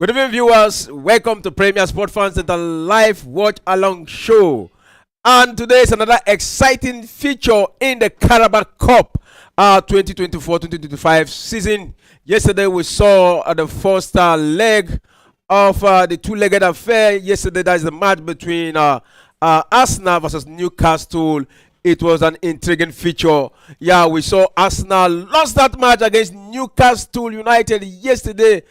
Good evening, viewers. Welcome to Premier Sport Fans Center live watch along show. And today is another exciting feature in the Carabao Cup 2024-2025 season. Yesterday we saw the first leg of the two-legged affair. Yesterday, that is the match between Arsenal versus Newcastle. It was an intriguing feature. Yeah, we saw Arsenal lost that match against Newcastle United yesterday.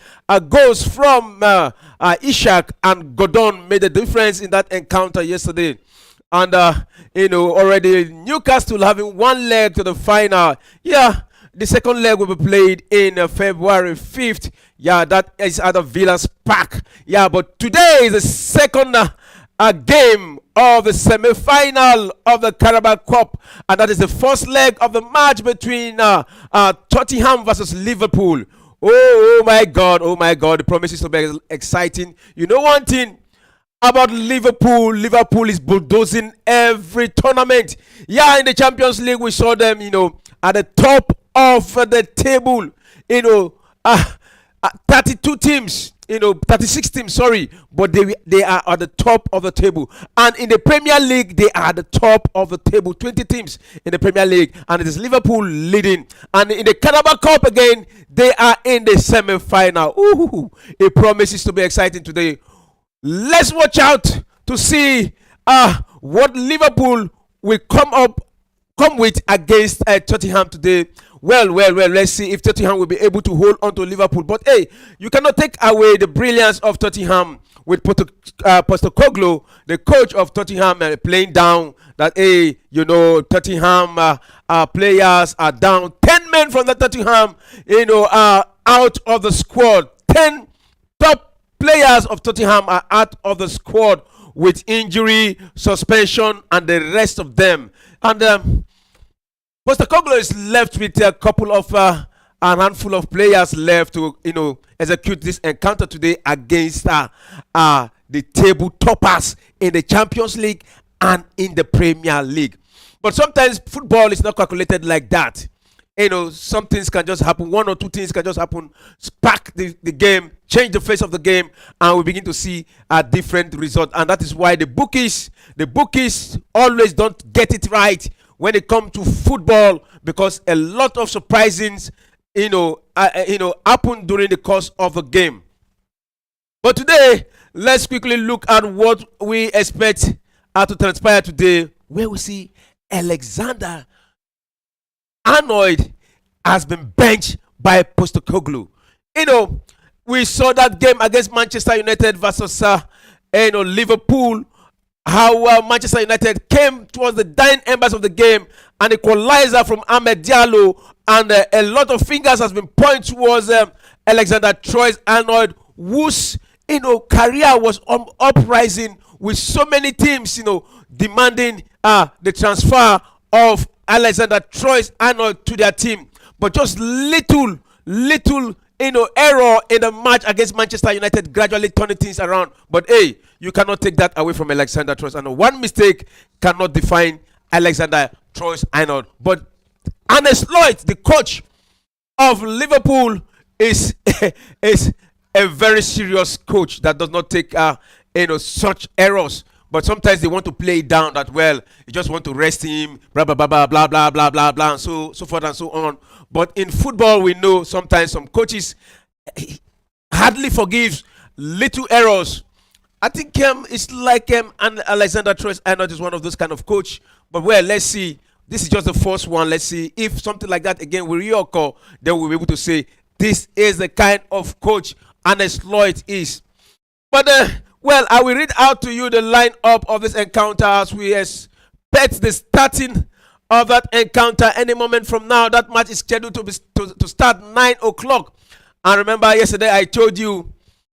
Goals from Ishak and Gordon made a difference in that encounter yesterday. And, already Newcastle having one leg to the final. Yeah, the second leg will be played in February 5th. Yeah, that is at the Villa's Park. Yeah, but today is the second game of the semi-final of the Carabao Cup, and that is the first leg of the match between Tottenham versus Liverpool. Oh my God, it promises to be exciting. You know one thing about Liverpool is bulldozing every tournament. Yeah, in the Champions League we saw them, at the top of the table, 32 teams, 36 teams, sorry, but they are at the top of the table. And in the Premier League, they are at the top of the table, 20 teams in the Premier League, and it is Liverpool leading. And in the Carabao Cup again, they are in the semi-final. Ooh, it promises to be exciting today. Let's watch out to see what Liverpool will come with against Tottenham today. Well, let's see if Tottenham will be able to hold on to Liverpool. But hey, you cannot take away the brilliance of Tottenham with Postecoglou, the coach of Tottenham, playing down that, hey, Tottenham players are down. 10 men from the Tottenham, are out of the squad. 10 top players of Tottenham are out of the squad with injury, suspension, and the rest of them. And Postecoglou is left with a couple of a handful of players left to execute this encounter today against the table toppers in the Champions League and in the Premier League. But sometimes football is not calculated like that. Some things can just happen. One or two things can just happen, spark the game, change the face of the game, and we begin to see a different result. And that is why the bookies always don't get it right when it comes to football, because a lot of surprises, happen during the course of the game. But today, let's quickly look at what we expect to transpire today, where we see Alexander Arnold has been benched by Postecoglou. We saw that game against Manchester United versus Liverpool. How Manchester United came towards the dying embers of the game, and equalizer from Ahmed Diallo, and a lot of fingers has been pointed towards Alexander Troy-Arnold, whose career was uprising, with so many teams demanding the transfer of Alexander Troy-Arnold to their team. But just little error in the match against Manchester United gradually turning things around. But hey, you cannot take that away from Alexander Troy-Arnold. One mistake cannot define Alexander Troy-Arnold. But Arne Slot, the coach of Liverpool, is a very serious coach that does not take such errors. But sometimes they want to play it down that, well, you just want to rest him, blah, blah, blah, blah, blah, blah, blah, blah, blah, and so forth and so on. But in football, we know sometimes some coaches hardly forgive little errors. I think it's like and Alexander Troy-Arnold is one of those kind of coach. But well, let's see. This is just the first one. Let's see if something like that again will reoccur. Then we'll be able to say this is the kind of coach Arne Slot is. But well, I will read out to you the lineup of this encounter as we expect the starting of that encounter any moment from now. That match is scheduled to start 9 o'clock. And remember, yesterday I told you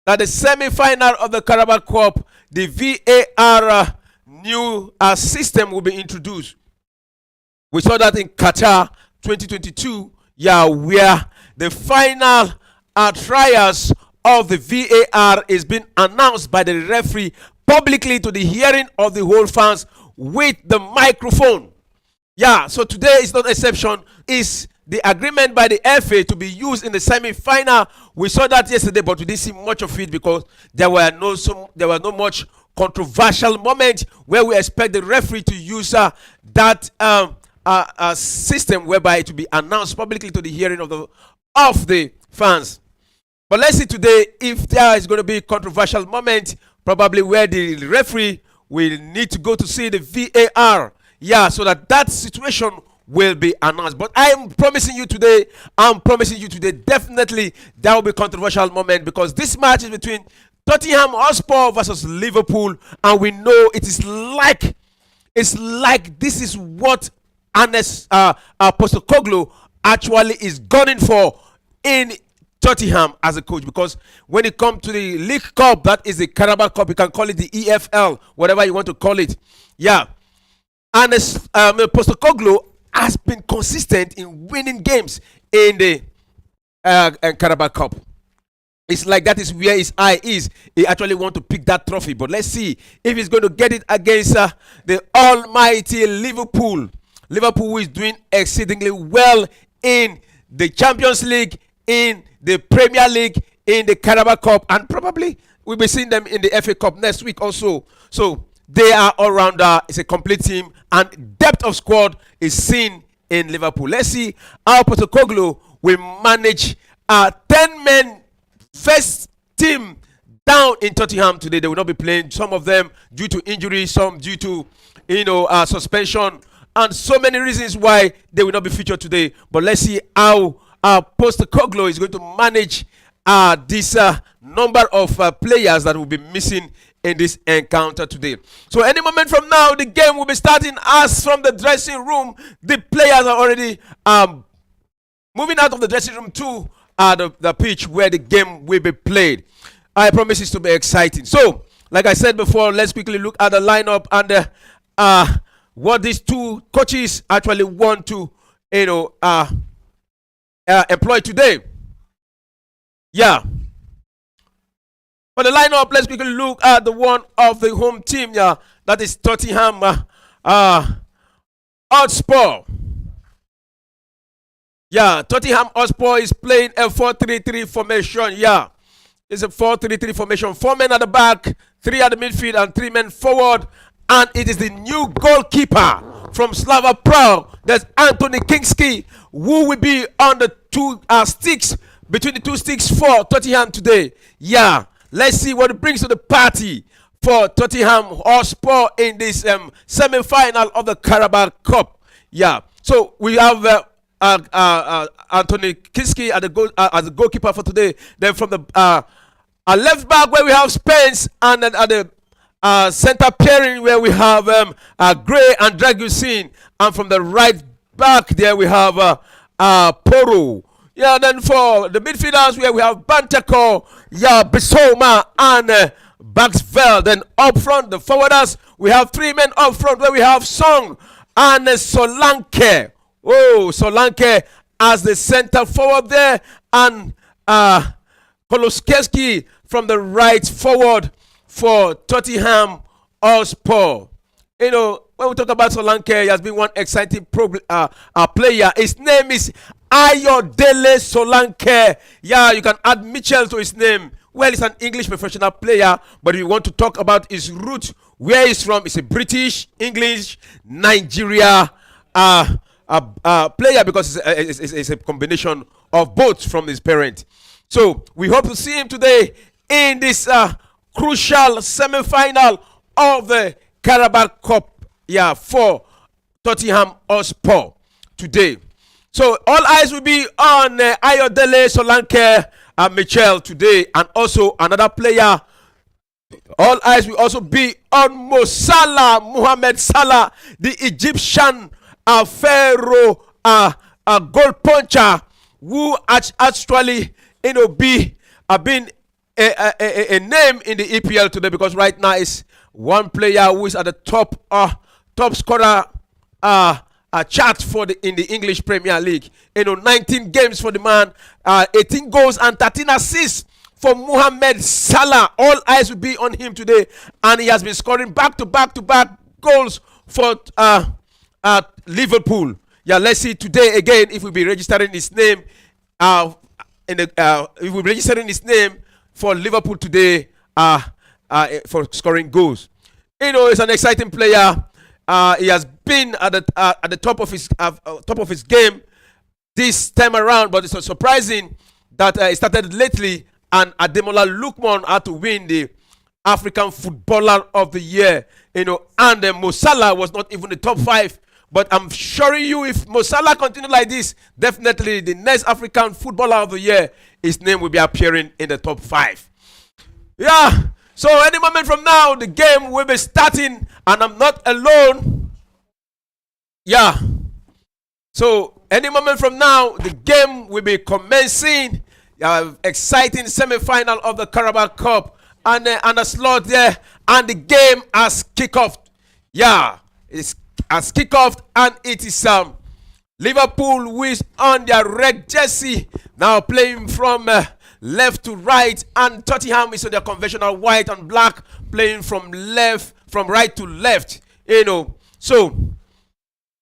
that the semi-final of the Carabao Cup, the VAR new system will be introduced. We saw that in Qatar 2022, where the final trials of the VAR is being announced by the referee publicly to the hearing of the whole fans with the microphone. Yeah, so today is not exception. Is the agreement by the FA to be used in the semi-final. We saw that yesterday, but we didn't see much of it because there were no much controversial moment where we expect the referee to use that system whereby it will be announced publicly to the hearing of the fans. But let's see today if there is going to be a controversial moment, probably where the referee will need to go to see the VAR. Yeah, so that situation will be announced. But I'm promising you today, definitely there will be a controversial moment because this match is between Tottenham Hotspur versus Liverpool, and we know it's like this is what Ernest Postecoglou actually is gunning for in Tottenham as a coach, because when it comes to the League Cup, that is the Carabao Cup, you can call it the EFL, whatever you want to call it. Yeah, and Postecoglou has been consistent in winning games in the Carabao Cup. It's like that is where his eye is. He actually want to pick that trophy. But let's see if he's going to get it against the almighty Liverpool. Liverpool, who is doing exceedingly well in the Champions League, in the Premier League, in the Carabao Cup, and probably we'll be seeing them in the FA Cup next week also. So they are all rounder. It's a complete team, and depth of squad is seen in Liverpool. Let's see how Postecoglou will manage a 10-men first team down in Tottenham today. They will not be playing. Some of them due to injury, some due to suspension, and so many reasons why they will not be featured today. But let's see how Postecoglou is going to manage this number of players that will be missing in this encounter today. So any moment from now, the game will be starting. As from the dressing room, the players are already moving out of the dressing room to the pitch where the game will be played. I promise it to be exciting. So, like I said before, let's quickly look at the lineup and what these two coaches actually want to, employ today. Yeah. For the lineup, let's quickly look at the one of the home team. Yeah, that is Tottenham Hotspur. Yeah, Tottenham Hotspur is playing a 4-3-3 formation. Yeah, it's a 4-3-3 formation. 4 men at the back, 3 at the midfield, and 3 men forward. And it is the new goalkeeper from Slava Prague. There's Anthony Kingsley, who will be on the two sticks, between the two sticks for Tottenham today. Yeah, let's see what it brings to the party for Tottenham Hotspur in this semi-final of the Carabao Cup. Yeah, so we have Anthony Kingsley as the goalkeeper for today. Then from the left back, where we have Spence, and then at the center pairing, where we have Gray and Dragusin, and from the right back there we have Poro. Yeah, then for the midfielders, where we have Bantako, yeah, Bissouma, and Baxvel. Then up front, the forwarders, we have 3 men up front, where we have Song and Solanke. Oh, Solanke as the center forward there, and Koloskevski from the right forward for Tottenham Hotspur. When we talk about Solanke, he has been one exciting player. His name is Ayodele Solanke. Yeah, you can add Mitchell to his name. Well, he's an English professional player, but if you want to talk about his root, where he's from, he's a British, English, Nigeria player, because it's a combination of both from his parent. So we hope to see him today in this crucial semi-final of the Carabao Cup, yeah, for Tottenham Hotspur today. So all eyes will be on Ayodele Solanke Mitchell today, and also another player. All eyes will also be on Mohamed Salah, the Egyptian Pharaoh goal puncher, who actually been a name in the EPL today, because right now is one player who is at the top scorer chart in the English Premier League. 19 games for the man, 18 goals and 13 assists for Mohamed Salah. All eyes will be on him today, and he has been scoring back to back goals for at Liverpool. Yeah, let's see today again if we'll be registering his name. If we'll be registering his name for Liverpool today. For scoring goals. He's an exciting player. He has been at the top of his game this time around, but it's surprising that it started lately and Ademola Lookman had to win the African Footballer of the Year, and Mo Salah was not even the top 5. But I'm sure you, if Mo Salah continue like this, definitely the next African Footballer of the Year, his name will be appearing in the top 5. Yeah, so any moment from now, the game will be starting, and I'm not alone. Yeah, so any moment from now, the game will be commencing. Exciting semi-final of the Carabao Cup, and a slot there, and the game has kicked off. Yeah, it's has kicked off, and it is Liverpool who is on their red jersey now playing from left to right, and Tottenham is on their conventional white and black playing from right to left. So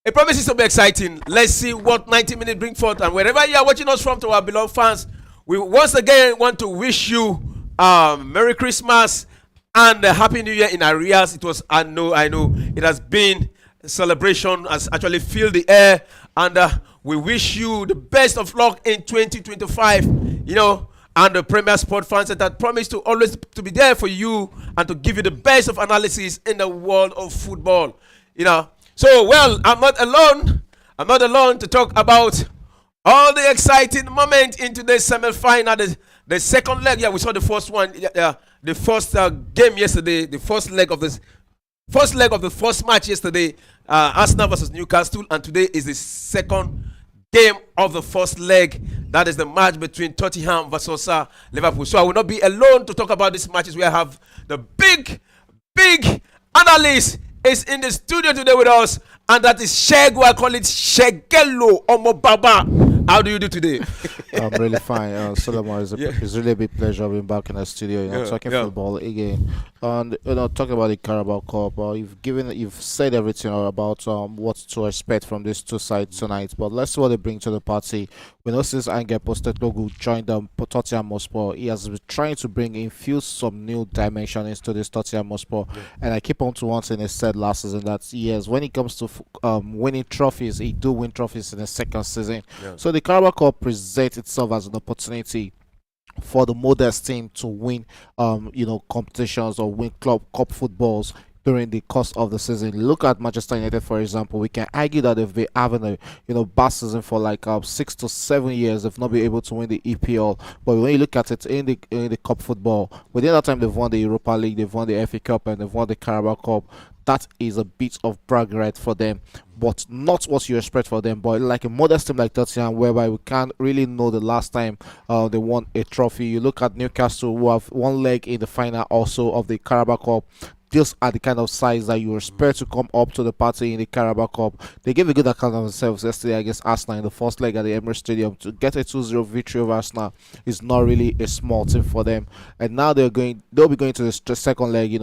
it promises to be exciting. Let's see what 90 minutes bring forth, and wherever you are watching us from, to our beloved fans, we once again want to wish you Merry Christmas and a Happy New Year in arrears. It was, I know it has been a celebration, has actually filled the air, and we wish you the best of luck in 2025. And the Premier Sport Fan Center promise to always to be there for you and to give you the best of analysis in the world of football. So, well, I'm not alone. I'm not alone to talk about all the exciting moment in today's semi-final, the second leg. Yeah, we saw the first one, the first game yesterday, the first leg of the first match yesterday, Arsenal versus Newcastle, and today is the second game of the first leg. That is the match between Tottenham versus Liverpool. So I will not be alone to talk about these matches. We have the big analyst is in the studio today with us, and that is Shegu. I call it Shegelo Omobaba. How do you do today? I'm really fine. Solomon, it's really a big pleasure being back in the studio, talking football again. And talking about the Carabao Cup. You've said everything about what to expect from these two sides tonight. But let's see what they bring to the party. We know since Angel Postecoglou joined Tottenham Hotspur, he has been trying to infuse some new dimension into this Tottenham Hotspur. And I keep on to one thing he said last season, that yes, when it comes to winning trophies, he do win trophies in the second season. So the Carabao Cup presents itself as an opportunity for the modest team to win competitions or win club cup footballs during the course of the season. Look at Manchester United, for example. We can argue that they've been having a bad season for like 6 to 7 years. They've not been able to win the EPL. But when you look at it in the cup football, within that time they've won the Europa League, they've won the FA Cup, and they've won the Carabao Cup. That is a bit of progress for them, but not what you expect for them. But like a modest team like Tottenham, whereby we can't really know the last time they won a trophy. You look at Newcastle, who have one leg in the final also of the Carabao Cup. These are the kind of size that you expect to come up to the party in the Carabao Cup. They gave a good account of themselves yesterday against Arsenal in the first leg at the Emirates Stadium. To get a 2-0 victory over Arsenal is not really a small thing for them. And now they'll be going to the second leg,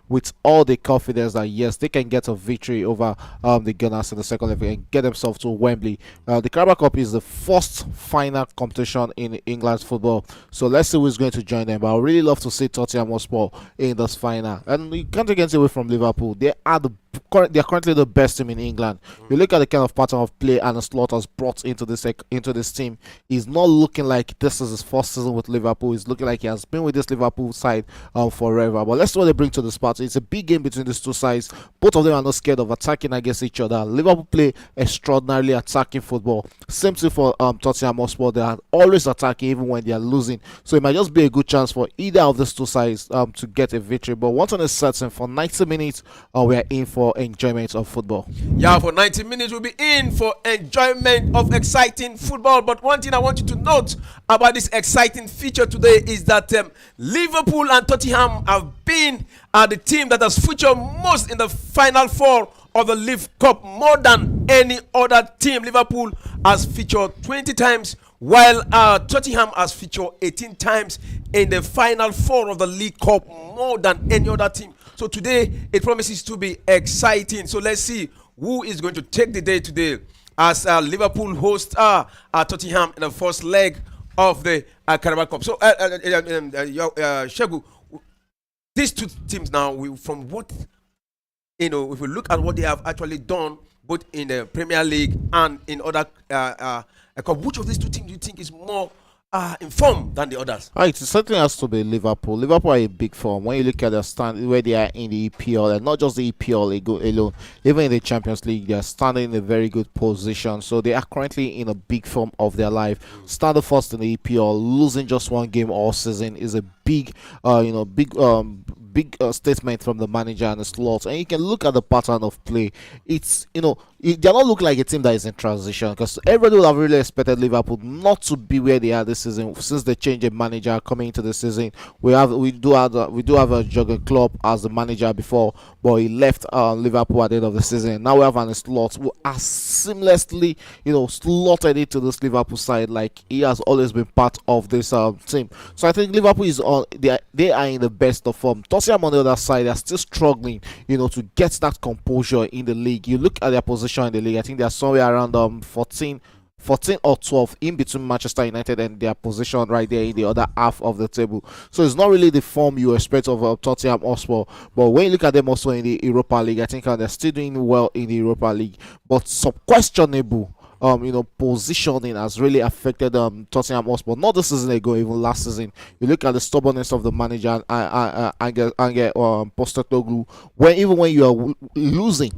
with all the confidence that yes, they can get a victory over the Gunners in the second leg and get themselves to Wembley. The Carabao Cup is the first final competition in England's football. So let's see who's going to join them. But I would really love to see Tottenham Hotspur in this final. And you can't get away from Liverpool. They are currently the best team in England. You look at the kind of pattern of play and Slot has brought into this team. He's not looking like this is his first season with Liverpool. He's looking like he has been with this Liverpool side forever. But let's see what they bring to this party. It's a big game between these two sides. Both of them are not scared of attacking against each other. Liverpool play extraordinarily attacking football. Same thing for Tottenham Hotspur. They are always attacking even when they are losing. So it might just be a good chance for either of these two sides to get a victory. But one thing is certain, for 90 minutes we are in for enjoyment of football. Yeah, for 90 minutes we'll be in for enjoyment of exciting football. But one thing I want you to note about this exciting feature today is that Liverpool and Tottenham have been the team that has featured most in the final four of the League Cup, more than any other team. Liverpool has featured 20 times, while Tottenham has featured 18 times in the final four of the League Cup, more than any other team. So today it promises to be exciting. So let's see who is going to take the day today as Liverpool host Tottenham in the first leg of the Carabao Cup. So, Shegu, these two teams now, from what if we look at what they have actually done, both in the Premier League and in other cup, which of these two teams do you think is more informed than the others? Right, it certainly has to be Liverpool. Liverpool are a big form. When you look at the stand where they are in the EPL, and not just the EPL alone, even in the Champions League, they are standing in a very good position. So they are currently in a big form of their life. Started first in the EPL, losing just one game all season is a big, big statement from the manager and the slot. And you can look at the pattern of play. It's they don't look like a team that is in transition, because everybody would have really expected Liverpool not to be where they are this season since they changed the manager coming into the season. We do have a Jurgen Klopp as the manager before, but he left Liverpool at the end of the season. Now we have an slot who has seamlessly slotted into this Liverpool side like he has always been part of this team. So I think Liverpool is on. They are in the best of form. Tottenham on the other side are still struggling, to get that composure in the league. You look at their position in the league. I think they are somewhere around 14 or 12 in between Manchester United and their position right there in the other half of the table. So it's not really the form you expect of Tottenham Hotspur. But when you look at them also in the Europa League, I think they're still doing well in the Europa League. But some questionable positioning has really affected Tottenham Hotspur. Not this season ago, even last season. You look at the stubbornness of the manager Ange Postecoglou. Even when you are losing,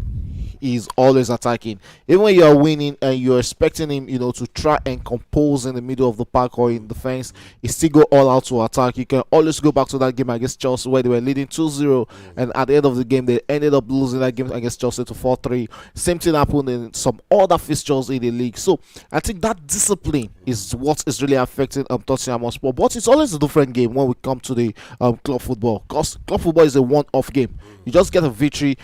is always attacking. Even when you are winning and you're expecting him, to try and compose in the middle of the park or in defense, he still go all out to attack. You can always go back to that game against Chelsea where they were leading 2-0, and at the end of the game they ended up losing that game against Chelsea to 4-3. Same thing happened in some other fixtures in the league. So I think that discipline is what is really affecting Tottenham Hotspur. But it's always a different game when we come to the club football, because club football is a one-off game. You just get a victory,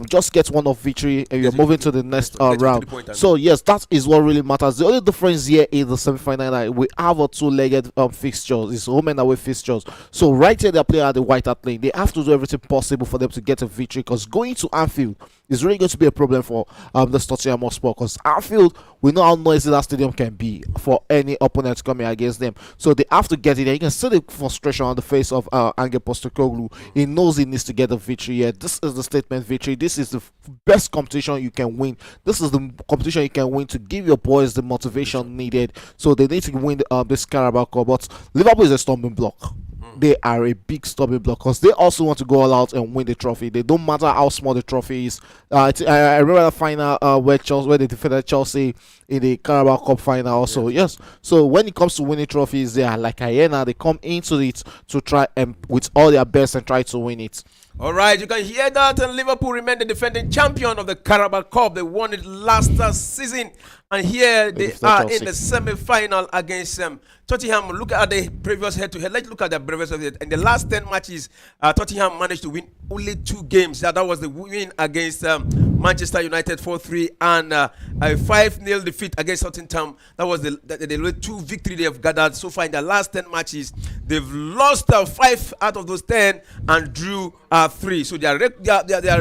just get one-off victory, and you're moving to the next round. So yes, that is what really matters. The only difference here in the semi-final, we have a two-legged fixtures. It's home and away fixtures. So right here they're playing at the White Hart Lane. They have to do everything possible for them to get a victory, because going to Anfield is really going to be a problem for the Tottenham Hotspur, because Anfield, we know how noisy that stadium can be for any opponent coming against them. So they have to get it there. You can see the frustration on the face of Ange Postecoglou. He knows he needs to get a victory here. This is the statement victory. This is the best competition you can win. This is the competition you can win to give your boys the motivation needed. So they need to win this Carabao Cup. But Liverpool is a stumbling block. They are a big stumbling block, because they also want to go all out and win the trophy. They don't matter how small the trophy is. I remember the final where they defeated Chelsea in the Carabao Cup final also. Yes. So when it comes to winning trophies, they are like hyena. They come into it to try and with all their best and try to win it. All right, you can hear that. And Liverpool remain the defending champion of the Carabao Cup. They won it last season, and here they are in the semi-final against Tottenham. Look at the previous head-to-head. Let's look at the previous head. In the last 10 matches, Tottenham managed to win only 2 games. That was the win against Manchester United 4-3 and a 5-0 defeat against Tottenham. That was the 2 victory they have gathered so far in the last 10 matches. They've lost 5 out of those 10 and drew 3. So their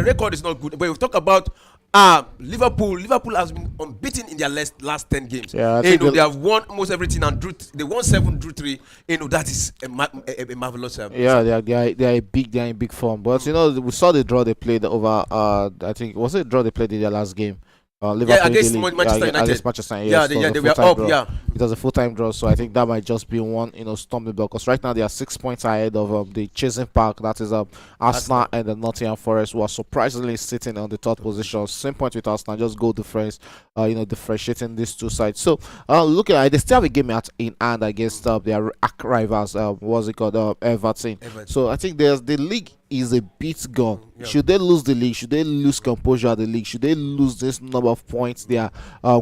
record is not good. But we talk about Liverpool has been unbeaten in their last 10 games. Yeah, they have won almost everything and they won 7, drew 3. That is a marvelous. Yeah, they are in big form. But we saw the draw they played over. I think was it draw they played in their last game. Liverpool against Manchester United. Against Manchester United. They were up. Draw. It was a full-time draw, so I think that might just be one, stumbling block. Because right now they are 6 points ahead of the chasing pack. That is Arsenal and the Nottingham Forest, who are surprisingly sitting on the third position. Same point with Arsenal, just goal difference. Differentiating these two sides. So looking at it, they still have a game in hand against their rivals. What's it called? Everton. So I think the league is a bit gone. Should they lose the league? Should they lose composure at the league? Should they lose this number of points? They are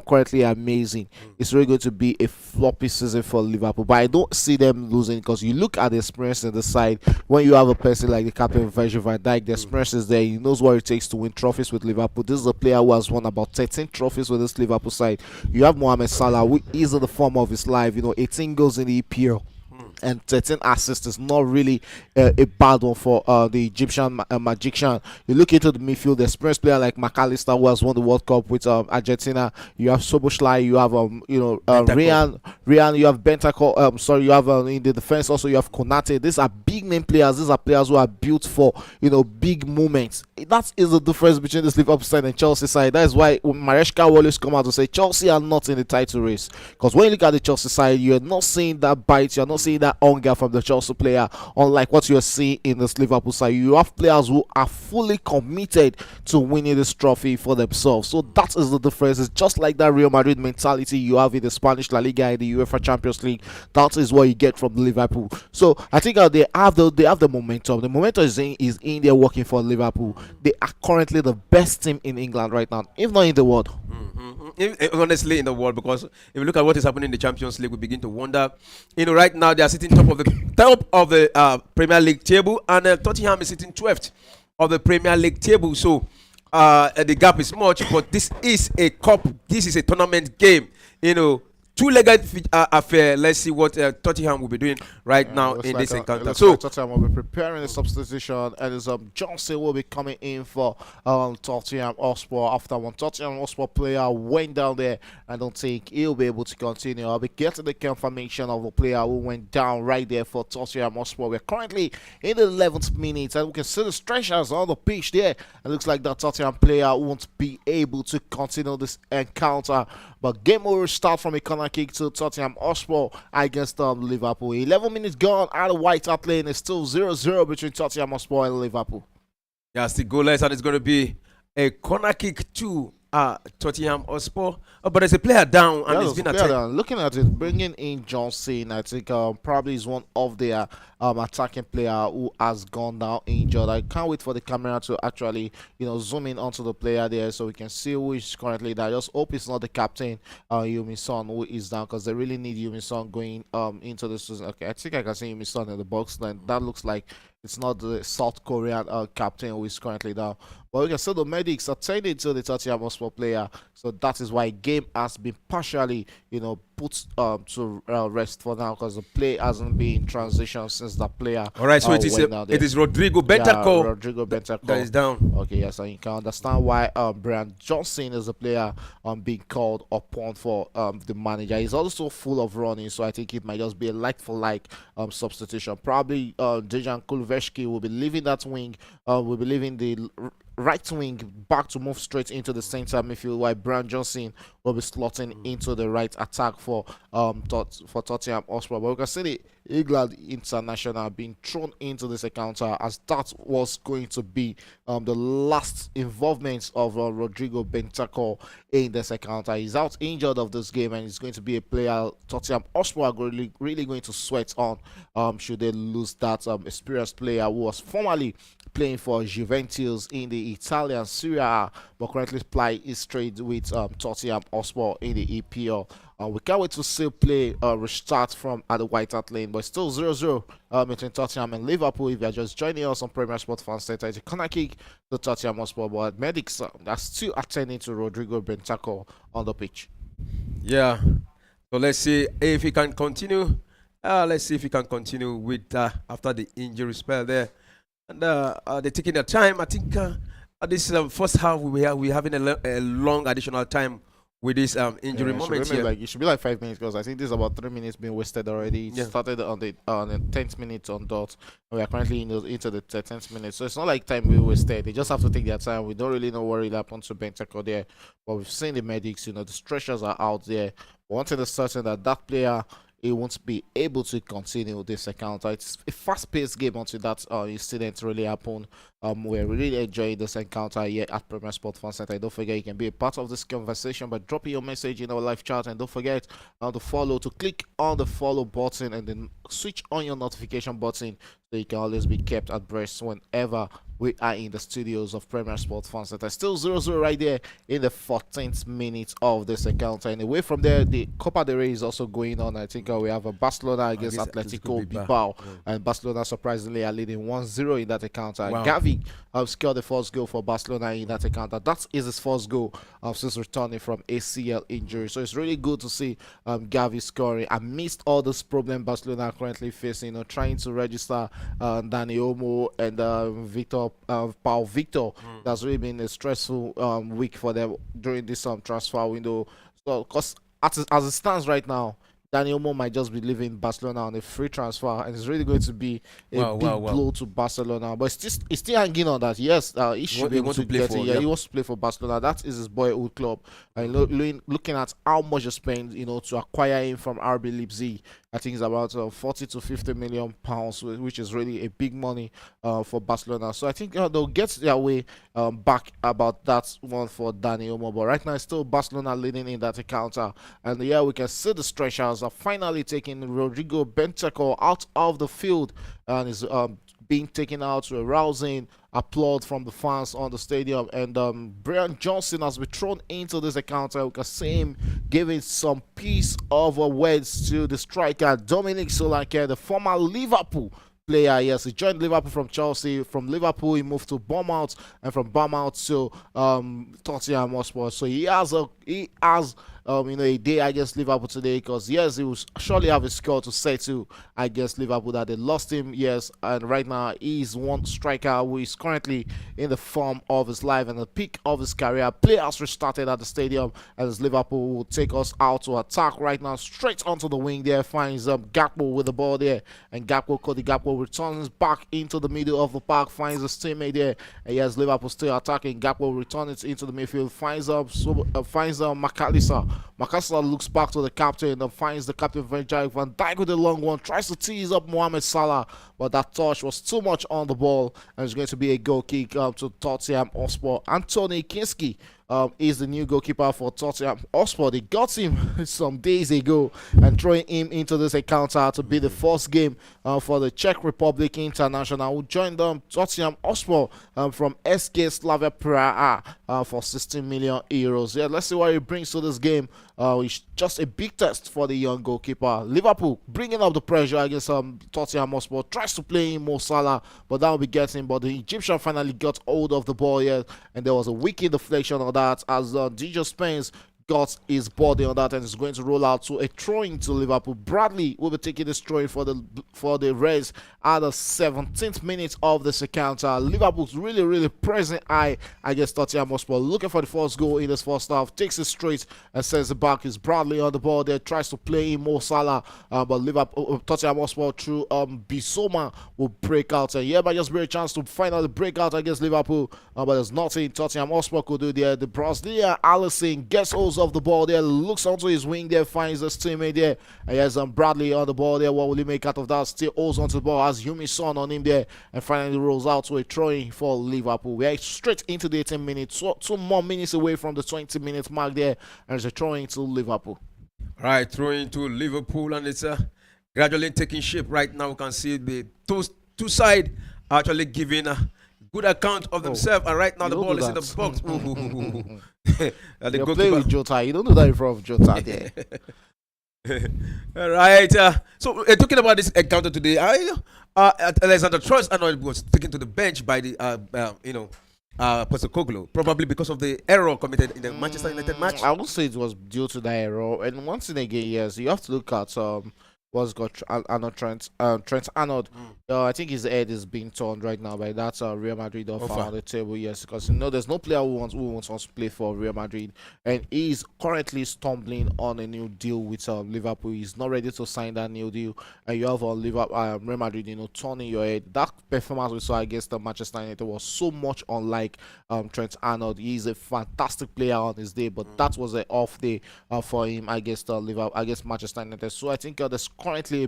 currently amazing. It's really going to be a floppy season for Liverpool, but I don't see them losing, because you look at the experience in the side. When you have a person like the captain Virgil van Dijk, the experience is there. He knows what it takes to win trophies with Liverpool. This is a player who has won about 13 trophies with this Liverpool side. You have Mohamed Salah, who is in the form of his life. 18 goals in the EPL. and 13 assists is not really a bad one for the Egyptian magician. You look into the midfield, the experienced player like McAllister, who has won the World Cup with Argentina. You have Soboslai, you have Bentacle. Rian, you have Bentacle. Sorry, you have in the defense also you have Konate. These are big name players. These are players who are built for big moments. That is the difference between this Liverpool side and Chelsea side. That is why Maresca will always come out to say Chelsea are not in the title race. Because when you look at the Chelsea side, you're not seeing that bite, you're not seeing that hunger from the Chelsea player, unlike what you're seeing in this Liverpool side. You have players who are fully committed to winning this trophy for themselves. So that is the difference. It's just like that Real Madrid mentality you have in the Spanish La Liga and the UEFA Champions League. That is what you get from Liverpool. So I think they have the momentum. The momentum is in there working for Liverpool. They are currently the best team in England right now, if not in the world. Honestly, in the world, because if you look at what is happening in the Champions League, we begin to wonder. Right now they are sitting top of the Premier League table, and Tottenham is sitting 12th of the Premier League table. So the gap is much, but this is a cup. This is a tournament game. Two-legged affair. Let's see what Tottenham will be doing right now in this encounter. So like Tottenham will be preparing the substitution, and Johnson will be coming in for Tottenham Hotspur after one Tottenham Hotspur player went down there. I don't think he'll be able to continue. I'll be getting the confirmation of the player who went down right there for Tottenham Hotspur. We're currently in the 11th minute, and we can see the stretchers on the pitch there. It looks like the Tottenham player won't be able to continue this encounter. But game will start from a corner kick to Tottenham Hotspur against Liverpool. 11 minutes gone out of White Hart Lane. It's still 0-0 between Tottenham Hotspur and Liverpool. Yeah, still goalless, and it's going to be a corner kick to Tottenham Hotspur. But there's a player down, and it's been attacked. Looking at it, bringing in Johnson, I think probably is one of their attacking player who has gone down injured. I can't wait for the camera to actually zoom in onto the player there so we can see who is currently there. I just hope it's not the captain, Yumi Son, who is down, because they really need Yumi Son going into the season. Okay, I think I can see Yumi Son in the box. Then that looks like it's not the South Korean captain who is currently down. But we can see the medics attending to the Tottenham Hotspur player. So that is why game has been partially, put to rest for now, because the play hasn't been in transition since the player. All right, so it is Rodrigo Bentancur. Yeah, Rodrigo Bentancur that is down. Okay, yes, and you can understand why Brian Johnson is a player being called upon for the manager. He's also full of running, so I think it might just be a like for like substitution. Probably Dejan Kulveski will be leaving that wing. Will be leaving the right wing back to move straight into the center midfield, while Brian Johnson will be slotting into the right attack for Tottenham Hotspur. But we can see the England international being thrown into this encounter, as that was going to be the last involvement of Rodrigo Bentancur in this encounter. He's out injured of this game, and he's going to be a player Tottenham Hotspur are really going to sweat on should they lose that experienced player who was formerly playing for Juventus in the Italian Serie A, but currently ply his trade with Tottenham Hotspur in the EPL. We can't wait to see play restart from at the White Hart Lane, but still 0-0 between Tottenham and Liverpool. If you're just joining us on Premier Sport Fan Center, it's a corner kick to Tottenham Hotspur, but medics are still attending to Rodrigo Bentancur on the pitch. Yeah, so let's see if he can continue. Let's see if he can continue with after the injury spell there. And they're taking their time. I think this first half we're having a long additional time with this injury moment here. It should be like 5 minutes, because I think this is about 3 minutes being wasted already. It started on the 10th minute on dot. We are currently into the 13th minute, so it's not like time we wasted. They just have to take their time. We don't really know what really happened to Bentancur there, but we've seen the medics. The stretchers are out there. One thing is certain, that player, he won't be able to continue this encounter. It's a fast-paced game until that incident really happened. We're really enjoying this encounter here at Premier Sport Fan Center. Don't forget, you can be a part of this conversation by dropping your message in our live chat, and don't forget to click on the follow button and then switch on your notification button so you can always be kept abreast whenever We are in the studios of Premier Sports Fans Center. Still 0-0 right there in the 14th minute of this encounter. And away from there, the Copa del Rey is also going on. I think we have a Barcelona against Atletico Bilbao. And Barcelona surprisingly are leading 1-0 in that encounter. Wow. Gavi scored the first goal for Barcelona in that encounter. That is his first goal since returning from ACL injury. So it's really good to see Gavi scoring amidst all this problem Barcelona are currently facing. Trying to register Dani Olmo and Victor Paul Victor. That's really been a stressful week for them during this transfer window. So, because as it stands right now, Daniel Mo might just be leaving Barcelona on a free transfer, and it's really going to be a big blow to Barcelona. But it's still hanging on that. Yes, he should be able to get it. Yeah, he wants to play for Barcelona. That is his boyhood club. And looking at how much he spent, to acquire him from RB Leipzig, I think it's about 40 to 50 million pounds, which is really a big money for Barcelona. So I think they'll get their way back about that one for Dani Olmo. But right now, it's still Barcelona leading in that encounter. And yeah, we can see the stretchers are finally taking Rodrigo Bentancur out of the field and is being taken out to a rousing applaud from the fans on the stadium. And Brian Johnson has been thrown into this encounter. We can see him giving some piece of words to the striker Dominic Solanke, the former Liverpool player. Yes, he joined Liverpool from Chelsea. From Liverpool, he moved to Bournemouth, and from Bournemouth to Tottenham Hotspur. So he has a day against Liverpool today, because yes, he will surely have a score to settle against Liverpool that they lost him. Yes, and right now he's one striker who is currently in the form of his life and the peak of his career. Play has restarted at the stadium, as Liverpool will take us out to attack right now, straight onto the wing there. Finds Gakpo with the ball there, and Cody Gakpo returns back into the middle of the park, finds his teammate there, and yes, Liverpool still attacking. Gakpo returns it into the midfield, finds McAllister. McAllister looks back to the captain and finds the captain Virgil van Dijk with a long one, tries to tease up Mohamed Salah, but that touch was too much on the ball, and it's going to be a goal kick to Tottenham Hotspur. Anthony Kinski is the new goalkeeper for Tottenham Hotspur. They got him some days ago and throwing him into this encounter to be the first game for the Czech Republic international, who joined Tottenham Hotspur from SK Slavia Praha for 16 million euros. Yeah, let's see what he brings to this game. It's just a big test for the young goalkeeper. Liverpool bringing up the pressure against Tottenham Hotspur, tries to play in Mo Salah, but that will be getting. But the Egyptian finally got hold of the ball here, and there was a wicked deflection on that as DJ Spence got his body on that and is going to roll out to a throwing to Liverpool. Bradley will be taking this throwing for the Reds at the 17th minute of this encounter. Liverpool's really pressing high against Tottenham Hotspur, looking for the first goal in this first half. Takes it straight and sends it back. Is Bradley on the ball there, tries to play in Mo Salah, but Liverpool, Tottenham Hotspur through Bissouma will break out, and yeah, might just be a chance to finally break out against Liverpool, but there's nothing Tottenham Hotspur could do there. The Brazilian Alisson gets hold of the ball there, looks onto his wing there, finds his teammate there, and he has Bradley on the ball there. What will he make out of that? Still holds onto the ball, has Yumi Son on him there, and finally rolls out to a throwing for Liverpool. We are straight into the 18 minutes, two more minutes away from the 20-minute mark there, and it's a throwing to Liverpool. Right, throwing to Liverpool, and it's gradually taking shape right now. We can see the two sides actually giving a good account of themselves, and right now the ball is in the box. You play with Jota. You don't do that in front of Jota there. All right. So talking about this encounter today, Alexander Trost was taken to the bench by the Postecoglou, probably because of the error committed in the Manchester United match. I would say it was due to that error. And once thing again, yes, you have to look at what's got Trent Arnold. I think his head is being torn right now by that Real Madrid offer on the table. Yes, because there's no player who wants to play for Real Madrid, and he's currently stumbling on a new deal with Liverpool. He's not ready to sign that new deal, and you have Real Madrid, turning your head. That performance we saw against Manchester United was so much unlike Trent Arnold. He's a fantastic player on his day, but that was an off day for him against Liverpool, against Manchester United. So I think there's currently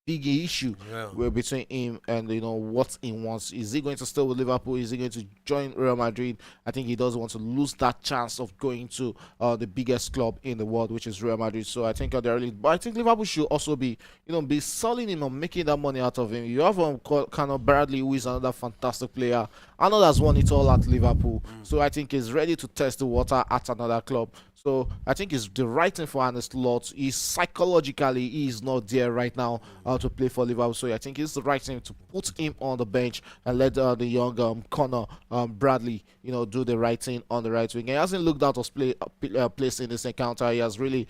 big issue Yeah. between him and what he wants. Is he going to stay with Liverpool? Is he going to join Real Madrid? I think he doesn't want to lose that chance of going to the biggest club in the world, which is Real Madrid. So I think but I think Liverpool should also be selling him and making that money out of him. You have kind of Bradley, who is another fantastic player. Arnold has won it all at Liverpool, so I think he's ready to test the water at another club. So I think it's the right thing for Arne Slot. He's psychologically he is not there right now to play for Liverpool. So I think it's the right thing to put him on the bench and let the young Connor Bradley, do the right thing on the right wing. He hasn't looked out of place in this encounter. He has really,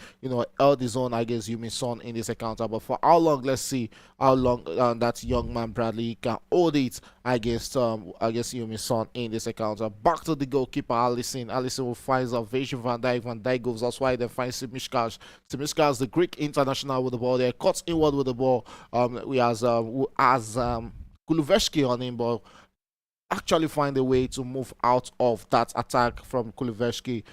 held his own against Yumi Son in this encounter. But for how long? Let's see how long that young man Bradley can hold it against Yumi Son in this encounter. Back to the goalkeeper Alisson. Alisson will find Virgil van Dijk. Van Dijk goes outside, then finds Simickas. Simickas, the Greek international, with the ball there, cuts inward with the ball. We has Kuluveshki on him, but actually find a way to move out of that attack from Kuluveshki.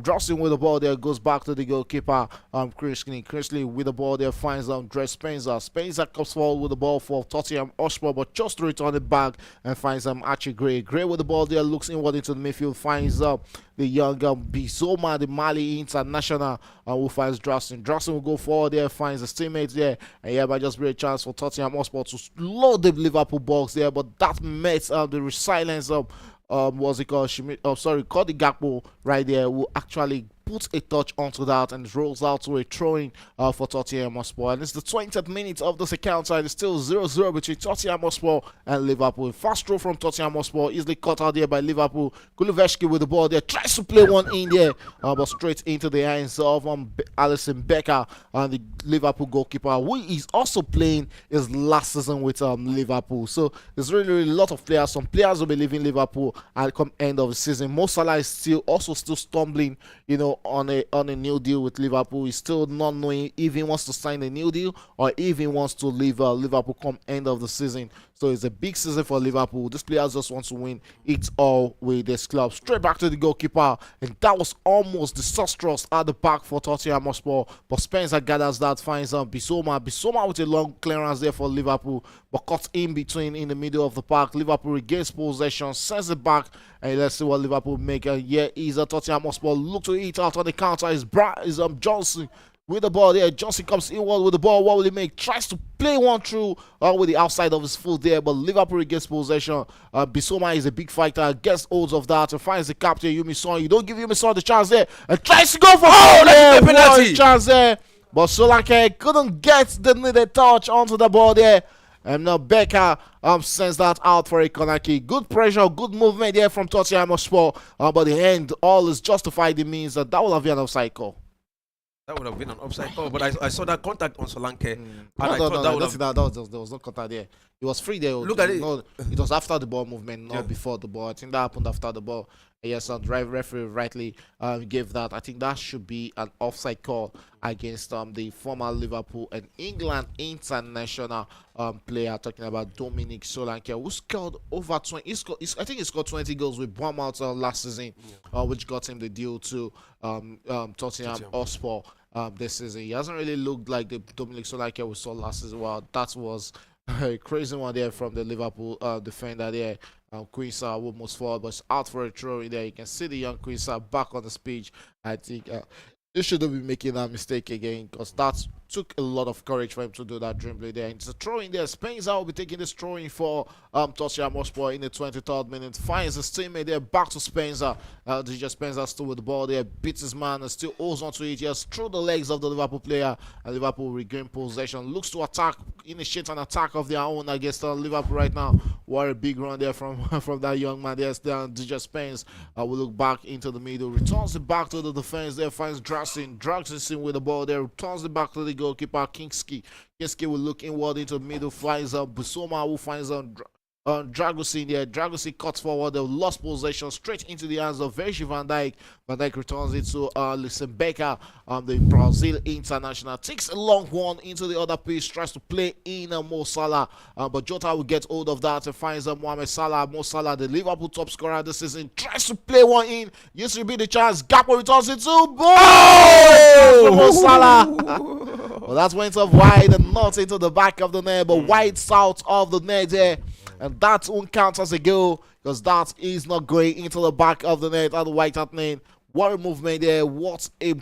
Drops in with the ball there, goes back to the goalkeeper, Krisley with the ball there, finds Dre Spencer. Spencer comes forward with the ball for Tottenham Hotspur, but just to return it back and finds Archie Gray. Gray with the ball there, looks inward into the midfield, finds the young Bizoma, the Mali international, who finds Drastin. Drastin will go forward there, finds his teammates there, and hereby just be a chance for Tottenham Hotspur to load the Liverpool box there, but that met the resilience of what's it called? Cody Gakpo right there, who actually puts a touch onto that and rolls out to a throwing for Tottenham Hotspur. And it's the 20th minute of this encounter. It's still 0-0 between Tottenham Hotspur and Liverpool. Fast throw from Tottenham Hotspur, easily cut out there by Liverpool. Kuluveshki with the ball there, tries to play one in there, but straight into the hands of Alisson Becker, and the Liverpool goalkeeper, who is also playing his last season with Liverpool. So there's really a lot of players. Some players will be leaving Liverpool at the end of the season. Mo Salah is still stumbling, on a new deal with Liverpool. He's still not knowing if he wants to sign a new deal or if he wants to leave Liverpool come end of the season. So it's a big season for Liverpool. This player just wants to win it all with this club. Straight back to the goalkeeper, and that was almost disastrous at the back for Tottenham Hotspur. But Spencer gathers that, finds Bissouma. Bissouma with a long clearance there for Liverpool, but caught in between in the middle of the park. Liverpool regains possession, sends it back, and let's see what Liverpool make. Here is a Tottenham Hotspur. Look to eat out on the counter. Is Johnson with the ball there. Johnson comes inward with the ball. What will he make? Tries to play one through with the outside of his foot there, but Liverpool gets possession. Bissouma is a big fighter, gets hold of that and finds the captain Yumi Son. You don't give Yumi Son the chance there, and tries to go for that's a penalty. Chance there, but Solanke couldn't get the needed touch onto the ball there. And now Becker sends that out for a corner kick. Good pressure, good movement there from Tottenham Hotspur, but the end all is justified. It means that will have been an offside call. That would have been an offside call, but I saw that contact on Solanke. And I thought there was no contact there. He was free there. Look at it. No, it was after the ball movement, not before the ball. I think that happened after the ball. Yes, and referee rightly gave that. I think that should be an offside call against the former Liverpool and England international player, talking about Dominic Solanke, who scored over 20. I think he scored 20 goals with Bournemouth last season, which got him the deal to Tottenham Hotspur this season. He hasn't really looked like the Dominic Solanke we saw last season. Well, that was a crazy one there from the Liverpool defender there. Quincy almost forward, but it's out for a throw in there. You can see the young Quincy back on the pitch. I think they shouldn't be making that mistake again, because that took a lot of courage for him to do that dribbling there. And it's a throw in there. Spencer will be taking this throw in for Tottenham Hotspur in the 23rd minute. Finds his teammate there, back to Spencer. DJ Spencer still with the ball there, beats his man and still holds onto it. Just through the legs of the Liverpool player, and Liverpool regain possession. Looks to attack, initiate an attack of their own against Liverpool right now. What a big run there from that young man there. DJ Spence will look back into the middle, returns it back to the defense there, finds Drastin. Drastin with the ball there, returns it back to the goalkeeper Kinski. Kinski will look inward into the middle, finds Bissouma, who finds Dragusin there. Dragusin cuts forward, they lost possession straight into the hands of Virgil van Dijk. Van Dijk returns it to Alisson Becker, the Brazil international. Takes a long one into the other pitch, tries to play in Mo Salah, but Jota will get hold of that and finds Mohamed Salah. Mo Salah, the Liverpool top scorer this season, tries to play one in. Used to be the chance. Gakpo returns it to Mo Salah. But that went off wide and not into the back of the net, but wide south of the net there. And that won't count as a goal because that is not going into the back of the net at the white hart lane. What a movement there. What a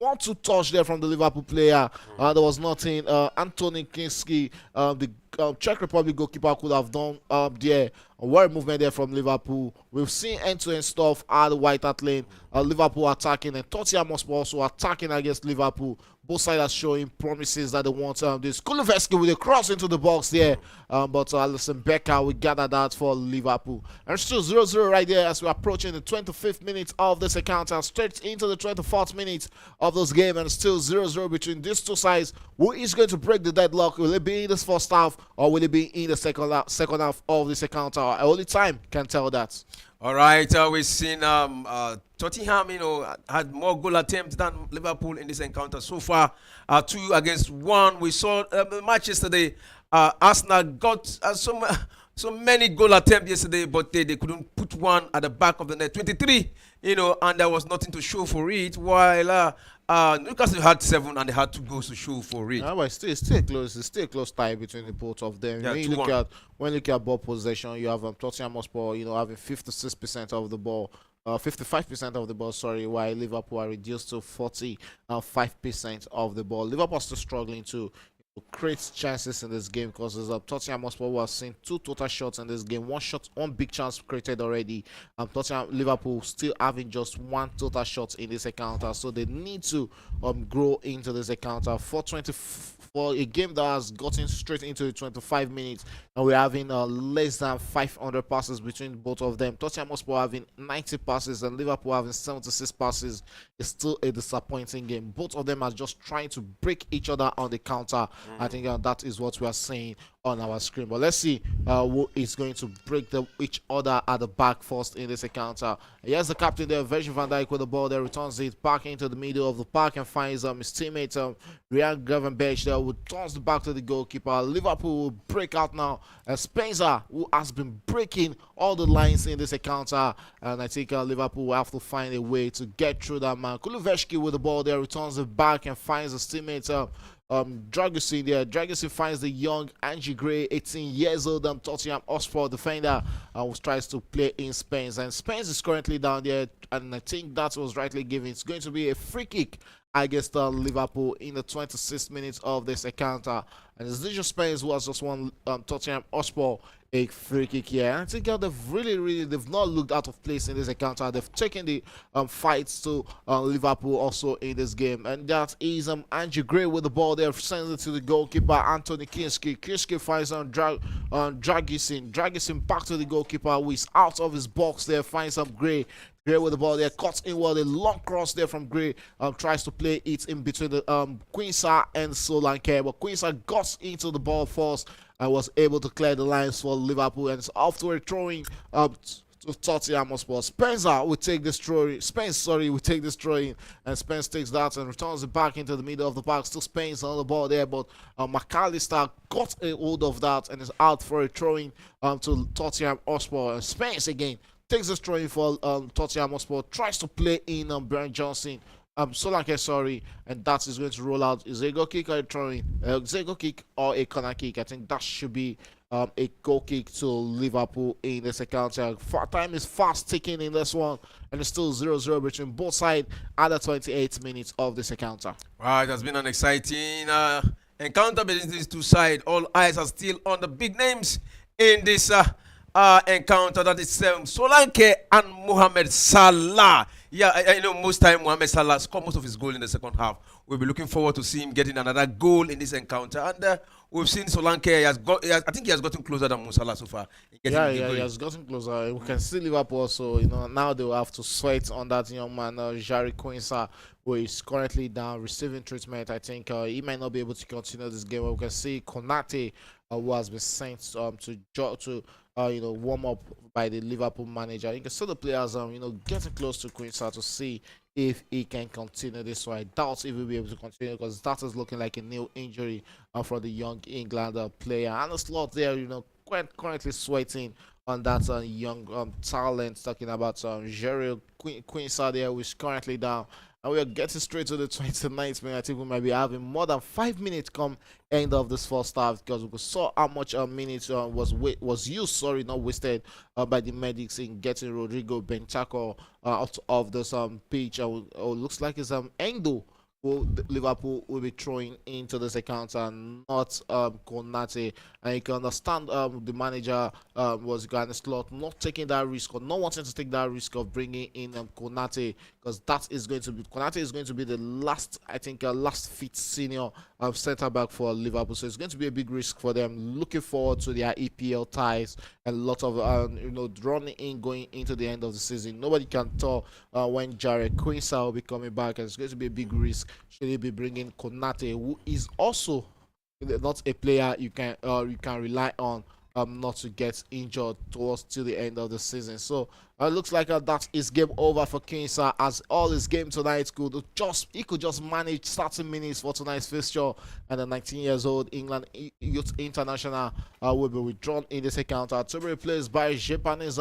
1-2 touch there from the Liverpool player. There was nothing. Anthony Kinski, the Czech Republic goalkeeper, could have done there. What a movement there from Liverpool. We've seen end-to-end stuff at the white hart lane. Liverpool attacking and Tottenham Hotspur also attacking against Liverpool. Both sides are showing promises that they want this. Kulusevski with a cross into the box there. But Alison Becker, we gather that for Liverpool. And still 0-0 right there as we're approaching the 25th minute of this encounter. Straight into the 24th minute of this game. And still 0-0 between these two sides. Who is going to break the deadlock? Will it be in this first half or will it be in the second half of this encounter? Only time can tell that. All right, we've seen Tottenham, had more goal attempts than Liverpool in this encounter so far. 2 against 1. We saw the match yesterday. Arsenal got so many goal attempts yesterday, but they couldn't put one at the back of the net. 23, and there was nothing to show for it. While Newcastle had 7 and they had 2 goals to show for it. Yeah, but it's still close. It's still a close tie between the both of them. Yeah, when you look at ball possession, you have Tottenham Hotspur, having 56% of the ball. 55% of the ball, sorry, while Liverpool are reduced to 45% of the ball. Liverpool are still struggling to create chances in this game because Tottenham Hotspur was seeing 2 total shots in this game. One big chance created already. Liverpool still having just 1 total shot in this encounter, so they need to grow into this encounter. For a game that has gotten straight into the 25 minutes, and we're having less than 500 passes between both of them. Tottenham Hotspur having 90 passes and Liverpool having 76 passes. It's still a disappointing game. Both of them are just trying to break each other on the counter. I think that is what we are saying on our screen. But let's see who is going to break each other at the back first in this encounter. Here's the captain there, Virgil van Dijk with the ball there, returns it back into the middle of the park and finds his teammate Ryan Gravenberch there, who turns it back to the goalkeeper. Liverpool will break out now. Spencer, who has been breaking all the lines in this encounter, and I think Liverpool will have to find a way to get through that man. Kulusevski with the ball there, returns it back and finds his teammate Dragusin there. Dragusin finds the young Angie Gray, 18 years old, Tottenham Hotspur defender, who tries to play in Spence. And Spence is currently down there, and I think that was rightly given. It's going to be a free kick against Liverpool in the 26th minute of this encounter. And it's Dijon Spence who has just won Tottenham Hotspur a free kick here. And I think they've not looked out of place in this encounter. They've taken the fights to Liverpool also in this game. And that is Andrew Gray with the ball there, sends it to the goalkeeper Anthony Kinski. Kinski finds Dragusin. Dragusin back to the goalkeeper who is out of his box there, finds Gray. Gray with the ball there, cuts inward, a long cross there from Gray, tries to play it in between the Quinsa and Solanke, but Quinsa got into the ball first and was able to clear the lines for Liverpool, and it's off to a throwing to Tottenham Hotspur. Spencer will take this throw. Spence, will take this throw in, and Spence takes that and returns it back into the middle of the park. Still Spence on the ball there, but McAllister got a hold of that and is out for a throwing to Tottenham Hotspur. And Spence again takes this throw in for Tottenham Hotspur, tries to play in Brian Johnson. Solanke, and that is going to roll out. Is it a goal kick or a throwing? Is it a goal kick or a corner kick? I think that should be a goal kick to Liverpool in this encounter. Time is fast ticking in this one, and it's still 0-0 between both sides at the 28 minutes of this encounter. Right, it has been an exciting encounter between these two sides. All eyes are still on the big names in this encounter. That is Solanke and Mohamed Salah. Yeah, I know most time Mohamed Salah scored most of his goal in the second half. We'll be looking forward to see him getting another goal in this encounter. And we've seen Solanke. I think he has gotten closer than Mo Salah so far. He has gotten closer. We can see Liverpool also. Now they will have to sweat on that young man, Jari Quinsa, who is currently down receiving treatment. I think he might not be able to continue this game. We can see Konate, who has been sent to warm up by the Liverpool manager. You can see the players getting close to Quinsa to see if he can continue this. So I doubt if he'll be able to continue because that is looking like a new injury for the young England player. And the slot there, currently sweating on that young talent. Talking about Jerry Quinsa there, who is currently down. And we are getting straight to the 29th minute. I think we might be having more than 5 minutes come end of this first half because we saw how much minutes was used, sorry, not wasted by the medics in getting Rodrigo Bentancur out of this pitch. Looks like it's Endo who Liverpool will be throwing into this account and not Konate. And you can understand the manager was Granit Slot not taking that risk or not wanting to take that risk of bringing in Konate because that is going to be Konate is going to be the last, I think, last fit senior centre back for Liverpool. So it's going to be a big risk for them. Looking forward to their EPL ties and a lot of running in going into the end of the season. Nobody can tell when Jared Quincy will be coming back, and it's going to be a big risk. Should he be bringing Konate, who is also not a player you can rely on not to get injured towards till the end of the season. So it looks like that is game over for Quincy, as all his game tonight he could just manage starting minutes for tonight's fixture, and the 19 years old England youth international will be withdrawn in this encounter to be replaced by Japanese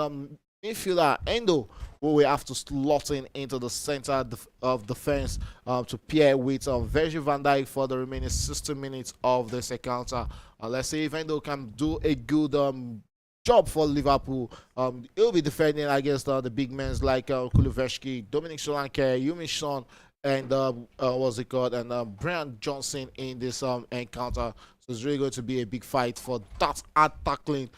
midfielder Endo, who we have to slot into the center of defense to pair with Virgil van Dijk for the remaining 60 minutes of this encounter. Let's see if Endo can do a good job for Liverpool. He'll be defending against the big men like Kuliveshki, Dominic Solanke, Yumi Son, and what's it called, and Brian Johnson in this encounter. So it's really going to be a big fight for that hard tackling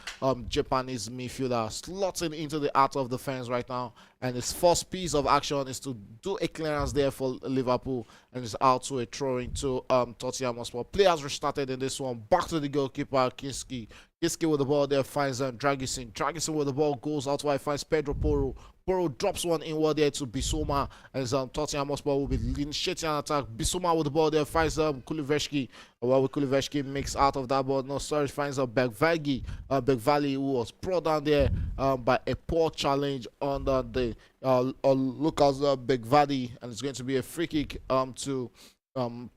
Japanese midfielder, slotting into the heart of the fans right now. And his first piece of action is to do a clearance there for Liverpool, and it's out to a throwing to Tottenham Hotspur. Players restarted in this one. Back to the goalkeeper Kinski. Kinski with the ball there finds Dragisin. Dragisin with the ball goes out wide, finds Pedro Porro. Porro drops one inward there to Bissouma, and Tottenham Hotspur will be initiating an attack. Bissouma with the ball there finds Kuliveshki. Well, Kuliveshki makes out of that ball. No, sorry, finds Begvali, who was brought down there by a poor challenge on the Lucas Begvali, and it's going to be a free kick to Tottenham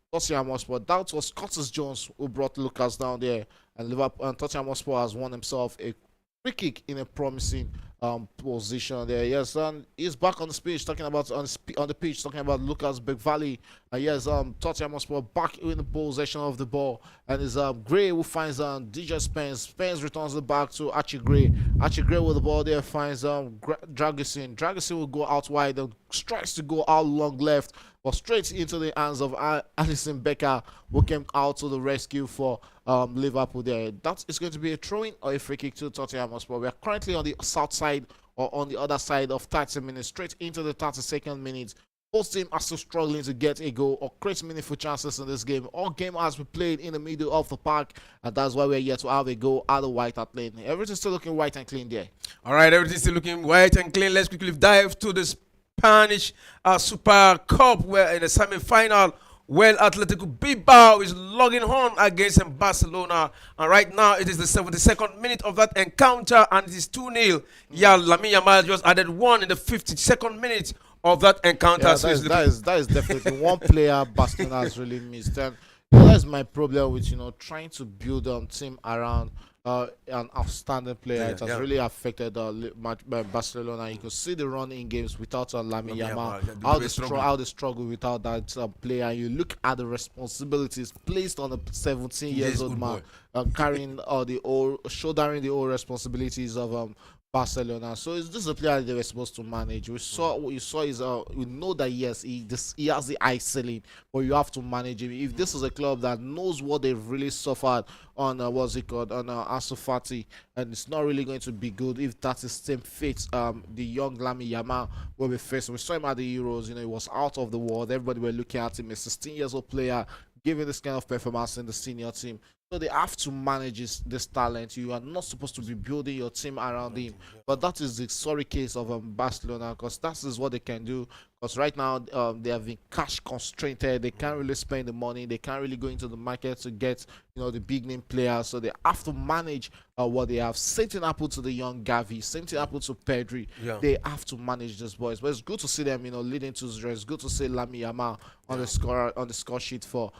Hotspur. That was Curtis Jones who brought Lucas down there, and Liverpool and Tottenham Hotspur has won himself a free kick in a promising position there. Yes, and he's back on the pitch talking about on the pitch talking about Lucas Begvali. Yes, Tottenham Hotspur back in the possession of the ball, and it's Gray who finds DJ Spence. Spence returns the back to Archie Gray. Archie Gray with the ball there finds Dragusin. Dragusin will go out wide and strikes to go out long left, but straight into the hands of Alisson Becker, who came out to the rescue for Liverpool there. That is going to be a throw-in or a free kick to Tottenham Hotspur. We are currently on the south side or on the other side of 30 minutes, straight into the 32nd minute. Both teams are still struggling to get a goal or create meaningful chances in this game. All game has been played in the middle of the park, and that's why we're here to have a goal at the White Hart Lane. Everything's still looking white and clean there. All right, everything's still looking white and clean. Let's quickly dive to the Spanish Super Cup, where in the semi-final, well, Atletico Bilbao is logging on against Barcelona, and right now it is the 72nd minute of that encounter, and it is 2-0. Yeah, Lamine Yamal just added one in the 52nd minute of that encounter. Yeah, so that is definitely one player Barcelona has really missed, and that's my problem with trying to build a team around an outstanding player. It has really affected Barcelona. You can see the run in games without Lamine Yamal, how they struggle without that player. You look at the responsibilities placed on a 17 years old man, carrying shouldering the old responsibilities of Barcelona. So is this a player they were supposed to manage? We saw what you saw is we know that yes, he has the eye ceiling, but you have to manage him. If this is a club that knows what they've really suffered on what's it called on Ansu Fati, and it's not really going to be good if that is same fate the young Lamine Yamal will be facing. We saw him at the Euros, he was out of the world. Everybody were looking at him, a 16 years old player giving this kind of performance in the senior team. So they have to manage this talent. You are not supposed to be building your team around him. But that is the sorry case of Barcelona, because that is what they can do. Because right now they have been cash constrained. They can't really spend the money. They can't really go into the market to get the big name players. So they have to manage what they have. Same thing happened to the young Gavi. Same thing happened to Pedri. Yeah. They have to manage these boys. But it's good to see them leading to 0. It's good to see Lamine Yamal on the score sheet for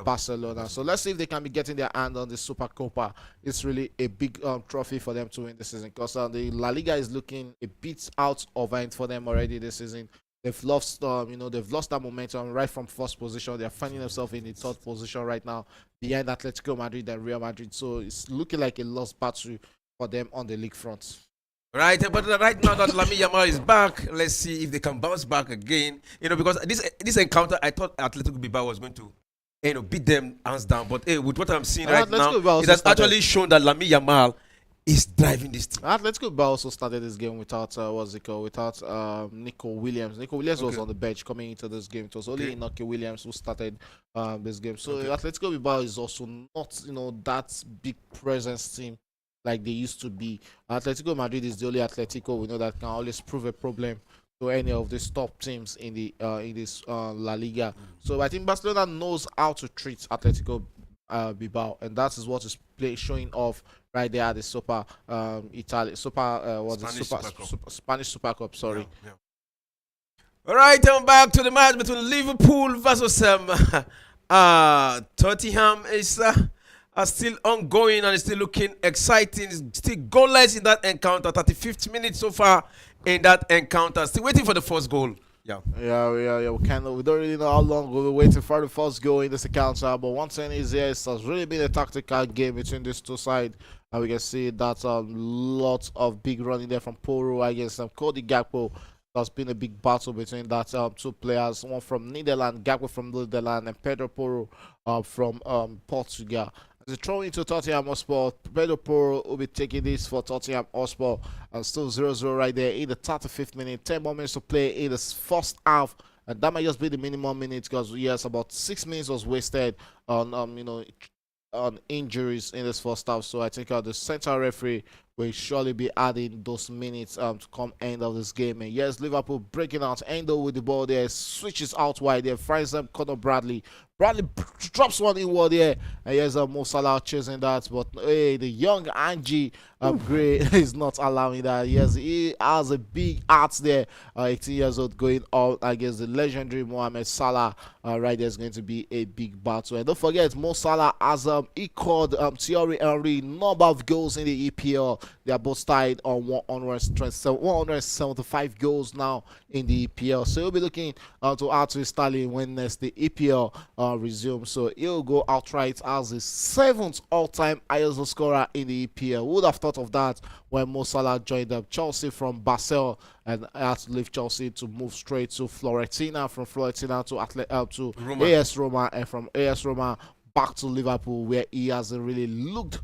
Barcelona. So let's see if they can be getting their hand on the Super Copa. It's really a big trophy for them to win this season, because the La Liga is looking a bit out of hand for them already this season. they've lost that momentum right from first position. They're finding themselves in the third position right now, behind Atletico Madrid and Real Madrid. So it's looking like a lost battle for them on the league front. Right, but right now that Lamine Yamal is back, let's see if they can bounce back again. Because this encounter, I thought Atletico Bilbao was going to, beat them hands down. But hey, with what I'm seeing right now, it has actually shown that Lamine Yamal is driving this team. Atletico Bilbao also started this game without without Nico Williams. Nico Williams was on the bench coming into this game. It was only Nico Williams who started this game. So Atletico Bilbao is also not that big presence team like they used to be. Atletico Madrid is the only Atletico we know that can always prove a problem to any of these top teams in the in this La Liga. So I think Barcelona knows how to treat Atletico Bilbao, and that is what is showing off right there at the Super Spanish Super Cup. Sorry. Yeah. All right, I'm back to the match between Liverpool versus Tottenham. Is are still ongoing and it's still looking exciting. It's still goalless in that encounter. 35th minute so far in that encounter. Still waiting for the first goal. Yeah. We don't really know how long we'll be waiting for the first goal in this encounter. But one thing is, yes, it has really been a tactical game between these two sides. And we can see that lots of big running there from Poro against Cody Gakpo. There's been a big battle between that two players, one from Netherlands, Gakpo from Netherlands, and Pedro Poro from Portugal. As a throw into Tottenham Hotspur, Pedro Poro will be taking this for Tottenham Hotspur. And still 0-0 right there in the 35th minute. 10 more minutes to play in the first half. And that might just be the minimum minutes because, yes, about 6 minutes was wasted on, on injuries in this first half. So I think the central referee will surely be adding those minutes to come end of this game. And yes, Liverpool breaking out. Endo with the ball there, switches out wide there, finds them Conor Bradley. Bradley drops one inward there, and here's Mo Salah chasing that, but hey, the young Angie Gray is not allowing that. Yes, he has a big heart there. 18 years old going out against the legendary Mohamed Salah. Right there is going to be a big battle. And don't forget, Mo Salah has equaled Thierry Henry number of goals in the EPL. They are both tied on 175 goals now in the EPL. So he'll be looking to add to his tally when next the EPL resumes. So he'll go outright as the 7th all-time highest scorer in the EPL. Who would have thought of that when Mo Salah joined Chelsea from Basel and had to leave Chelsea to move straight to Fiorentina, from Fiorentina to AS Roma, and from AS Roma back to Liverpool, where he hasn't really looked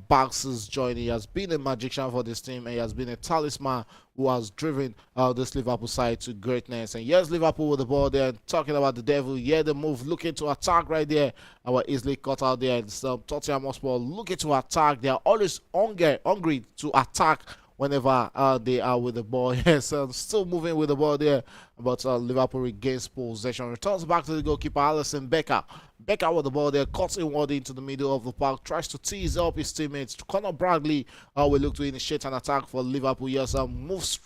back since joining. He has been a magician for this team, and he has been a talisman who has driven this Liverpool side to greatness. And yes, Liverpool with the ball there, talking about the devil. Yeah, the move, looking to attack right there, and were easily cut out there. And so Tottenham Hotspur looking to attack. They are always hungry to attack whenever they are with the ball. Yes, still moving with the ball there, but Liverpool regains possession, returns back to the goalkeeper Alisson Becker. Becker with the ball there, cuts inward into the middle of the park, tries to tease up his teammates. Conor Bradley will look to initiate an attack for Liverpool. Yes, moves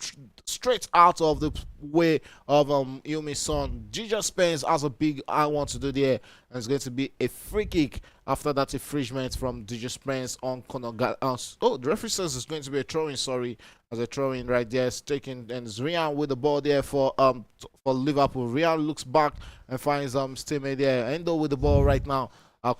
straight out of the way of Yumi Son. Ginger Spence has a big I want to do there, and it's going to be a free kick after that infringement from DJ Spence on Conor. The referee says it's going to be a throw-in. Sorry, as a throw-in right there. It's taken, and it's Rian with the ball there for Liverpool. Rian looks back and finds his teammate there. Endo with the ball right now.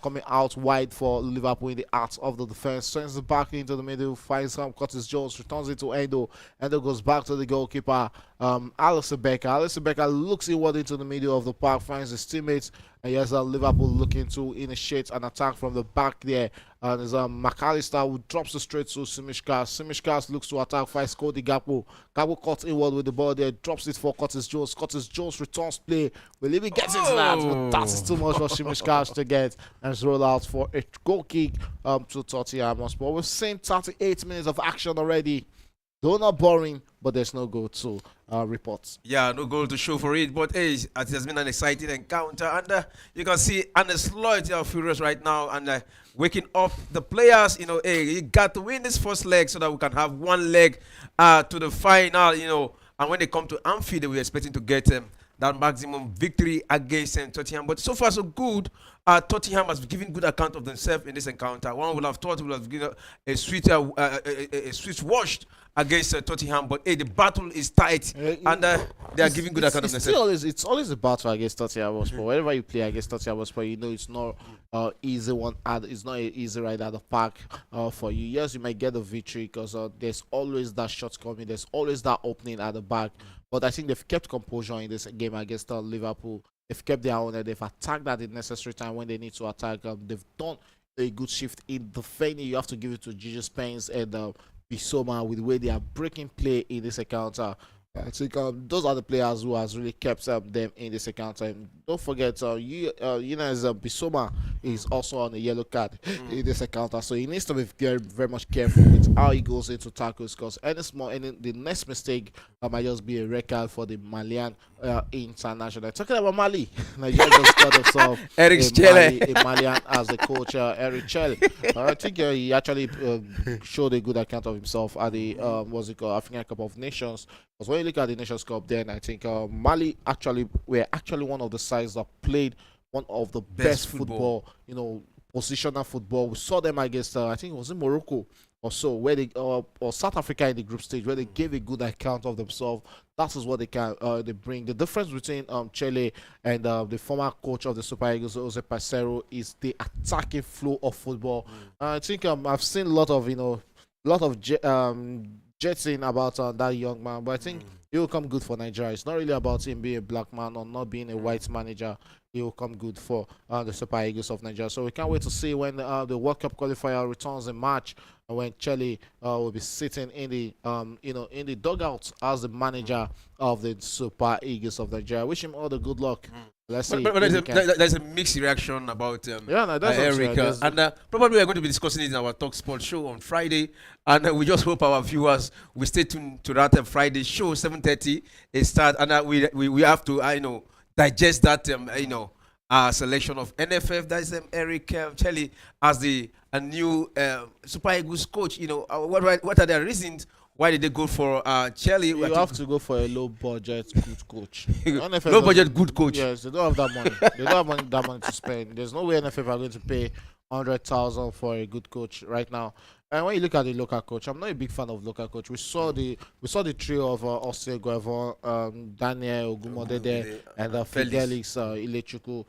Coming out wide for Liverpool in the heart of the defense. Sends it back into the middle. Finds Curtis Jones. Returns it to Endo. Endo goes back to the goalkeeper, Alisson Becker. Alisson Becker looks inward into the middle of the park. Finds his teammates. And yes, Liverpool looking to initiate an attack from the back there. And there's McAllister who drops it straight to Simishkas. Simishkas looks to attack, finds Cody Gakpo. Gakpo cuts inward with the ball there, drops it for Curtis Jones. Curtis Jones returns play. Will even get into that, but that is too much for Simishkas to get. And it's rolled out for a goal kick to Tottenham Hotspur. We've seen 38 minutes of action already. Though not boring, but there's no goal to report. Yeah, no goal to show for it. But hey, it has been an exciting encounter. And you can see Anders Lloyd are furious right now and waking up the players. Hey, you got to win this first leg so that we can have one leg to the final. And when they come to Anfield, we're expecting to get that maximum victory against Tottenham. But so far, so good. Tottenham has given good account of themselves in this encounter. One would have thought would have given a sweet washed against Tottenham, but hey, the battle is tight. And they are giving good account of themselves. It's always a battle against Tottenham Hotspur. Whenever you play against Tottenham Hotspur, you know it's not easy one. It's not an easy ride at the park for you. Yes, you might get the victory because there's always that shot coming. There's always that opening at the back. But I think they've kept composure in this game against Liverpool. They've kept their own. They've attacked at the necessary time when they need to attack. They've done a good shift in the defending. You have to give it to Gigi Spence and Bissouma with the way they are breaking play in this encounter. I think those are the players who has really kept them in this encounter. And don't forget, Bissouma is also on a yellow card in this encounter, so he needs to be very, very much careful with how he goes into tackles. Because the next mistake might just be a red card for the Malian international. Talking about Mali, Nigeria just got himself a Malian as the coach, Eric Chelle. I think he actually showed a good account of himself at the African Cup of Nations. Because when you look at the Nations Cup, then I think Mali were actually one of the sides that played one of the best football, positional football. We saw them against I think it was in Morocco or so, where they or South Africa in the group stage, where they gave a good account of themselves. That is what they can they bring. The difference between Chile and the former coach of the Super Eagles, Jose Pacero, is the attacking flow of football. I think I've seen a lot of jetting about that young man, but I think it will come good for Nigeria. It's not really about him being a black man or not being a white manager. It will come good for the Super Eagles of Nigeria. So we can't wait to see when the World Cup qualifier returns in March, when Chile will be sitting in the in the dugout as the manager of the Super Eagles of Nigeria. I wish him all the good luck. Let's see. But there's a mixed reaction about Eric, and probably we're going to be discussing it in our Talk Sports show on Friday. And we just hope our viewers will stay tuned to that Friday show, 7:30 it start, and we have to digest that selection of NFF. That is Eric Chelle as the new Super Eagles coach. What are the reasons? Why did they go for Chelle? You have to go for a low budget good coach. Low budget good coach. Yes, they don't have that money. They don't have that money to spend. There's no way NFF are going to pay 100,000 for a good coach right now. And when you look at the local coach, I'm not a big fan of local coach. We saw the trio of Austin Guevon, Daniel Ogumodede, and Felix Ilechukwu.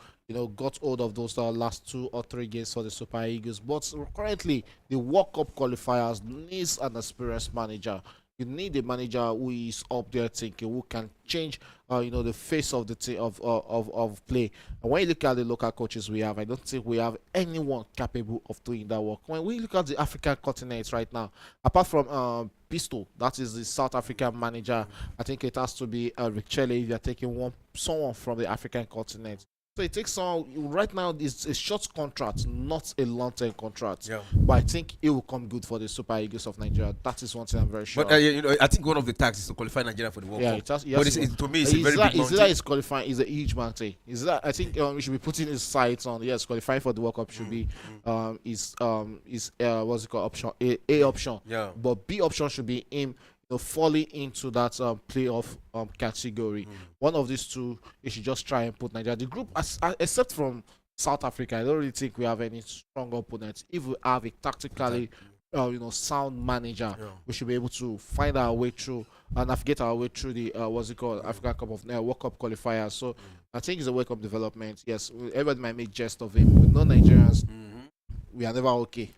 Got hold of those last 2 or 3 games for the Super Eagles. But currently, the World Cup qualifiers needs an experienced manager. You need a manager who is up there thinking, who can change, the face of the team of play. And when you look at the local coaches we have, I don't think we have anyone capable of doing that work. When we look at the African continent right now, apart from Pisto, that is the South African manager, I think it has to be Rick Chelle if you're taking someone from the African continent. So it takes right now. It's a short contract, not a long-term contract. Yeah. But I think it will come good for the Super Eagles of Nigeria. That is one thing I'm very sure. But I think one of the tasks is to qualify Nigeria for the World Cup. To me, it's a very big mountain. Is qualifying is a huge mountain. I think we should be putting his sights on. Yes, qualifying for the World Cup should be what's it called, option A option. Yeah. But B option should be him falling into that playoff category. One of these two, you should just try and put Nigeria. The group, except from South Africa, I don't really think we have any strong opponents. If we have a tactically sound manager, we should be able to find our way through and navigate our way through the African Cup of World Cup qualifiers. So I think it's a wake-up development. Yes, everybody might make jest of him. With no Nigerians, we are never okay.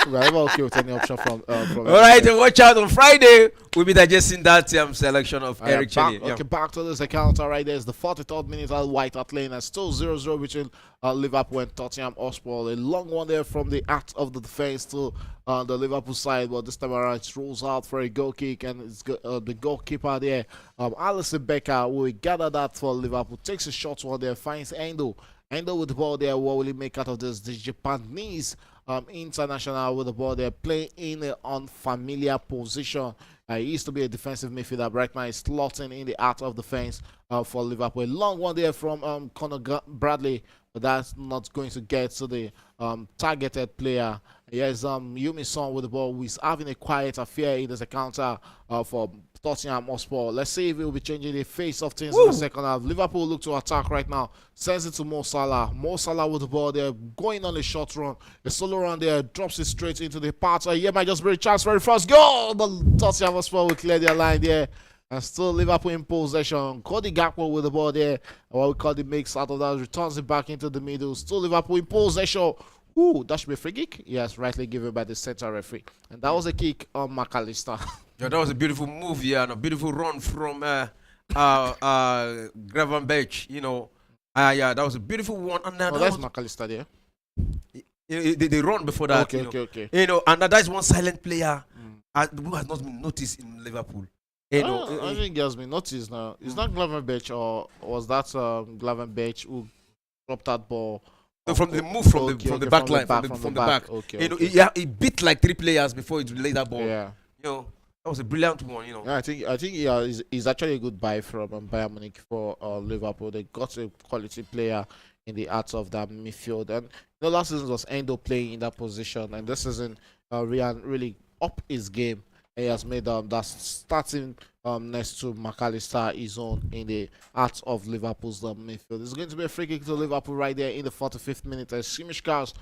We are never okay with any option from all right, and watch out on Friday. We'll be digesting that selection of Eric Chelle. Okay, back to this encounter right there. It's the 43rd minute at White Hart Lane, and still 0-0 between Liverpool and Tottenham Hotspur. A long one there from the act of the defense to the Liverpool side, but this time around it rolls out for a goal kick, and it's the goalkeeper there, Alisson Becker, will gather that for Liverpool. Takes a shot one there, finds Endo with the ball there. What will he make out of this? The Japanese international with the ball there, playing in an unfamiliar position. He used to be a defensive midfielder, but right now he's slotting in the out of defense for Liverpool. A long one there from Conor Bradley, but that's not going to get to the targeted player. Here's Yumi Son with the ball, who is having a quiet affair in this encounter for Tottenham Hotspur. Let's see if he will be changing the face of things in the second half. Liverpool look to attack right now. Sends it to Mo Salah. Mo Salah with the ball there, going on a short run. A solo run there, drops it straight into the part. Here might just be a chance for the first goal, but Tottenham Hotspur will clear their line there. And still Liverpool in possession. Cody Gakpo with the ball there. What we call the mix out of that. Returns it back into the middle. Still Liverpool in possession. Ooh, that should be a free kick. Yes, rightly given by the center referee. And that was a kick on McAllister. Yeah, that was a beautiful move, yeah, and a beautiful run from Gravenberch, Yeah, that was a beautiful one. And Oh, that's McAllister there. They run before that. Okay, okay. And that's one silent player who has not been noticed in Liverpool. I think he has been noticed now. It's not Gravenberch, or was that Gravenberch who dropped that ball? So from the move from the back line, from the back. Okay. He beat like 3 players before he laid that ball. Yeah. That was a brilliant one. Yeah, I think he's actually a good buy from Bayern Munich for Liverpool. They got a quality player in the heart of that midfield. And last season was Endo playing in that position, and this season Ryan really up his game. He has made that starting next to McAllister his own in the heart of Liverpool's midfield. It's going to be a free kick to Liverpool right there in the 45th minute. As Shimishkas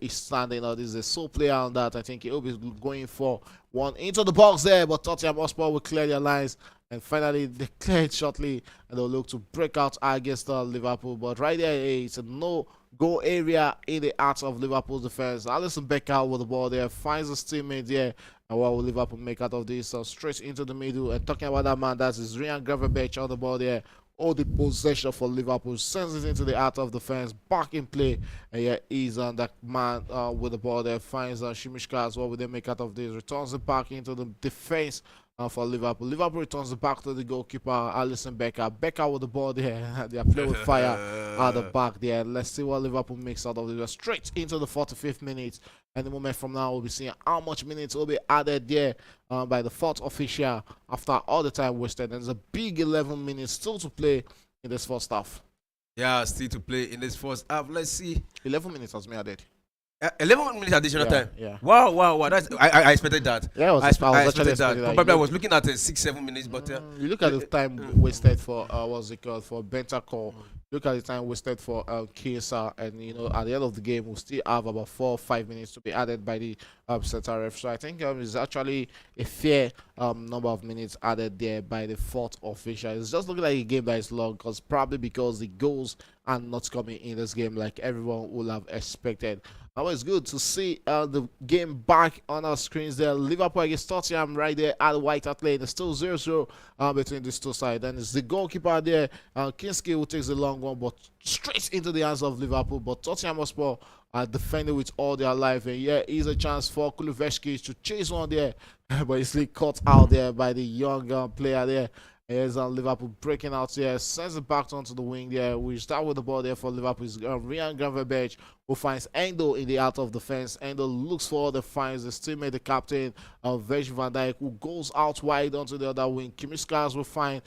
is standing out. This is a sole player on that. I think he'll be going for one into the box there, but Tottenham Hotspur will clear their lines. And finally, they clear it shortly, and they'll look to break out against Liverpool. But right there, it's a no-go area in the heart of Liverpool's defense. Alisson Becker with the ball there, finds his teammate there. And what will Liverpool make out of this? Straight into the middle. And talking about that man, that is Ryan Gravenberch on the ball there. All the possession for Liverpool, sends it into the heart of the fence, back in play. And yeah, he's on that man with the ball there, finds Shimishkas. What will they make out of this? Returns it back into the defense for Liverpool. Liverpool returns it back to the goalkeeper, Alisson Becker. Becker with the ball there. They are playing with fire at the back there. Let's see what Liverpool makes out of this. Straight into the 45th minute. And the moment from now, we'll be seeing how much minutes will be added there by the fourth official after all the time wasted. And there's a big 11 minutes still to play in this first half. Yeah, still to play in this first half. Let's see. 11 minutes has been added. 11 minutes additional time. Yeah. Wow. I expected that. Yeah, I expected that. Probably I was looking at 6-7 minutes, but you look at the time wasted for what's it called, for Bentancur. Look at the time wasted for Kiesa, and at the end of the game we'll still have about 4 or 5 minutes to be added by the center ref. So I think it's actually a fair number of minutes added there by the fourth official. It's just looking like a game that is long, probably because the goals are not coming in this game like everyone would have expected. Now it's good to see the game back on our screens there. Liverpool against Tottenham right there at the White Hart Lane. It's still 0-0 between these two sides. And it's the goalkeeper there, Kinski, who takes the long one, but straight into the hands of Liverpool. But Tottenham Hotspur are defending with all their life. And yeah, here's a chance for Kuluveshki to chase one there. But he's caught out there by the young player there. Here's Liverpool breaking out here, sends it back onto the wing there. We start with the ball there for Liverpool. It's Ryan Gravenberch who finds Endo in the out of the fence. Endo looks forward and finds his teammate, the captain, Virgil van Dijk, who goes out wide onto the other wing. Kimiskas will find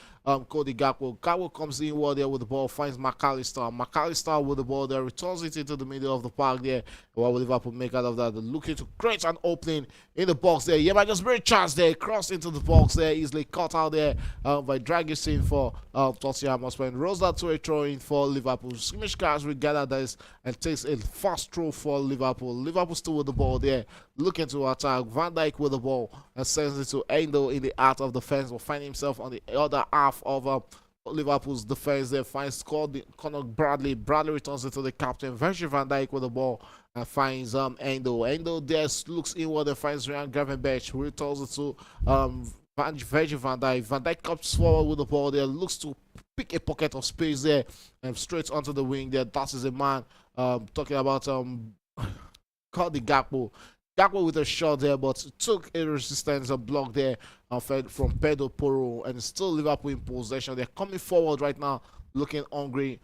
Cody Gakpo. Gakpo comes in there with the ball, finds McAllister. McAllister with the ball there, returns it into the middle of the park there. What will Liverpool make out of that? They're looking to create an opening in the box there. Yeah, but just very chance there. Cross into the box there, easily caught out there by Dragisin for Tottenham Hotspur. And rolls that to a throw in for Liverpool. Kimiskas will gather this and takes a fast throw for Liverpool. Liverpool still with the ball there, looking to attack. Van Dijk with the ball and sends it to Endo in the heart of the fence. Will find himself on the other half of Liverpool's defense there. Finds Conor Bradley. Bradley returns it to the captain, Virgil van Dijk with the ball and finds Endo. Endo there looks inward and finds Ryan Gravenberch, who returns it to Virgil van Dijk. Van Dijk comes forward with the ball there, looks to pick a pocket of space there and straight onto the wing there. That is a man talking about Cody Gakpo. Gakpo with a shot there, but took a resistance, a block there from Pedro Porro, and still Liverpool in possession. They're coming forward right now, looking hungry.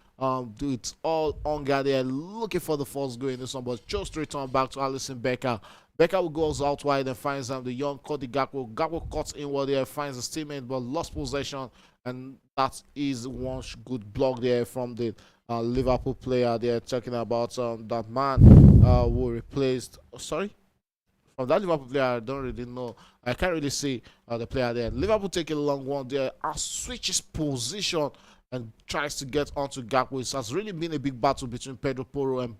It's all hunger there, looking for the first goal in this one, but just return back to Alisson Becker. Becker goes out wide and finds the young Cody Gakpo. Gakpo cuts inward there, finds his teammate, but lost possession, and that is one good block there from the Liverpool player. They're talking about that man who replaced. From that Liverpool player, I don't really know. I can't really see the player there. Liverpool take a long one there, switches position and tries to get onto Gakpo. It has really been a big battle between Pedro Porro and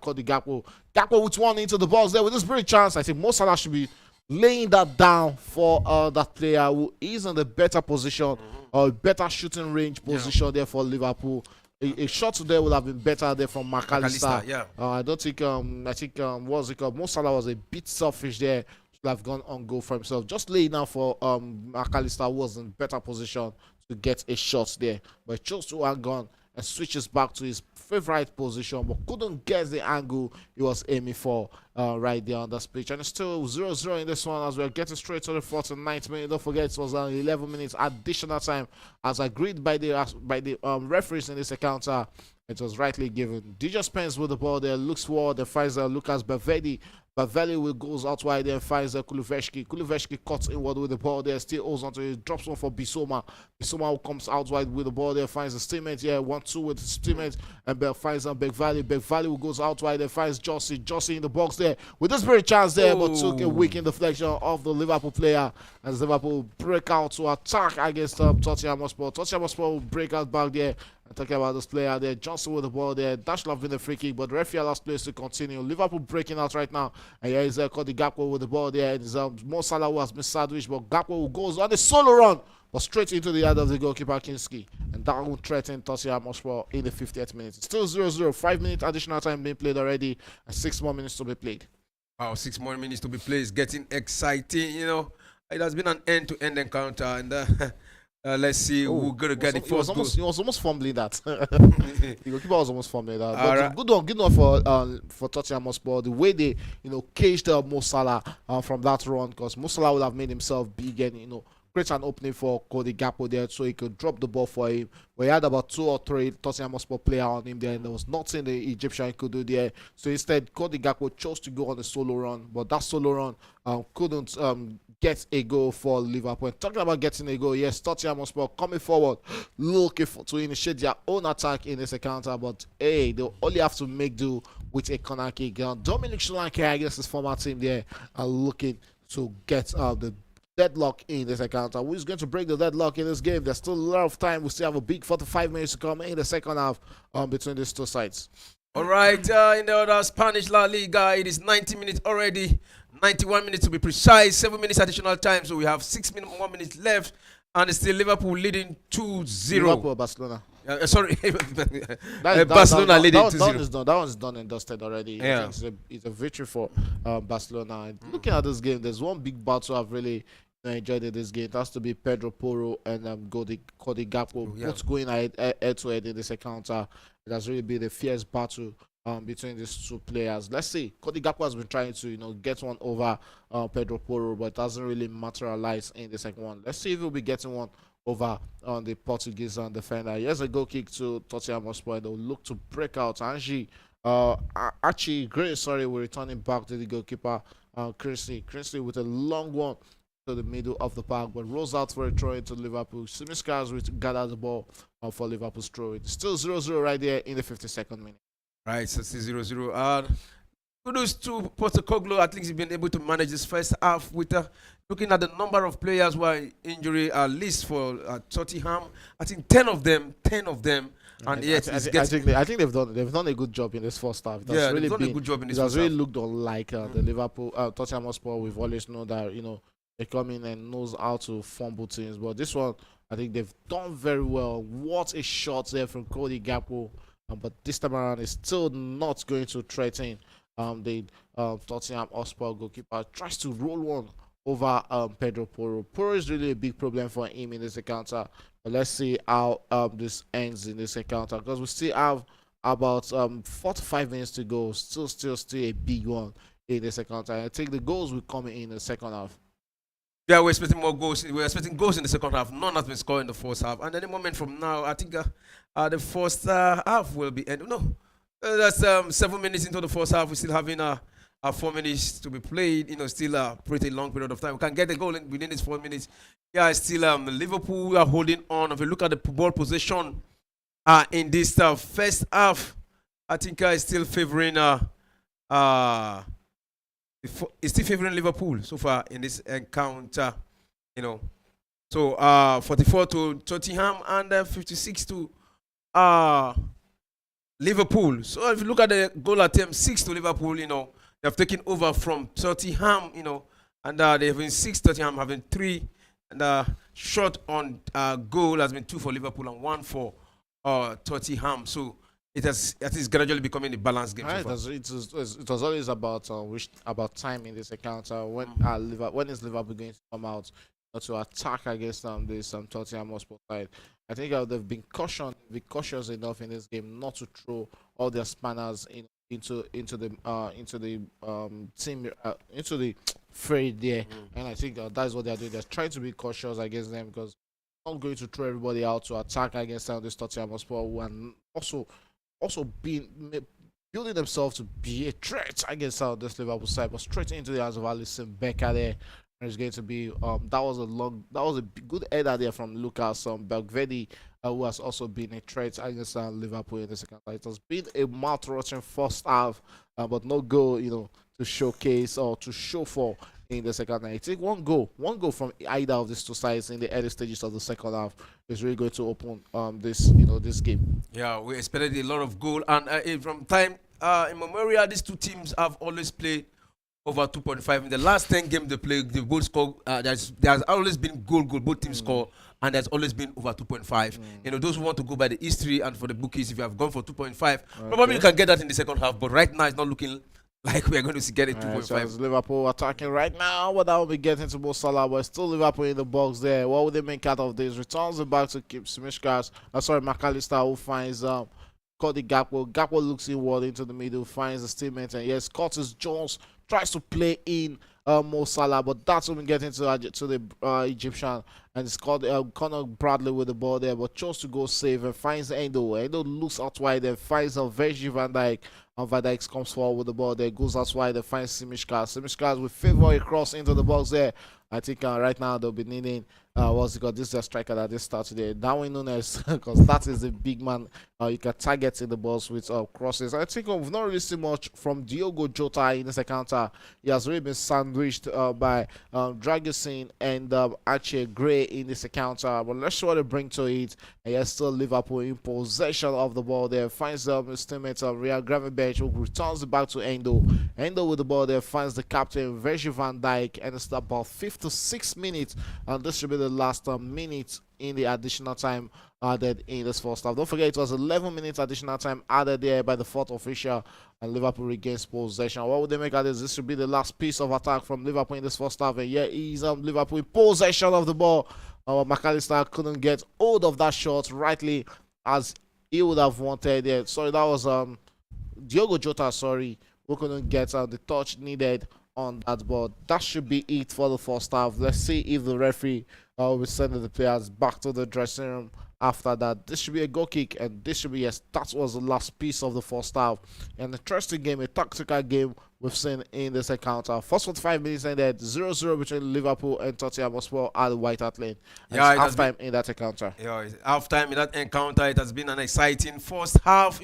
Cody Gakpo. Gakpo with one into the box there with this great chance. I think Mo Salah should be laying that down for that player who is in the better position or better shooting range position there for Liverpool. A shot today would have been better there from McAllister. Yeah. I don't think I think what's it called? Mo Salah was a bit selfish there. Should have gone on goal for himself. Just laying down for McAllister, who was in better position to get a shot there, but he chose to hang on and switches back to his favorite position, but couldn't get the angle he was aiming for right there on that pitch. And it's still 0-0 in this one as we're getting straight to the 49th minute. Don't forget it was 11 minutes additional time as agreed by the referees in this encounter. It was rightly given. DJ Spence with the ball there, looks forward, and finds Lucas Bavedi. Baveli will goes out wide there and finds Kuluveshki. Kuluveshki cuts inward with the ball there, still holds onto it, drops one for Bisoma. Bisoma comes out wide with the ball there, finds his teammate here, 1-2 with his teammate, and finds Begvali. Begvali goes out wide there, finds Jossie. Jossie in the box there with this very chance there, but took a weak deflection of the Liverpool player as Liverpool break out to attack against Tottenham Hotspur. Tottenham Hotspur will break out back there. I'm talking about this player there, Johnson with the ball there. That should have been a free kick, but the referee allows players to continue. Liverpool breaking out right now. And here is Cody Gakpo with the ball there. And it's Mo Salah who has been sandwiched, but Gakpo goes on a solo run, but straight into the hand of the goalkeeper Kinski. And that will threaten Tottenham Hotspur in the 50th minute. It's still 0-0. 5 minutes additional time being played already, and 6 more minutes to be played. Wow, 6 more minutes to be played. It's getting exciting, you know. It has been an end-to-end encounter, and let's see who's going to get the first goal. He was almost fumbling that. The goalkeeper was almost fumbling that. But right. Good one for Tottenham Hotspur. The way they caged Mo Salah from that run, because Mo Salah would have made himself big and create an opening for Cody Gakpo there so he could drop the ball for him. But he had about 2 or 3 Tottenham Hotspur players on him there, and there was nothing the Egyptian could do there. So instead, Cody Gakpo chose to go on a solo run, but that solo run couldn't get a goal for Liverpool. And talking about getting a goal, yes, Tottenham Hotspur coming forward, looking to initiate their own attack in this encounter, but hey, they'll only have to make do with a corner kick. Dominic Solanke against his former team there are looking to get the deadlock in this encounter. Who's going to break the deadlock in this game? There's still a lot of time. We still have a big 45 minutes to come in the second half between these two sides. All right, in the other Spanish La Liga, it is 90 minutes already. 91 minutes to be precise. 7 minutes additional time, so we have 6 more minutes left. And it's still Liverpool leading 2-0. Liverpool, Barcelona. Sorry, Barcelona leading 2-0. That one's done and dusted already. Yeah. It's a victory for Barcelona. And looking at this game, there's one big battle I've really enjoyed in this game. It has to be Pedro Porro and Cody Gakpo, both going head to head in this encounter. It has really been a fierce battle between these two players. Let's see. Cody Gakpo has been trying to get one over Pedro Porro, but it doesn't really materialize in the second one. Let's see if he'll be getting one over on the Portuguese defender. Here's a goal kick to Tottenham Hotspur. They'll look to break out. Angie, Archie Gray, we're returning back to the goalkeeper, Chrisley with a long one to the middle of the park, but rolls out for a throw into Liverpool. Simiskars will gather the ball for Liverpool's throw. It's still 0-0 right there in the 52nd minute. Right, so it's 0-0. Kudos to Postecoglou. I think he's been able to manage this first half with looking at the number of players who are injury list for Tottenham. I think 10 of them. And yet, I think they've done a good job in this first half. They've done a good job in this first half. It has really looked unlike the Liverpool Tottenham Hotspur. We've always known that they come in and knows how to fumble things, but this one I think they've done very well. What a shot there from Cody Gakpo, but this time around is still not going to threaten the Tottenham Hotspur goalkeeper. Tries to roll one over Pedro Porro. Porro is really a big problem for him in this encounter. But let's see how this ends in this encounter, because we still have about 4 to 5 minutes to go. Still a big one in this encounter. I think the goals will come in the second half. Yeah, we're expecting more goals. We're expecting goals in the second half. None has been scored in the first half. And any moment from now, I think the first half will be ended. No, that's 7 minutes into the first half. We're still having 4 minutes to be played. Still a pretty long period of time. We can get the goal within these 4 minutes. Yeah, still Liverpool are holding on. If you look at the ball possession in this first half, I think it's still favoring it's still favoring Liverpool so far in this encounter, So 44 to Tottenham and 56 to Liverpool. So if you look at the goal attempt, 6 to Liverpool, they have taken over from Tottenham, and they have been six. Tottenham having three, and shot on goal has been two for Liverpool and one for Tottenham. So it is gradually becoming a balanced game so Right, far. it was always about about time in this account. When is Liverpool going to come out to attack against this Tottenham Hotspur side? I think they've been cautious enough in this game not to throw all their spanners into the team into the fray there, and I think that's what they're doing. They're trying to be cautious against them because not going to throw everybody out to attack against this Tottenham Hotspur, who are also building themselves to be a threat against this Liverpool side, but straight into the hands of Alisson Becker there. And it's going to be that was a good header there from Lucas Belgvedi, who has also been a threat against Liverpool in the second half. It has been a mouth-watering first half, but no goal, to showcase or to show for in the second half. I think one goal from either of these two sides in the early stages of the second half is really going to open this game. Yeah, we expected a lot of goal, and from time immemorial, these two teams have always played over 2.5 in the last 10 games they played. The goal score there's always been goal. Both teams score, and there's always been over 2.5. Those who want to go by the history and for the bookies, if you have gone for 2.5, probably you can get that in the second half. But right now, it's not looking like we're going to get it 2.5. So it's Liverpool attacking right now, but that will be getting to Mo Salah, but still Liverpool in the box there. What would they make out of this? Returns it back to keep Simishkas. McAllister, who finds Cody Gakpo. Gakpo looks inward into the middle, finds the teammate, and yes, Curtis Jones tries to play in Mo Salah, but that's when we get into the Egyptian, and it's called Conor Bradley with the ball there, but chose to go save and finds Endo. Endo looks out wide and finds Virgil van Dijk. And Van Dijk comes forward with the ball there, goes out wide and finds Simishkas. Simishkas with favor across into the box there. I think right now they'll be needing what's it called? This is a striker that they start today. Darwin Nunes, because that is the big man you can target in the box with crosses. I think we've not really seen much from Diogo Jota in this encounter. He has really been sandwiched by Dragusin and Archie Gray in this encounter. But let's see what they bring to it. And yes, still Liverpool in possession of the ball there. Finds his teammate Ryan Gravenberch, who returns it back to Endo. Endo with the ball there finds the captain Virgil van Dijk, and it's about 56 minutes, and this should be the last minute in the additional time added in this first half. Don't forget, it was 11 minutes additional time added there by the fourth official, and Liverpool regains possession. What would they make of this? This should be the last piece of attack from Liverpool in this first half, and yeah, he's Liverpool in possession of the ball. McAllister couldn't get hold of that shot rightly as he would have wanted. Yeah, sorry, that was Diogo Jota, who couldn't get the touch needed on that board. That should be it for the first half. Let's see if the referee will be sending the players back to the dressing room after that. This should be a goal kick, and this should be, yes, that was the last piece of the first half. An interesting game, a tactical game we've seen in this encounter. First 45 minutes ended 0-0 between Liverpool and Tottenham Hotspur at the White Hart Lane. Yeah, it's halftime in that encounter. Yeah, it's halftime in that encounter. It has been an exciting first half.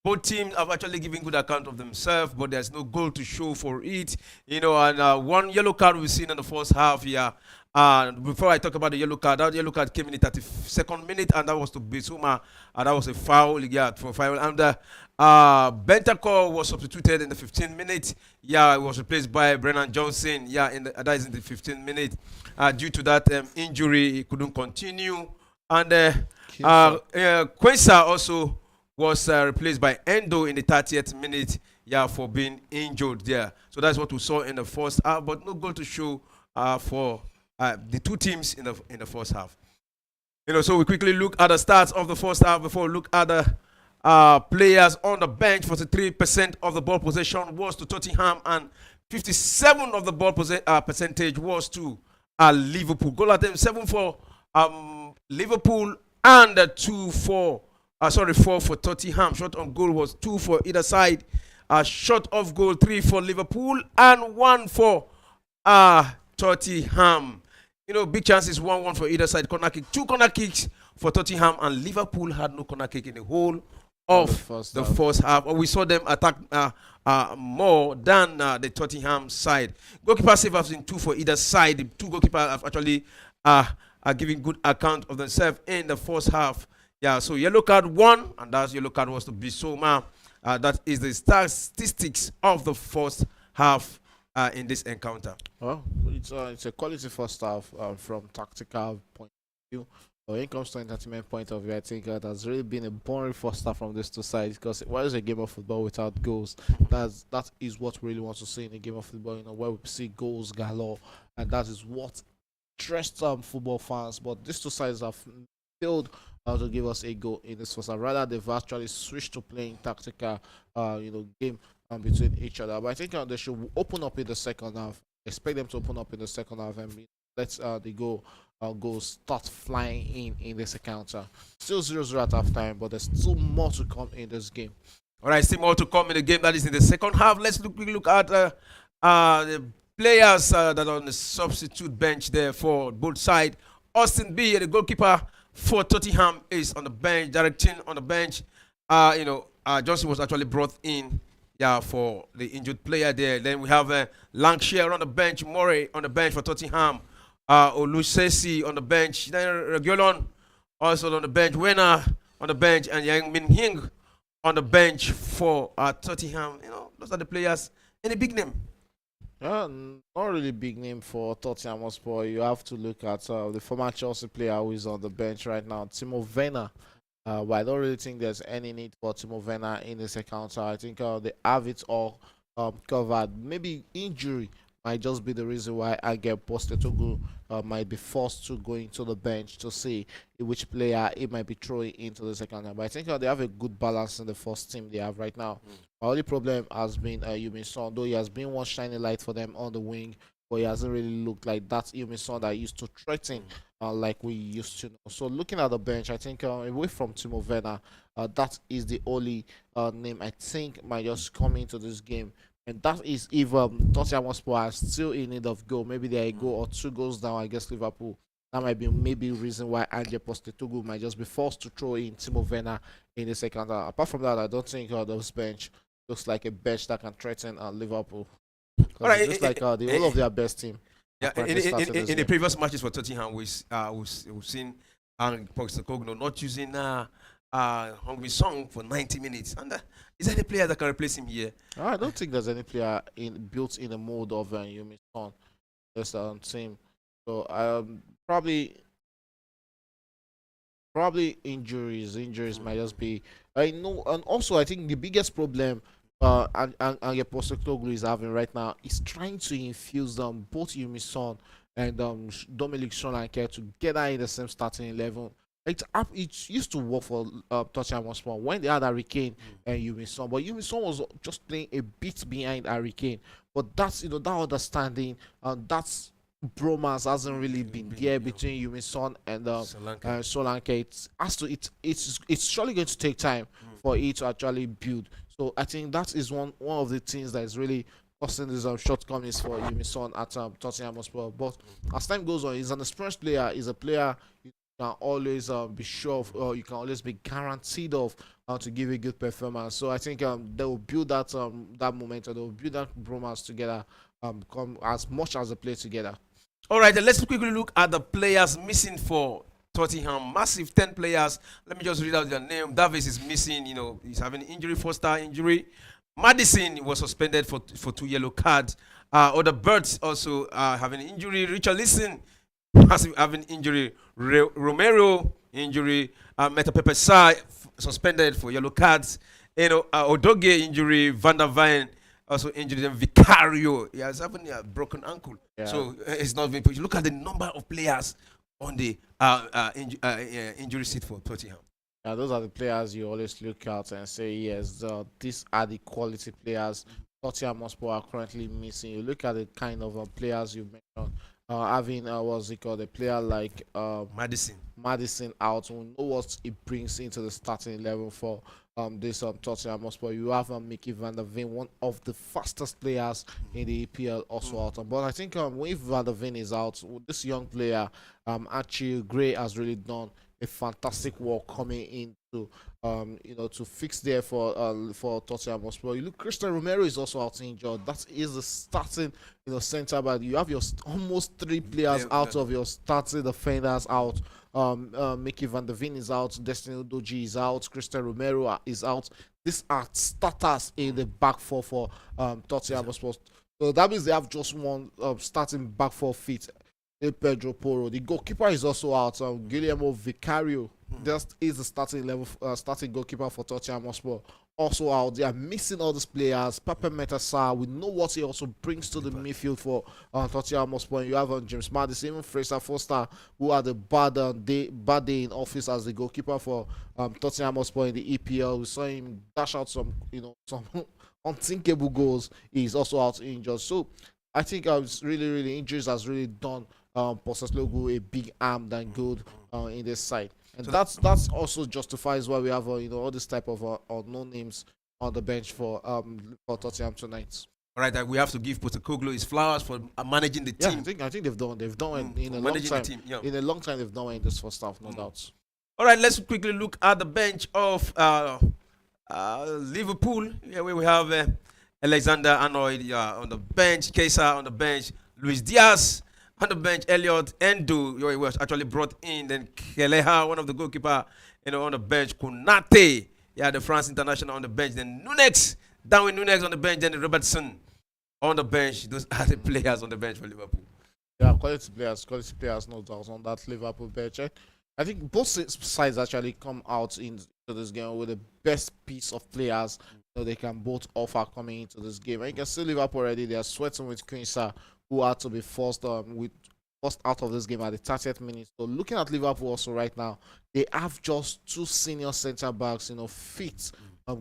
Both teams have actually given good account of themselves, but there's no goal to show for it. And one yellow card we've seen in the first half here. Before I talk about the yellow card, that yellow card came in the 32nd minute, and that was to Bissouma. That was a foul, for foul. And Bentancur was substituted in the 15th minute. Yeah, it was replaced by Brennan Johnson. Yeah, that is in the 15th minute. Due to that injury, he couldn't continue. And Quensa also was replaced by Endo in the 30th minute, for being injured there. So that's what we saw in the first half, but no goal to show for the two teams in the first half. So we quickly look at the stats of the first half before we look at the players on the bench. 43% of the ball possession was to Tottenham, and 57% of the ball percentage was to Liverpool. Goal at them 7 for Liverpool and 4 for Tottenham. Shot on goal was 2 for either side. Shot off goal 3 for Liverpool and 1 for Tottenham. Big chances 1-1 for either side. Corner kick, 2 corner kicks for Tottenham, and Liverpool had no corner kick in the whole of the first half. We saw them attack more than the Tottenham side. Goalkeeper save has been 2 for either side. The two goalkeepers have actually are giving good account of themselves in the first half. Yeah, so yellow card 1, and that yellow card was to Bissouma. That is the statistics of the first half in this encounter. Well, it's a quality first half from tactical point of view. But when it comes to entertainment point of view, I think that's really been a boring first half from these two sides because what is a game of football without goals? That is what we really want to see in a game of football. Where we see goals galore, and that is what interests football fans. But these two sides have failed to give us a goal in this first half. Rather, they've actually switched to playing tactical, game between each other. But I think they should open up in the second half. Expect them to open up in the second half and let the goals start flying in this encounter. Still 0-0 at halftime, but there's still more to come in this game. All right, still more to come in the game that is in the second half. Let's look at the players that are on the substitute bench there for both sides. Austin B, the goalkeeper for Tottenham, is on the bench. Directing on the bench. Johnson was actually brought in, yeah, for the injured player there. Then we have Lancashire on the bench, Murray on the bench for Tottenham, Olusesi on the bench, then Regulon also on the bench, Wena on the bench, and Yang Min Hing on the bench for Tottenham. Those are the players. Any big name? Not really big name for Tottenham Hotspur. You have to look at the former Chelsea player who is on the bench right now, Timo Werner. But I don't really think there's any need for Timo Werner in this encounter. I think they have it all covered. Maybe injury might just be the reason why I get Postecoglou might be forced to go into the bench to see which player it might be throwing into the second half. But I think they have a good balance in the first team they have right now. My only problem has been Yumin Son, though he has been one shiny light for them on the wing, but he hasn't really looked like that Yumin Son that used to threaten like we used to know. So looking at the bench, I think away from Timo Werner, that is the only name I think might just come into this game. And that is if Tottenham Hotspur are still in need of goal. Maybe they're a goal or two goals down against Liverpool. That might be maybe reason why Ange Postecoglou might just be forced to throw in Timo Werner in the second half. Apart from that, I don't think this bench looks like a bench that can threaten Liverpool. All right, it looks like the whole of their best team. Yeah, in the previous matches for Tottenham, we've seen Postecoglou not using Hungry Song for 90 minutes. And is there any player that can replace him here? I don't think there's any player built in the mold of Yumi Son this team. So probably injuries might just be. I know, and also I think the biggest problem and Postecoglou is having right now is trying to infuse both Yumi Son and Dominic Solanke together in the same starting 11. It used to work for Tottenham Hotspur when they had Harry Kane and Yumi Son, but Yumi Son was just playing a bit behind Harry Kane. But that's that understanding and that's bromance hasn't really been there between Yumi Son and Solanke. It's surely going to take time for it to actually build. So I think that is one of the things that is really causing these shortcomings for Yumi Son at Tottenham Hotspur. But as time goes on, he's an experienced player. He's a player you can always be sure of, or you can always be guaranteed of to give a good performance. So I think they will build that momentum. They will build that bromance together. Come as much as they play together. All right, then let's quickly look at the players missing for Tottenham. Massive 10 players. Let me just read out their name. Davis is missing. He's having injury, four-star injury. Madison was suspended for 2 yellow cards. Other Birds also having injury. Richard Listen having injury. Romero injury. Metapepe Sa suspended for yellow cards. Odoge injury. Van der Veen also injured. Then Vicario, he has having a broken ankle, so it's not been pushed. Look at the number of players on the injury sheet for Tottenham. Yeah, those are the players you always look at and say, yes, these are the quality players Tottenham Hotspur are currently missing. You look at the kind of players you mentioned, having what's it called, a player like Madison out. We know what it brings into the starting 11 for this Tottenham Hotspur. You have Mickey van der Veen, one of the fastest players in the EPL, also out. But I think when Van der Veen is out, this young player, Archie Gray, has really done a fantastic work coming into to fix there for Tottenham Hotspur. You look, Christian Romero is also out injured. That is the starting center back. You have your almost 3 players out of your starting defenders out. Mickey van der Veen is out. Destiny Udogie is out. Christian Romero is out. These are starters in the back four for Tottenham Hotspur. So that means they have just one starting back 4 feet. Pedro Porro. The goalkeeper is also out. Guillermo Vicario just is the starting level, starting goalkeeper for Tottenham Hotspur. Also out. They are missing all these players. Pepe Metasa, we know what he also brings to the midfield for Tottenham Hotspur. You have James Madison, even Fraser Foster, who had a bad day in office as the goalkeeper for Tottenham Hotspur in the EPL. We saw him dash out some unthinkable goals. He's also out injured. So I think it's really injuries has really done Postecoglou a big arm than good in this side, and So that's also justifies why we have all this type of no names on the bench for Tottenham tonight. all right, we have to give Postecoglou his flowers for managing the Yeah, team. I think they've done in For a long managing the time. team. Yeah. In a long time they've done in this first half, no doubt. All right, let's quickly look at the bench of Liverpool. Here we have Alexander Arnold on the bench, Kesa on the bench, Luis Diaz on the bench, Elliot Endo, he was actually brought in, then Keleha, one of the goalkeeper, on the bench, Konate, the France international on the bench, then Nunes, Darwin Nunes on the bench, then Robertson on the bench. Those are the players on the bench for Liverpool. Yeah, quality players, no doubt on that Liverpool bench. I think both sides actually come out into this game with the best piece of players they can both offer coming into this game. And you can see Liverpool already, they are sweating with Quincy, who had to be forced out of this game at the 30th minute. So looking at Liverpool also right now, they have just two senior centre backs, fit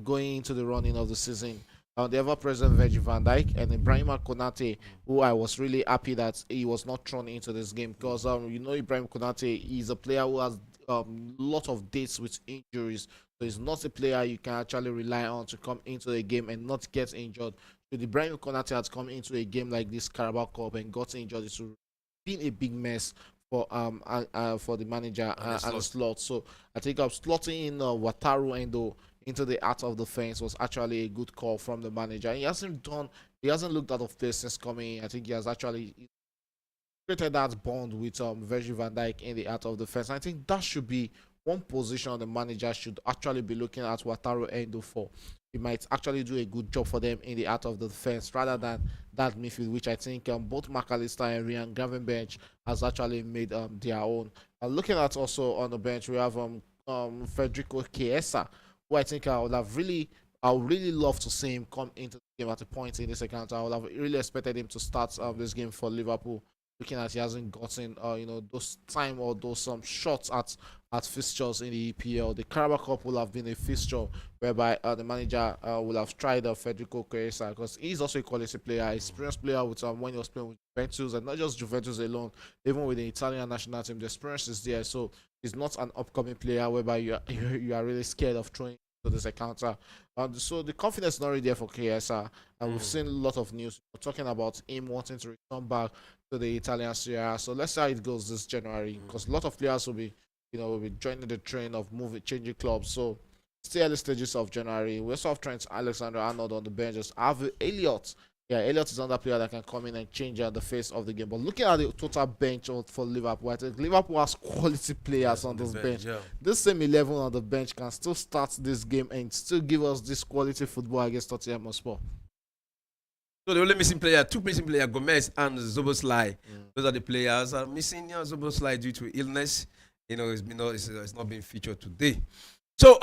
going into the running of the season. The ever-present Virgil van Dijk and Ibrahim Konate, who I was really happy that he was not thrown into this game because Ibrahim Konate is a player who has a lot of dates with injuries. So he's not a player you can actually rely on to come into a game and not get injured. So Ibrahim Konate has come into a game like this Carabao Cup and got injured. It's been a big mess for the manager and the slot. So I think I'm slotting in Wataru Endo into the heart of the fence was actually a good call from the manager. He hasn't looked out of place since coming in. I think he has actually created that bond with Virgil van Dijk in the heart of the fence. I think that should be one position the manager should actually be looking at Wataru Endo for. He might actually do a good job for them in the heart of the defense rather than that midfield, which I think both McAllister and Ryan Gravenberch has actually made their own. Looking at also on the bench, we have Federico Chiesa, who I think I would really love to see him come into the game at a point in this account. I would have really expected him to start this game for Liverpool. Looking at he hasn't gotten those time or those shots at fixtures in the EPL. The Carabao Cup will have been a fixture whereby the manager will have tried Federico Chiesa because he's also a quality player, experienced player with when he was playing with Juventus, and not just Juventus alone, even with the Italian national team, the experience is there. So he's not an upcoming player whereby you are really scared of throwing to this encounter. So the confidence is not really there for Chiesa, and we've seen a lot of news talking about him wanting to return back to the Italian Serie A. So let's see how it goes this January, because a lot of players will be joining the train of changing clubs. So still early stages of January. We also have Trent Alexander-Arnold on the bench. Just have Elliot. Yeah, Elliot is another player that can come in and change the face of the game. But looking at the total bench for Liverpool, I think Liverpool has quality players on this bench. Yeah. This same 11 on the bench can still start this game and still give us this quality football against Tottenham Hotspur. So the only missing player, two missing players, Gomez and Zoboslai. Those are the players are missing. Zoboslai due to illness. It's not being featured today. So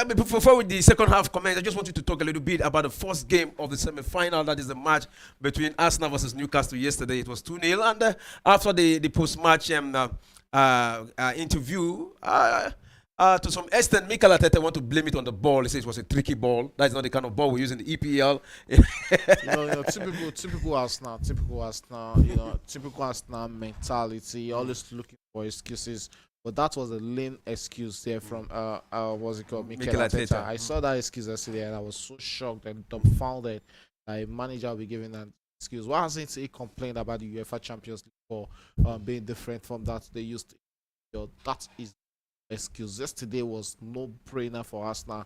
before with the second half comments, I just want you to talk a little bit about the first game of the semi-final. That is the match between Arsenal versus Newcastle yesterday. It was 2-0, and after the post-match interview, to some extent, Mikel Arteta want to blame it on the ball. He says it was a tricky ball. That is not the kind of ball we use in the EPL. Typical Arsenal, typical Arsenal mentality. Always looking for excuses. But that was a lame excuse there from what's it called, Mikel Arteta. I saw that excuse yesterday and I was so shocked and dumbfounded that a manager will be giving an excuse. Why hasn't he complained about the UEFA Champions League for being different from that they used to? That is excuse. Yesterday was no brainer for Arsenal.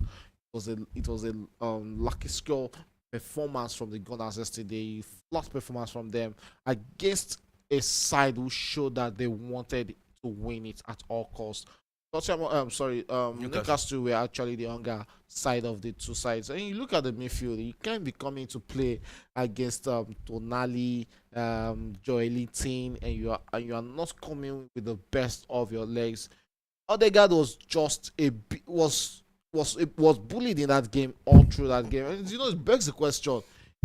It was a lucky score performance from the Gunners yesterday. Flat performance from them against a side who showed that they wanted to win it at all costs. Tottenham, sorry, Newcastle. Newcastle were actually the younger side of the two sides. And you look at the midfield, you can't be coming to play against Tonali, Joelinton, and you are not coming with the best of your legs. Odegaard was just was bullied in that game all through that game. And it begs the question: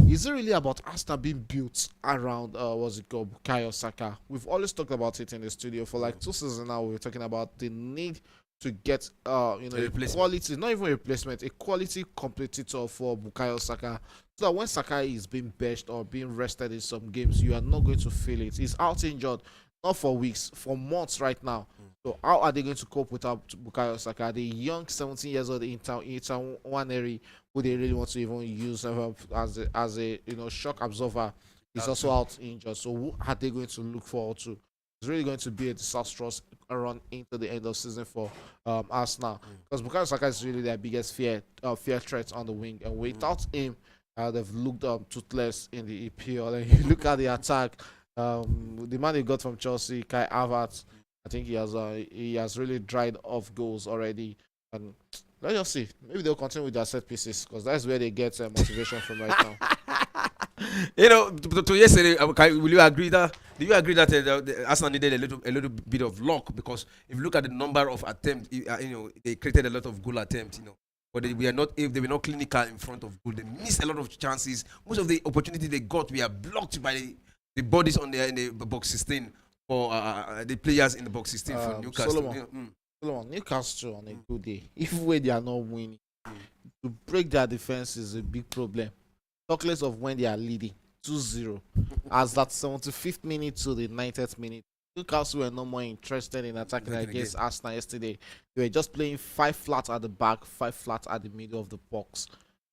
is it really about Arsenal being built around what's it called, Bukayo Saka? We've always talked about it in the studio for like 2 seasons now. We're talking about the need to get a quality, not even a replacement, a quality competitor for Bukayo Saka. So that when Saka is being benched or being rested in some games, you are not going to feel it. He's out injured, not for weeks, for months right now. So how are they going to cope without Bukayo Saka? The young 17 years old Inter Nwaneri, who they really want to even use as a shock absorber, is also out injured. So who are they going to look forward to? It's really going to be a disastrous run into the end of season for Arsenal, because Bukayo Saka is really their biggest fear threat on the wing, and without him, they've looked toothless in the EPL. And you look at the attack, the man they got from Chelsea, Kai Havertz. I think he has really dried off goals already, and let's just see. Maybe they'll continue with their set pieces, because that's where they get motivation from right now. To yesterday, will you agree that? Do you agree that the Arsenal needed a little bit of luck? Because if you look at the number of attempts, they created a lot of goal attempts, but they were not clinical in front of goal. They missed a lot of chances. Most of the opportunities they got were blocked by the bodies in the box 16 for the players in the box 16 for Newcastle. Solomon, Newcastle on a good day, even when they are not winning, to break their defense is a big problem. Talk less of when they are leading 2-0. As that 75th minute to the 90th minute, Newcastle were no more interested in attacking against Arsenal yesterday. They were just playing 5 flat at the back, 5 flat at the middle of the box,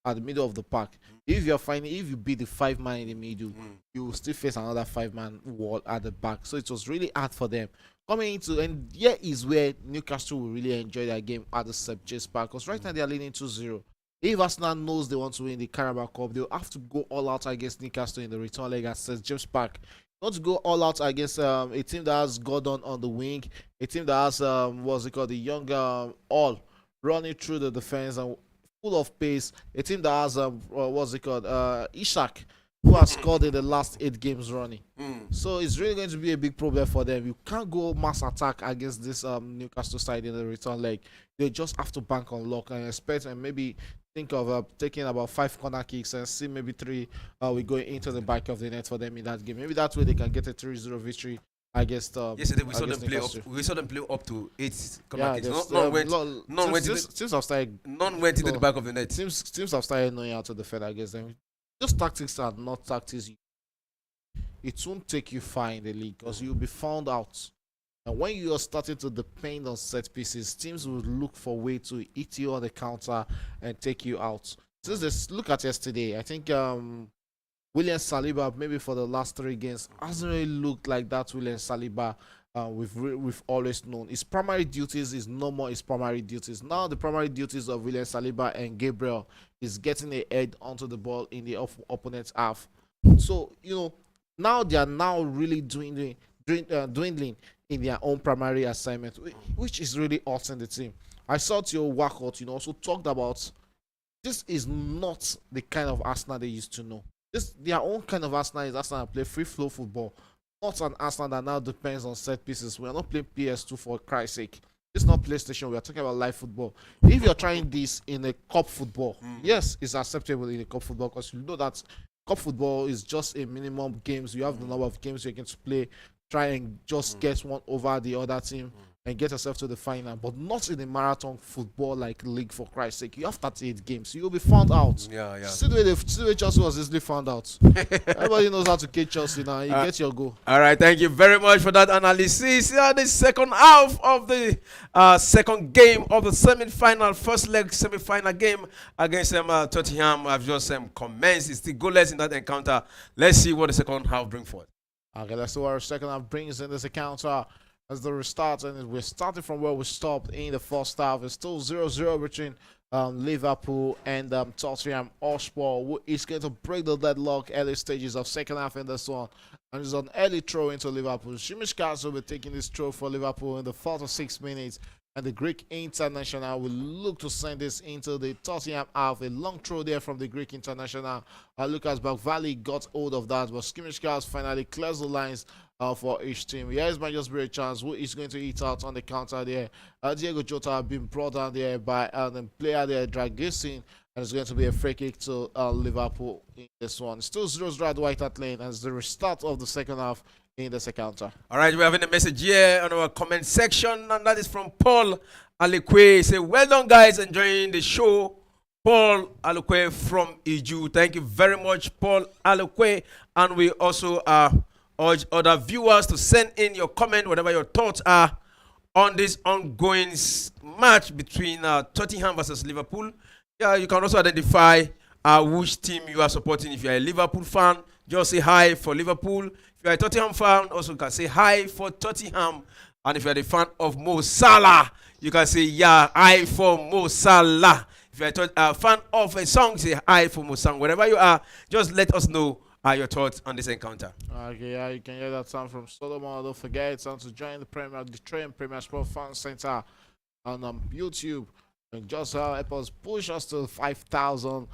at the middle of the park. If you beat the 5-man in the middle, you will still face another 5-man wall at the back. So it was really hard for them coming into, and here is where Newcastle will really enjoy their game at the St. James Park, because right now they are leading 2-0. If Arsenal knows they want to win the Carabao Cup, they'll have to go all out against Newcastle in the return leg at St. James Park. They want to go all out against a team that has Gordon on the wing, a team that has the young all running through the defense and full of pace, a team that has Ishak, who has scored in the last 8 games running. So it's really going to be a big problem for them. You can't go mass attack against this Newcastle side in the return leg. They just have to bank on luck and expect, and maybe think of taking about 5 corner kicks and see maybe 3 we go into the back of the net for them in that game. Maybe that way they can get a 3-0 victory against yesterday we saw them play up. We saw them play up to 8 corner kicks. None went into the back of the net. Teams have started knowing how to defend against them. Just tactics are not tactics. It won't take you far in the league, because you'll be found out. And when you are starting to depend on set pieces, teams will look for a way to hit you on the counter and take you out. Look at yesterday. I think William Saliba, maybe for the last 3 games, hasn't really looked like that William Saliba we've always known. His primary duties is no more his primary duties. Now the primary duties of William Saliba and Gabriel is getting a head onto the ball in the opponent's half. So, now they are now really dwindling in their own primary assignment, which is really hurting the team. I saw Theo Walcott, also talked about this is not the kind of Arsenal they used to know. Their own kind of Arsenal is Arsenal that play free flow football, not an Arsenal that now depends on set pieces. We are not playing PS2 for Christ's sake. This is not PlayStation. We are talking about live football. If you're trying this in a cup football, yes, it's acceptable in a cup football, because you know that cup football is just a minimum games. You have the number of games you're going to play. Try and just get one over the other team and get yourself to the final, but not in a marathon football like league, for Christ's sake. You have 38 games, so you'll be found out. See the way Chelsea was easily found out. Everybody knows how to catch Chelsea now. You get your goal. All right, thank you very much for that analysis. The second half of the second game of the semi-final, first leg semi-final game against Tottenham have just commenced. It's still goalless in that encounter. Let's see what the second half brings forth. Okay, let's see what our second half brings in this encounter as the restart, and we're starting from where we stopped in the first half. It's still 0-0 between Liverpool and Tottenham Hotspur, who is going to break the deadlock early stages of second half in this one. And it's an early throw into Liverpool. Shimish will be taking this throw for Liverpool in the 4th or 6th minutes. and the Greek international will look to send this into the Tottenham half. A long throw there from the Greek international. Lucas Bakvali got hold of that, but Skimishkas finally clears the lines for each team. Here's might just be a chance who is going to eat out on the counter there. Diego Jota being brought down there by the player there, Dragusin, and it's going to be a free kick to Liverpool in this one. Still 0-0 at White Hart Lane as the restart of the second half in the second half. All right, we're having a message here on our comment section, and that is from Paul Alekwe. Say, well done, guys, enjoying the show. Paul Alekwe from Iju. Thank you very much, Paul Alekwe. And we also urge other viewers to send in your comment, whatever your thoughts are on this ongoing match between Tottenham versus Liverpool. Yeah, you can also identify which team you are supporting. If you're a Liverpool fan, just say hi for Liverpool. If you're a Tottenham fan, also you can say hi for Tottenham. And if you're a fan of Mo Salah, you can say yeah, hi for Mo Salah. If you're a fan of a song, say hi for Mo Salah. Wherever you are, just let us know your thoughts on this encounter. Okay, yeah, you can hear that sound from Solomon. Don't forget it's on to join the Premier Sport Fan Center on YouTube. And just help us push us to 5,000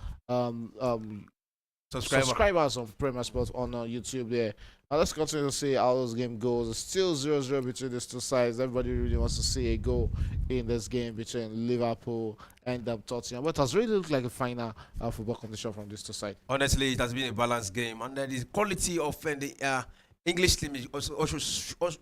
subscribers on Premier Sports on YouTube there. Now let's continue to see how this game goes. It's still 0-0 between these two sides. Everybody really wants to see a goal in this game between Liverpool and Tottenham. But it has really looked like a final football competition from these two sides. Honestly, it has been a balanced game, and the quality of the English team is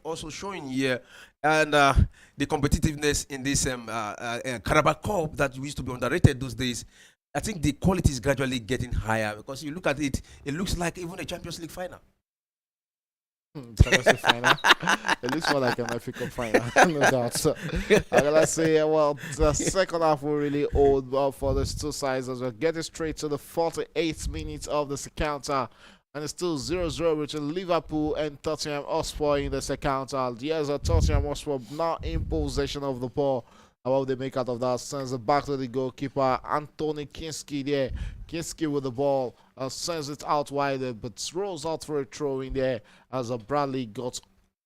also showing here, and the competitiveness in this Carabao Cup that used to be underrated those days. I think the quality is gradually getting higher because you look at it, it looks like even a Champions League final. Champions League final. It looks more like an FA Cup final, no doubt. So, let's say, well, the second half will really hold for these two sides as we're getting straight to the 48th minute of the second half. And it's still 0-0 between Liverpool and Tottenham Hotspur in the second half. Yes, Tottenham Hotspur now in possession of the ball. And what they make out of that? Sends it back to the goalkeeper, Anthony Kinski there. Kinski with the ball, sends it out wide, but rolls out for a throw in there as Bradley got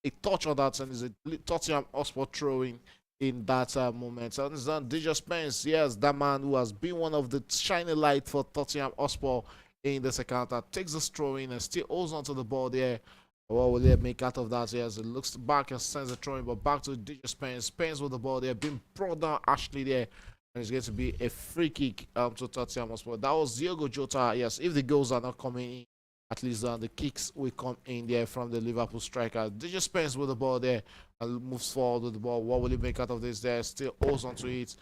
a touch on that, and is a Tottenham Hotspur throwing in that moment. And it's done. DJ Spence, yes, that man who has been one of the shining light for Tottenham Hotspur in the second half, takes the throw in and still holds onto the ball there. What will they make out of that? Yes, it looks back and sends the throw in, but back to DJ Spence. Spence with the ball there, being brought down Ashley there. And it's going to be a free kick to Tottenham Hotspur. That was Diogo Jota. Yes, if the goals are not coming in, at least the kicks will come in there from the Liverpool striker. DJ Spence with the ball there and moves forward with the ball. What will he make out of this there? Still holds onto it.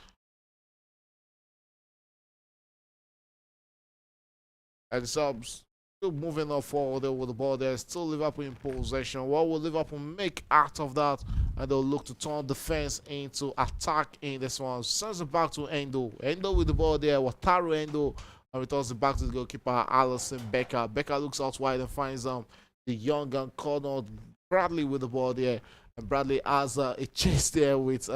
And subs still moving up forward there with the ball there. Still Liverpool in possession. What will Liverpool make out of that? And they'll look to turn defense into attack in this one. Sends it back to Endo. Endo with the ball there. Wataru Endo. And returns it back to the goalkeeper, Alison Becker. Becker looks out wide and finds the young gun corner Bradley with the ball there. And Bradley has a chase there with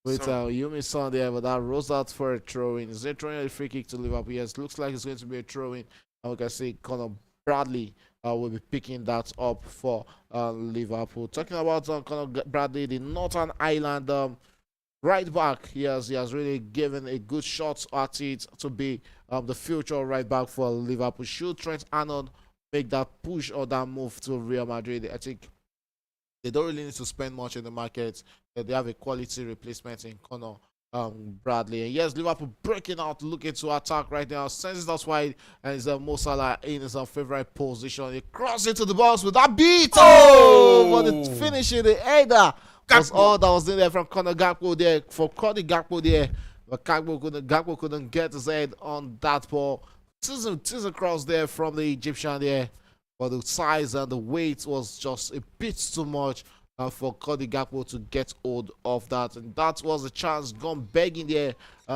Yumi Son there, but that rolls out for a throw-in. Is it throwing a free kick to Liverpool? Yes, looks like it's going to be a throw-in. And we can see Conor Bradley will be picking that up for Liverpool. Talking about Conor Bradley, the Northern Ireland right back, he has really given a good shot at it to be the future right back for Liverpool. Should Trent Arnold make that push or that move to Real Madrid, I think they don't really need to spend much in the market. They have a quality replacement in Conor Bradley. And yes, Liverpool breaking out, looking to attack right now. Sends it out wide, and it's Mo Salah in his favorite position. He crosses into the box with that beat. Oh, but the finishing the header was all that was in there from Conor Gakpo there. For Conor Gakpo there, but Gakpo couldn't get his head on that ball. Tis across there from the Egyptian there. But the size and the weight was just a bit too much for Cody Gakpo to get hold of that. And that was a chance gone begging there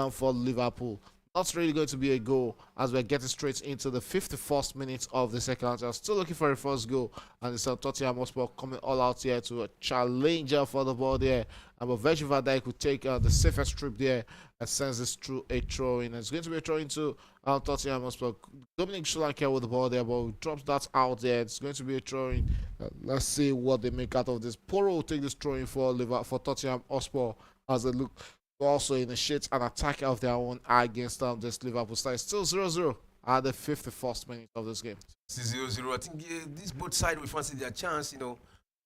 for Liverpool. Not really going to be a goal as we're getting straight into the 51st minute of the second half. Still looking for a first goal. And it's Tottenham Hotspur coming all out here to a challenger for the ball there. But Virgil van Dijk would take the safest trip there and sends this through a throw-in. It's going to be a throw-in to Tottenham Hotspur. Dominic Solanke with the ball there, but drops that out there. It's going to be a throw-in. Let's see what they make out of this. Poro will take this throw-in for Tottenham Hotspur as they look to also initiate an attack of their own against this Liverpool side. Still 0-0 at the 51st minute of this game. 0-0. I think this both side will fancy their chance,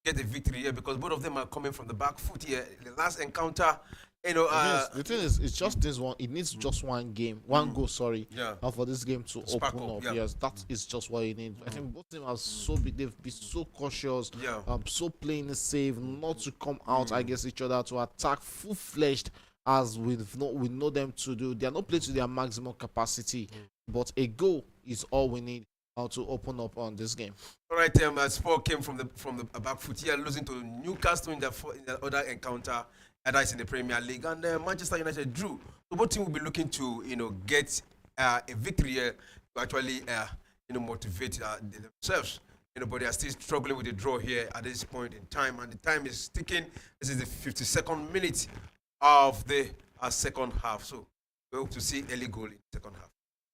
get a victory here because both of them are coming from the back foot here. The last encounter, the thing is, it's just this one. It needs just one game, one goal. Sorry, for this game to open up. Yeah. Yes, that is just what you need. I think both teams are so big. They've been so cautious. So playing it safe, not to come out against each other to attack full fledged as we know them to do. They are not playing to their maximum capacity, but a goal is all we need to open up on this game. All right, Sport came from the back foot here, losing to Newcastle in the other encounter, that is in the Premier League, and Manchester United drew. So both teams will be looking to get a victory here to actually motivate themselves. But they are still struggling with the draw here at this point in time, and the time is ticking. This is the 52nd minute of the second half. So we hope to see early goal in the second half.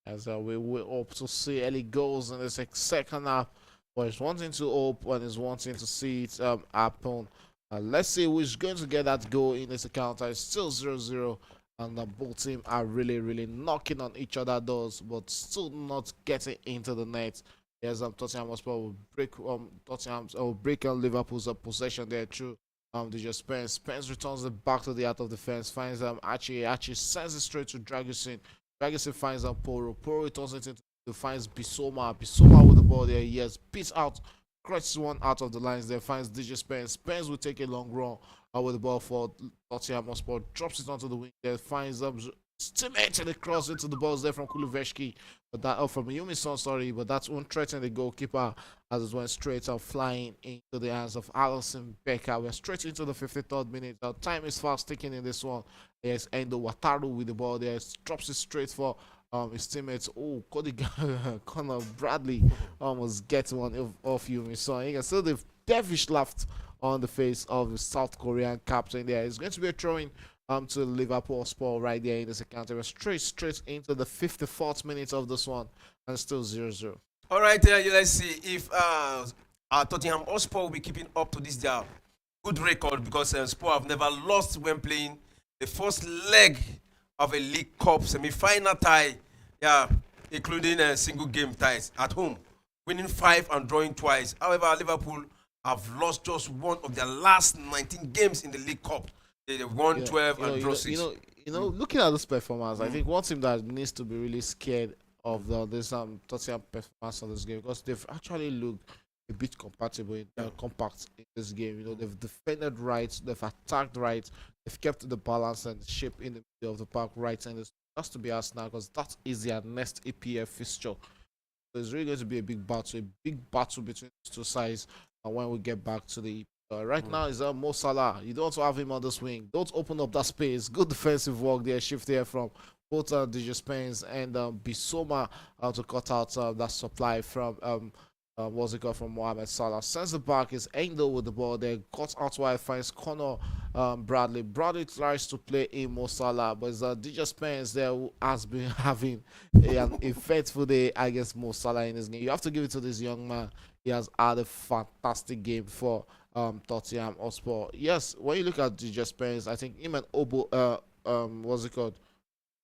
As we hope to see early goals in the second half, but it's one thing to hope and it's one thing to see it happen. Let's see who's going to get that goal in this encounter. It's still 0-0, and both teams are really knocking on each other's doors, but still not getting into the net. Yes, Tottenham will break Liverpool's possession there through DJ Spence. Spence returns it back to the out of defense, finds Archie sends it straight to Dragusin. Dragusin finds Poro. Poro returns it into finds Bissouma. Bissouma with the ball there. He has beat out, crosses one out of the lines there, finds DJ Spence. Spence will take a long run with the ball for Tottenham Hotspur, drops it onto the wing there, finds teammate and the cross into the balls there from Kuluveshki, but that from Yumi-son, sorry, but that's one threatening the goalkeeper as it went straight out flying into the hands of Alisson Becker. We're straight into the 53rd minute. Our time is fast ticking in this one. There's Endo Wataru with the ball there, drops it straight for his teammates. Oh, Connor Bradley almost gets one off Yumi-son. You can see the devilish laughed on the face of the South Korean captain there. It's going to be a throw-in to Liverpool Sport right there in this encounter. We're straight into the 54th minute of this one, and still 0-0. All right, let's see if Tottenham Hotspur will be keeping up to this good record, because Spurs have never lost when playing the first leg of a League Cup semi-final tie, including single game ties at home, winning 5 and drawing twice. However, Liverpool have lost just one of their last 19 games in the League Cup. They won 12 and draw 6. Looking at this performance, I think one team that needs to be really scared of this Tottenham performance on this game, because they've actually looked a bit compact in this game. They've defended right, they've attacked right, they've kept the balance and shape in the middle of the park right, and it has to be Arsenal because that is their next EPL fixture. So it's really going to be a big battle between these two sides, and when we get back to the right now is Mo Salah. You don't want to have him on the swing. Don't open up that space. Good defensive work there. Shift there from both DJ Spence and Bissouma to cut out that supply from from Mohamed Salah. Sends it back. Is Endo with the ball there. Cuts out wide. Finds Connor Bradley. Bradley tries to play in Mo Salah, but it's DJ Spence there who has been having a faithful day against Mo Salah in this game. You have to give it to this young man. He has had a fantastic game for Tottenham Hotspur. Yes, when you look at DJ Spence, I think him and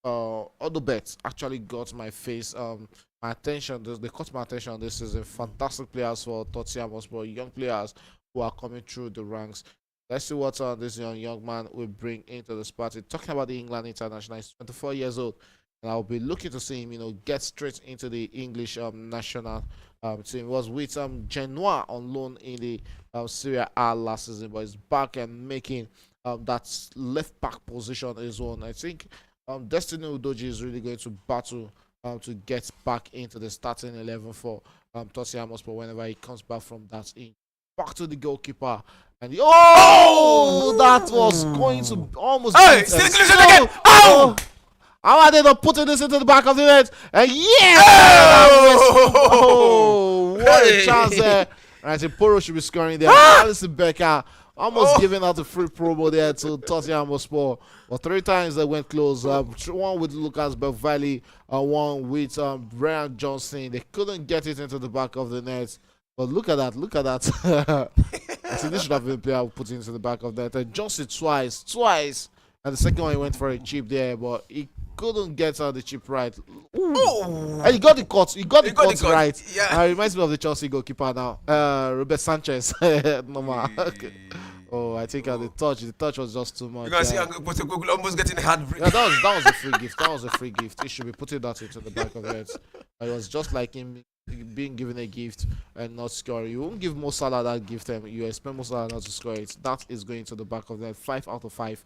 Odobet actually got my attention. They caught my attention this season. Fantastic players for Tottenham Hotspur, young players who are coming through the ranks. Let's see what this young man will bring into this party. Talking about the England international, he's 24 years old, and I'll be looking to see him, get straight into the English national team. He was with Genoa on loan in the Serie A last season, but he's back and making that left back position his own. I think Destiny Udoji is really going to battle to get back into the starting 11 for Tottenham Hotspur whenever he comes back from that in. Back to the goalkeeper. And that was going to almost how are they not putting this into the back of the net? And what a chance there. And I think Poro should be scoring there. Alisson Becker almost giving out a free promo there to Tottenham Hotspur. But 3 times they went close. One with Lucas Belvali, one with Brian Johnson. They couldn't get it into the back of the net. But look at that. I think this should have been a player put into the back of the net. And Johnson twice. and the second one he went for a chip there, but he couldn't get the chip right. Ooh. And Oh, he got the cut. He got the he got the cut cut. right. Yeah. Reminds me of the Chelsea goalkeeper now, Robert Sanchez. Normal. Oh, I think Oh. the touch was just too You much. can see Postecoglou almost getting heartbreak. Yeah, that was a free gift. That was a free gift. He should be putting that into the back of it. It was just like him being given a gift and not scoring. You won't give Mo Salah that gift, and you expect Mo Salah not to score it. That is going to the back of that. 5 out of 5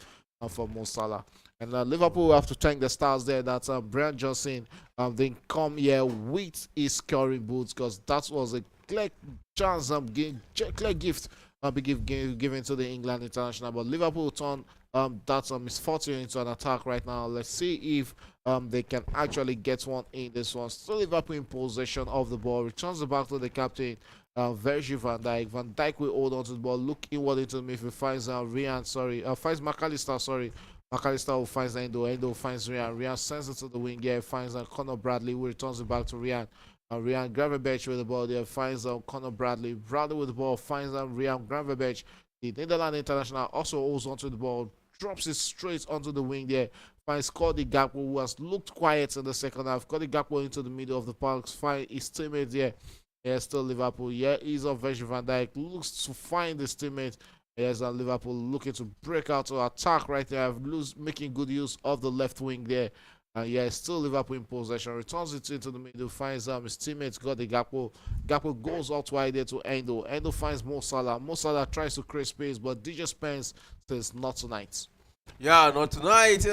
for Mo Salah. And Liverpool will have to thank the stars there that Brian Johnson didn't come here with his scoring boots, because that was a clear chance, clear gift given to the England international. But Liverpool turned that misfortune into an attack right now. Let's see if they can actually get one in this one. Still Liverpool in possession of the ball. Returns the back to the captain, Virgil van Dijk. Van Dijk will hold on to the ball. Look inward into the midfield. Finds finds McAllister. Sorry. McAllister will find Endo. Endo finds Ryan. Ryan sends it to the wing. Yeah, finds Conor Bradley, who returns it back to Ryan. Ryan Gravenberch with the ball there, finds Conor Bradley. Bradley with the ball, finds Ryan Gravenberch. The Netherlands international also holds onto the ball, drops it straight onto the wing there. Finds Cody Gakpo, who has looked quiet in the second half. Cody Gakpo into the middle of the park, find his teammate there. Yeah, still Liverpool. Yeah, he's on Virgil van Dijk. Looks to find his teammate. Yes, and Liverpool looking to break out to attack right there. Making good use of the left wing there. Yeah, still Liverpool in possession. Returns it into the middle. Finds his teammates got the Gakpo. Gakpo goes out wide there to Endo. Endo finds Mo Salah. Mo Salah tries to create space, but DJ Spence says not tonight. Yeah, not tonight.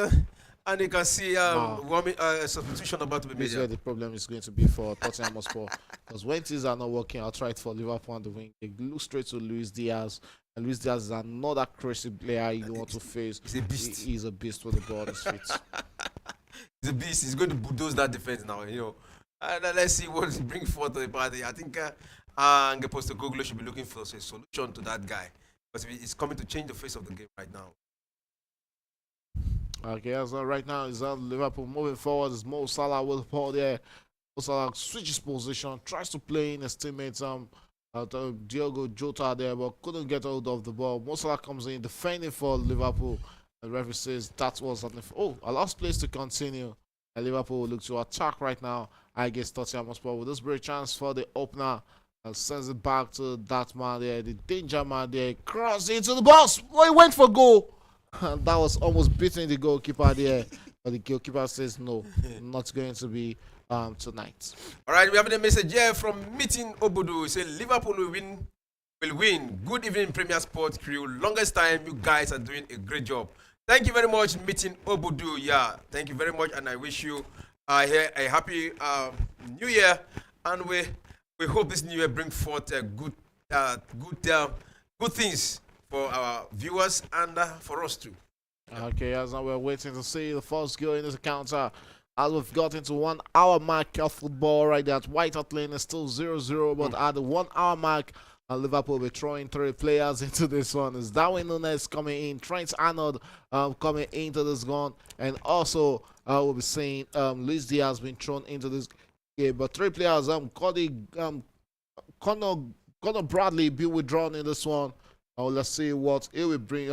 And you can see Nah. a substitution about to be made. This is where the problem is going to be for Tottenham Hotspur. Because when things are not working outright for Liverpool on the wing, they look straight to Luis Diaz. And Luis Diaz is another crazy player you want to face. He's a beast. He's a beast with the ball on his feet. He's a beast. He's going to bulldoze that defense now. Let's see what he brings forth to the party. I think Ange Postecoglou should be looking for a solution to that guy, because he's coming to change the face of the game right now. Okay, so right now is Liverpool moving forward. Is Mo Salah with the ball there. Mo Salah switches position, tries to play in his teammates Diogo Jota there, but couldn't get hold of the ball. Mo Salah comes in defending for Liverpool. The referee says that was a last place to continue. And Liverpool will look to attack right now against Tottenham Hotspur with this great chance for the opener. And sends it back to that man there, the danger man there. Cross into the box. Well, he went for goal. And that was almost beating the goalkeeper there. But the goalkeeper says no, not going to be tonight. All right, we have a message here from Meeting Obudu. He said Liverpool will win. Will win. Good evening, Premier Sports crew. Longest time, you guys are doing a great job. Thank you very much, Meeting Obudu. Yeah, thank you very much, and I wish you a happy New Year. And we hope this New Year bring forth good things for our viewers and for us too. Okay, as now we're waiting to see the first goal in this encounter. As we've got into 1 hour mark of football right there, White Hart Lane is still 0-0, but at the 1 hour mark, Liverpool will be throwing 3 players into this one. Is Darwin Núñez coming in, Trent Arnold coming into this gun, and also we'll be seeing Luis Diaz being thrown into this game. But 3 players, Conor Bradley be withdrawn in this one. Let's see what it will bring.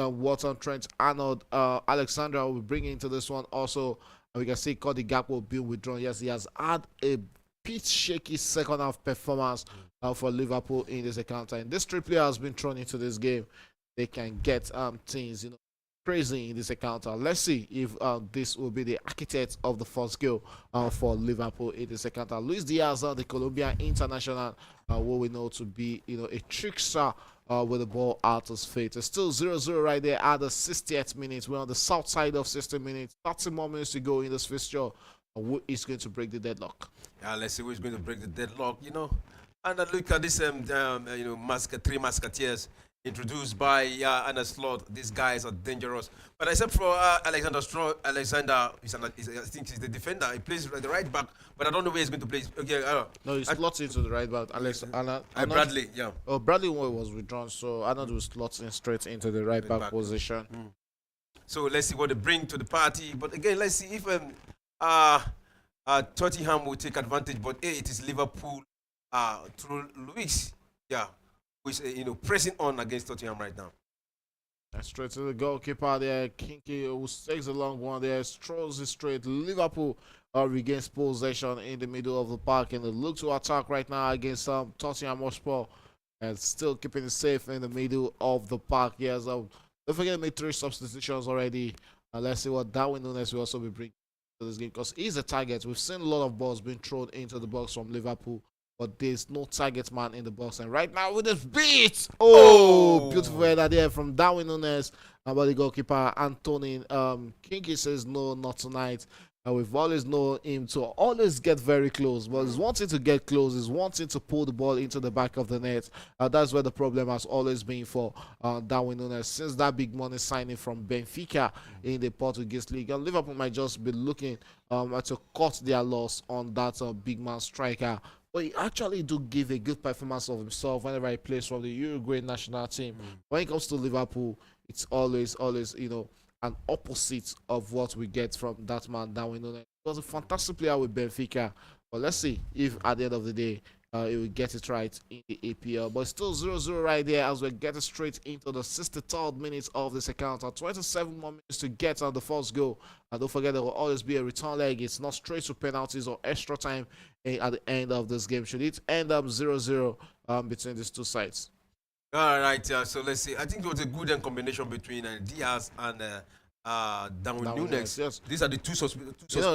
Trent Arnold, Alexandra will be bringing into this one. Also, we can see Cody Gakpo will be withdrawn. Yes, he has had a bit shaky second half performance for Liverpool in this encounter. And this 3 players has been thrown into this game. They can get things crazy in this encounter. Let's see if this will be the architect of the first goal for Liverpool in this encounter. Luis Diaz, the Colombian international, what we know to be a trickster with the ball out his feet. It's still 0-0 right there at the 60th minute. We're on the south side of 60 minutes. 30 more minutes to go in this fixture. Who is going to break the deadlock? Yeah, let's see who's going to break the deadlock. And look at this, 3 Musketeers introduced by Anna Slot. These guys are dangerous. But except for Alexander, I think he's the defender. He plays the right back, but I don't know where he's going to play. Okay, no, he slots into the right back. Bradley, yeah. Oh, Bradley was withdrawn, so Arnold was slotting straight into the right back position. So let's see what they bring to the party. But again, let's see if Tottenham will take advantage. But it is Liverpool through Luis, who is pressing on against Tottenham right now. And straight to the goalkeeper there. Kinky who takes a long one there, throws it straight. Liverpool regains possession in the middle of the park and they look to attack right now against Tottenham Hotspur and still keeping it safe in the middle of the park. Yes, don't forget to make 3 substitutions already. Let's see what Darwin Nunes will also be bringing to this game because he's a target. We've seen a lot of balls being thrown into the box from Liverpool, but there's no target man in the box. And right now with this beat, beautiful header there from Darwin Nunes about the goalkeeper Anthony. Kinky says no, not tonight. We've always known him to always get very close, but he's wanting to get close, he's wanting to pull the ball into the back of the net. That's where the problem has always been for Darwin Nunes since that big money signing from Benfica in the Portuguese league. And Liverpool might just be looking to cut their loss on that big man striker. But he actually do give a good performance of himself whenever he plays for the Uruguay national team. When it comes to Liverpool, it's always, an opposite of what we get from that man Darwin Nunes. He was a fantastic player with Benfica, but let's see if at the end of the day he will get it right in the APL. But still 0-0 right there as we get straight into the 63rd minute of this encounter. 27 more minutes to get on the first goal. And don't forget there will always be a return leg. It's not straight to penalties or extra time at the end of this game. Should it end up 0-0 between these two sides? All right, so let's see. I think it was a good combination between Diaz and Darwin Nunes. Yes. These are the two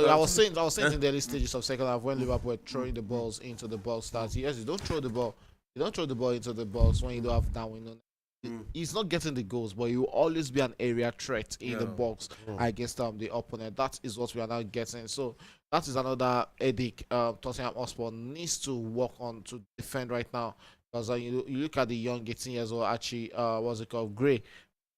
I was saying in the early stages of second half when Liverpool were throwing the balls into the box that yes, you don't throw the ball into the box when you don't have Darwin Nunes. He's not getting the goals, but he will always be an area threat in the box against the opponent. That is what we are now getting. So that is another headache Tottenham Hotspur needs to work on to defend right now. Because you look at the young 18 years old, actually, what's it called, Gray.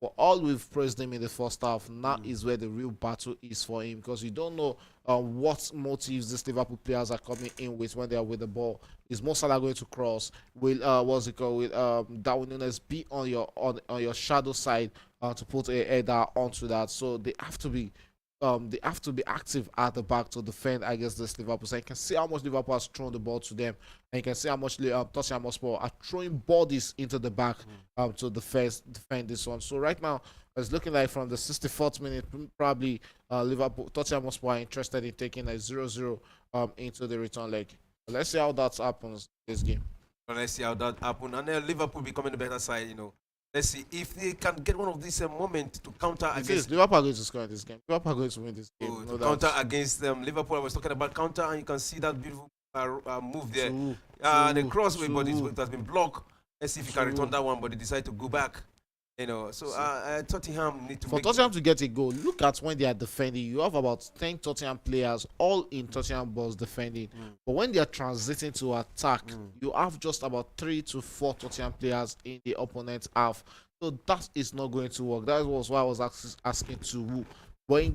For all we've praised him in the first half, now is where the real battle is for him. Because you don't know what motives these Liverpool players are coming in with when they are with the ball. Is Mo Salah going to cross? Will Darwin Nunes be on your shadow side to put a header onto that? So they have to be active at the back to defend against this Liverpool. So you can see how much Liverpool has thrown the ball to them, and you can see how much Tottenham Hotspur are throwing bodies into the back to defend this one. So right now, it's looking like from the 64th minute, probably Tottenham Hotspur are interested in taking a 0-0 into the return leg. But let's see how that happens this game. Well, let's see how that happens. And then Liverpool becoming the better side, Let's see if they can get one of these moments to counter against Liverpool are going to score in this game. Liverpool are going to win this game. To counter against Liverpool. I was talking about counter, and you can see that beautiful move there. The crossway, but it has been blocked. Let's see if he can return that one, but they decide to go back. Tottenham need to. For Tottenham to get a goal, look at when they are defending. You have about 10 Tottenham players, all in Tottenham balls defending. But when they are transiting to attack, you have just about 3 to 4 Tottenham players in the opponent's half. So that is not going to work. That was why I was asking to who. But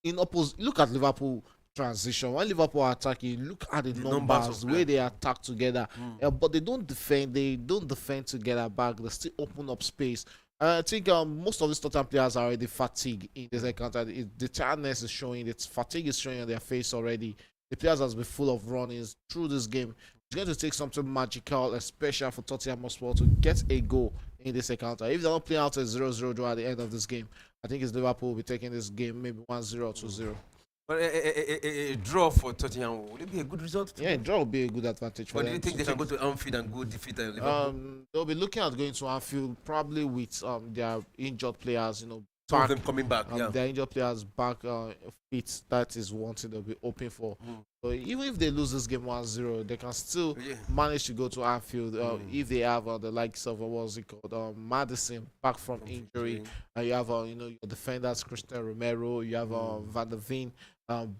in opposite, look at Liverpool transition. When Liverpool are attacking, look at the numbers the way they attack together. But they don't defend. They don't defend together back. They still open up space. I think most of these Tottenham players are already fatigued in this encounter. The tiredness is showing. The fatigue is showing on their face already. The players has been full of runnings through this game. It's going to take something magical, especially for Tottenham Hotspur to get a goal in this encounter. If they're not playing out a 0-0 draw at the end of this game, I think it's Liverpool will be taking this game maybe 1-0 or 2-0. But a draw for Tottenham, would it be a good result? Yeah, a draw will be a good advantage for them. But do you think they can go to Anfield and go defeat Liverpool? They'll be looking at going to Anfield probably with their injured players, some of them coming back. Their injured players back fit. That is one thing they'll be hoping for. So even if they lose this game 1-0, they can still manage to go to Anfield if they have the likes of what's it called, Madison back from injury. You have your defenders Christian Romero. You have Van der Veen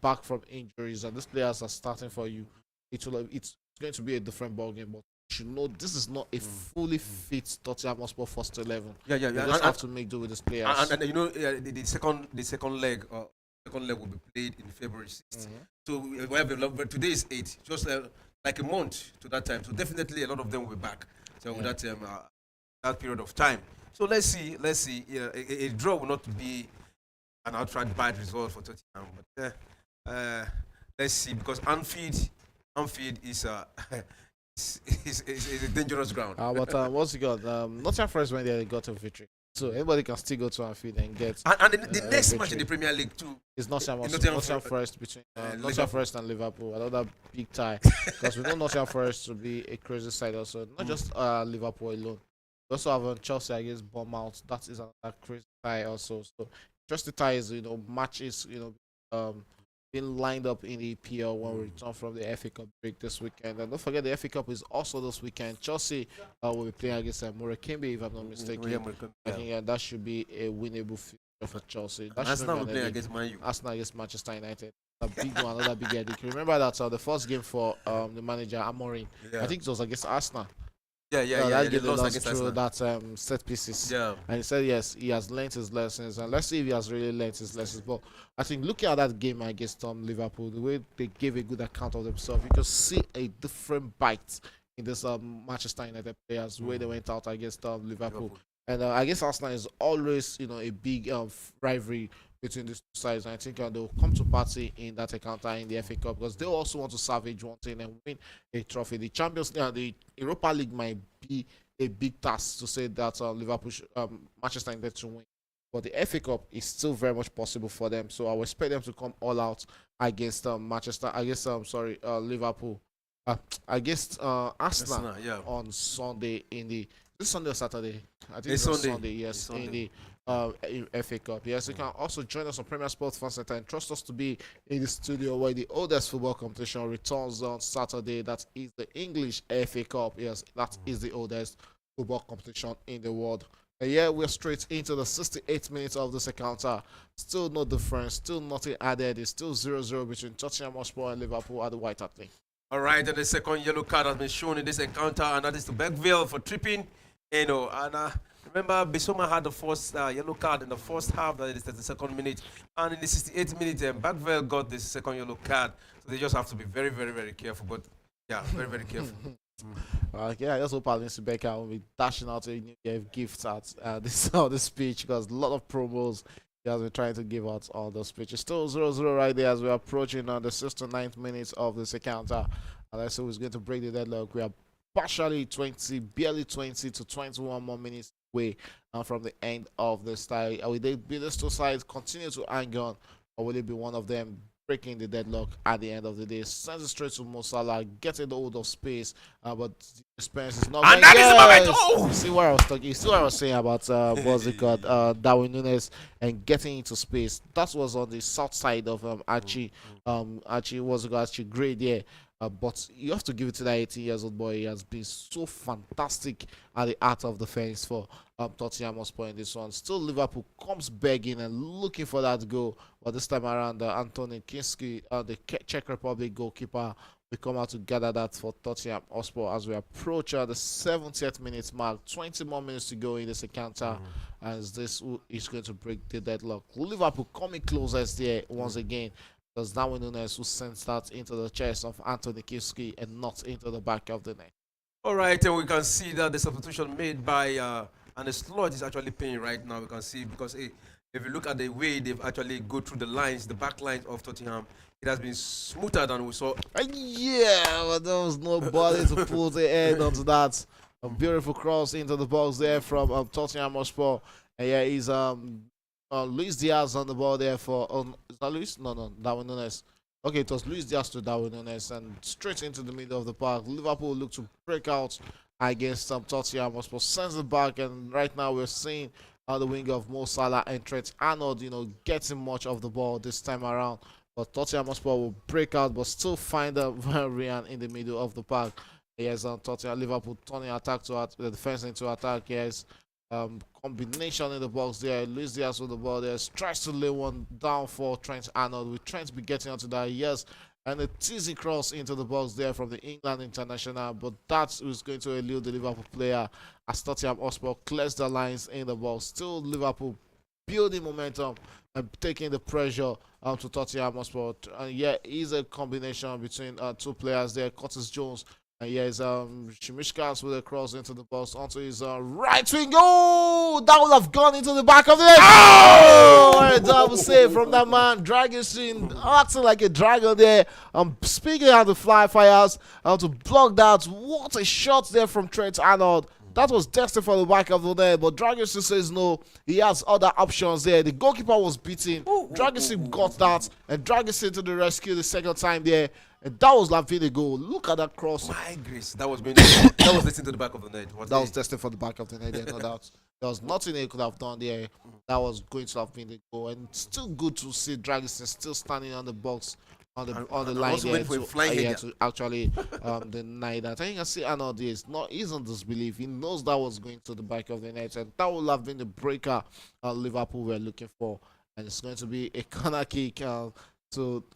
back from injuries, and these players are starting for you. It's going to be a different ball game, but you should know this is not a fully fit Tottenham Hotspur first 11. You just have to make do with these players. And the second leg will be played in February 6th. So we have but today is 8, just like a month to that time. So definitely a lot of them will be back. So with that period of time. So let's see. A draw will not be an outright bad result for Tottenham, but let's see, because Anfield is is a dangerous ground. But what's it called? Nottingham Forest when they got a victory. So anybody can still go to Anfield and get And the a next match in the victory. Premier League too. It's Nottingham Nottingham Forest between Nottingham Liverpool. Forest and Liverpool. Another big tie because we know Nottingham Forest to be a crazy side also. Not just Liverpool alone. We also have Chelsea against Bournemouth. That is another crazy tie also. So just the ties, matches, being lined up in the EPL when we return from the FA Cup break this weekend. And don't forget the FA Cup is also this weekend. Chelsea will be playing against Morecambe, if I'm not mistaken. I think that should be a winnable fixture for Chelsea. That Arsenal should will be play against Man U. Arsenal against Manchester United. A big one, another big headache. Remember that the first game for the manager Amorim, I think it was against Arsenal. That They game they lost lost against through Arsenal. that set pieces. Yeah. And he said yes, he has learnt his lessons, and let's see if he has really learnt his lessons. But I think looking at that game against Liverpool, the way they gave a good account of themselves, you could see a different bite in this Manchester United players the way they went out against Liverpool. And I guess Arsenal is always a big rivalry between these two sides. And I think they'll come to party in that encounter in the FA Cup because they also want to salvage one thing and win a trophy. The Champions League, the Europa League might be a big task to say that Liverpool, Manchester United to win. But the FA Cup is still very much possible for them. So I would expect them to come all out against Liverpool, against Arsenal on Sunday in the this Sunday or Saturday. I think it's on Sunday. Yes, it's in the in FA Cup. Yes, you can also join us on Premier Sports Fan Center and trust us to be in the studio where the oldest football competition returns on Saturday. That is the English FA Cup. Yes, that is the oldest football competition in the world. And yeah, we're straight into the 68 minutes of this encounter. Still no difference, still nothing added. It's still 0-0 between Tottenham Hotspur and Liverpool at the White Hart Lane. All right, and the second yellow card has been shown in this encounter, and that is to Beckville for tripping. And remember, Bissouma had the first yellow card in the first half, that is the second minute. And in the 68th minute, Beckville got the second yellow card. So they just have to be very, very, very careful. But yeah, very, very careful. I just hope Alvin Becker will be dashing out a New Year gift at this speech because a lot of promos he has been trying to give out on the speech. It's still 0-0 right there as we're approaching the 69th minutes of this encounter. And I say who's going to break the deadlock. We are partially barely 20 to 21 more minutes away from the end of this tie. Will these two sides continue to hang on, or will it be one of them breaking the deadlock at the end of the day? Sends it straight to Mo Salah, getting the hold of space, but the experience is not. And that is the moment. Oh! You see what I was talking. You see what I was saying about what's it called, Darwin Núñez and getting into space. That was on the south side of Archie Gray there. But you have to give it to that 18 years old boy. He has been so fantastic at the art of defense for Tottenham Hotspur in this one. Still, Liverpool comes begging and looking for that goal. But this time around, Anthony Kinski, the Czech Republic goalkeeper, we come out to gather that for Tottenham Hotspur as we approach the 70th minute mark. 20 more minutes to go in this encounter. As this is going to break the deadlock. Liverpool coming closest there once again. Because Darwin Núñez who sends that into the chest of Anthony Kinski and not into the back of the net. All right, and we can see that the substitution made by and the slot is actually paying right now. We can see because if you look at the way they've actually go through the lines, the back lines of Tottenham, it has been smoother than we saw. Yeah, but there was nobody to pull the head onto that. A beautiful cross into the box there from Tottenham Hotspur. And yeah, he's Luis Diaz on the ball there for is that Luis? No, Darwin Núñez. Okay, it was Luis Diaz to Darwin Núñez and straight into the middle of the park. Liverpool look to break out against Tottenham Hotspur, sends it back, and right now we're seeing the wing of Mo Salah and Trent Arnold, getting much of the ball this time around. But Tottenham Hotspur will break out, but still find Ryan in the middle of the park. Yes, Tottenham Liverpool turning attack to the defense into attack. Yes. Combination in the box there. Luis Diaz with the ball there. Tries to lay one down for Trent Arnold. With Trent be getting onto that. Yes. And a teasing cross into the box there from the England international. But that is going to elude the Liverpool player as Tottenham Hotspur clears the lines in the box. Still Liverpool building momentum and taking the pressure to Tottenham Hotspur. And yeah, it's a combination between two players there. Curtis Jones. Yes, Shimishkas with a cross into the box onto his right wing. Oh, that would have gone into the back of the net. Oh, a double save from that man. Dragon acting like a dragon there. Speaking at the fly fires to block that. What a shot there from Trent Arnold. That was destined for the back of the net, but Dragic says no. He has other options there. The goalkeeper was beaten. Dragic got that, and Dragic to the rescue the second time there. And that was Lavine goal. Look at that cross. My grace, that was going. That was listening to the back of the net. That was destined for the back of the net. There, no doubt. There was nothing they could have done there. That was going to have been the goal. And it's still good to see Dragic still standing on the box on the line there to actually deny that. I think I see Arnold is not. He's on disbelief. He knows that was going to the back of the net, and that would have been the breaker Liverpool were looking for. And it's going to be a corner kick to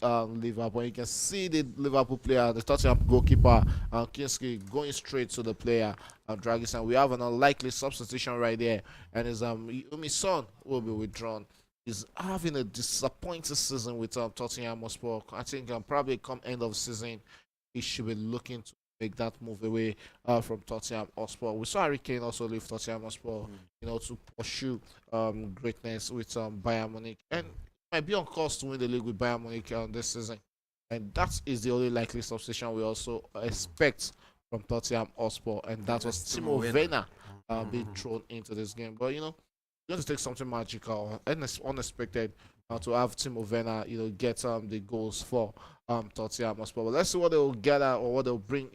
Liverpool. You can see the Liverpool player, the Tottenham goalkeeper, Kinski, going straight to the player, Dragic, and we have an unlikely substitution right there. And his Umi Son will be withdrawn. He's having a disappointing season with Tottenham Hotspur. I think probably come end of season, he should be looking to make that move away from Tottenham Hotspur. We saw Harry Kane also leave Tottenham Hotspur, to pursue greatness with Bayern Munich, and might be on course to win the league with Bayern Munich this season. And that is the only likely substitution we also expect from Tottenham Hotspur, and that was Timo Werner being thrown into this game. But going to take something magical and unexpected to have Timo Werner, get the goals for Tottenham Hotspur. But let's see what they will gather or what they'll bring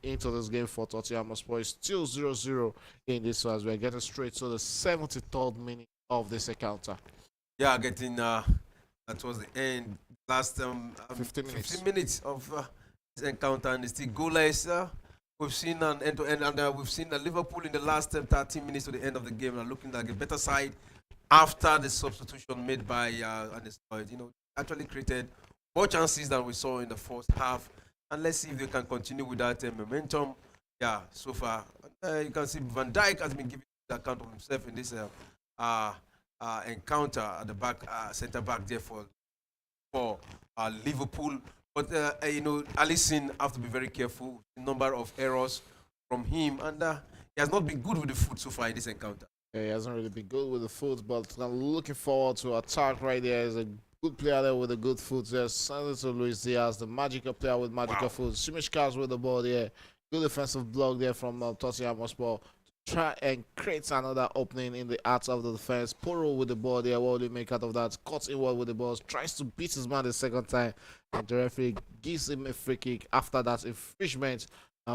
into this game for Tottenham Hotspur. It's still 0-0 in this one as we're getting straight to the 73rd minute of this encounter. Yeah, getting towards the end, last 15 minutes of this encounter, and it's still goalless. We've seen an end-to-end, and we've seen Liverpool in the last 30 minutes to the end of the game, and looking like a better side after the substitution made by Anis Lloyd. Actually created more chances than we saw in the first half, and let's see if they can continue with that momentum. Yeah, so far you can see Van Dijk has been giving the account of himself in this encounter at the back, centre back there for Liverpool. But Alisson have to be very careful. The number of errors from him, and he has not been good with the foot so far in this encounter. Yeah, he hasn't really been good with the foot, but I'm looking forward to attack right there. He's a good player there with a good foot. There's Sanders to Luis Diaz, the magical player with magical foot. Simishkas with the ball there. Good defensive block there from Tottenham Hotspur. Try and create another opening in the heart of the defense. Poro with the ball there. What will he make out of that? Cuts inward with the ball. Tries to beat his man the second time. And the referee gives him a free kick after that infringement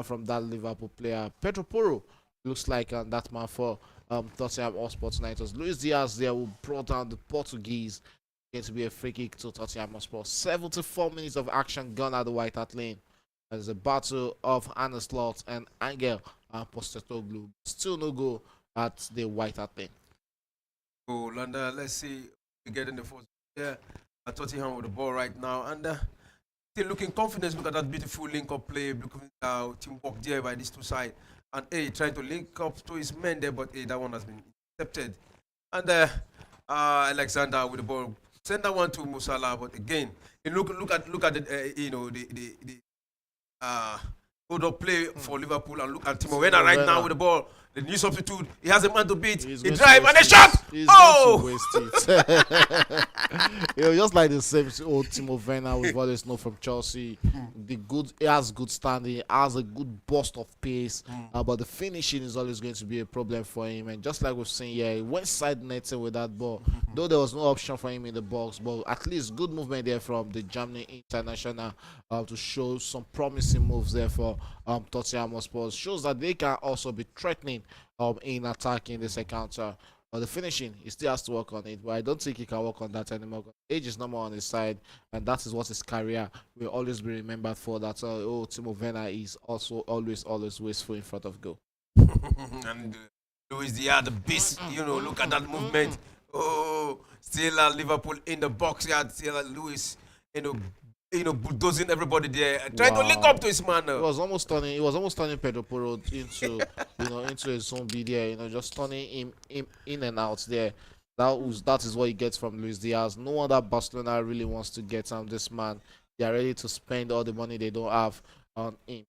from that Liverpool player. Pedro Poro looks like that man for Tottenham Hotspur tonight. It was Luis Diaz there who brought down the Portuguese. Going to be a free kick to Tottenham Hotspur. 74 minutes of action gone at the White Hart Lane. There's a battle of Arne Slot and Angel Postecoglou. Still no goal at the White Hart Lane. Goal, and let's see we get in the first. Yeah, Tottenham with the ball right now, and still looking confident. Look at that beautiful link-up play. Looking teamwork there by these two sides, and trying to link up to his men there, but that one has been intercepted. And Alexander with the ball, send that one to Musala, but again, look at the hold up play for Liverpool, and look at Timo Werner right now with the ball. The new substitute, he has a man to beat. He drive and a shot. Oh! Waste it. Just like the same old Timo Werner we've always known from Chelsea. He has good standing, has a good burst of pace, but the finishing is always going to be a problem for him. And just like we've seen here, he went side netting with that ball. Though there was no option for him in the box, but at least good movement there from the Germany international to show some promising moves there for Tottenham Hotspur. Shows that they can also be threatening in attacking this encounter. But the finishing, he still has to work on it. But I don't think he can work on that anymore. Age is no more on his side, and that is what his career will always be remembered for. That Timo Werner is also always wasteful in front of goal. And Luis Diaz, the beast. Look at that movement. Oh, still Liverpool in the box. Yeah, still Luis. Bulldozing everybody there, trying to link up to his man. It was almost turning Pedro Porro into a zombie there. Just turning him in and out there. That is what he gets from Luis Diaz. No wonder Barcelona really wants to get this man. They are ready to spend all the money they don't have on him.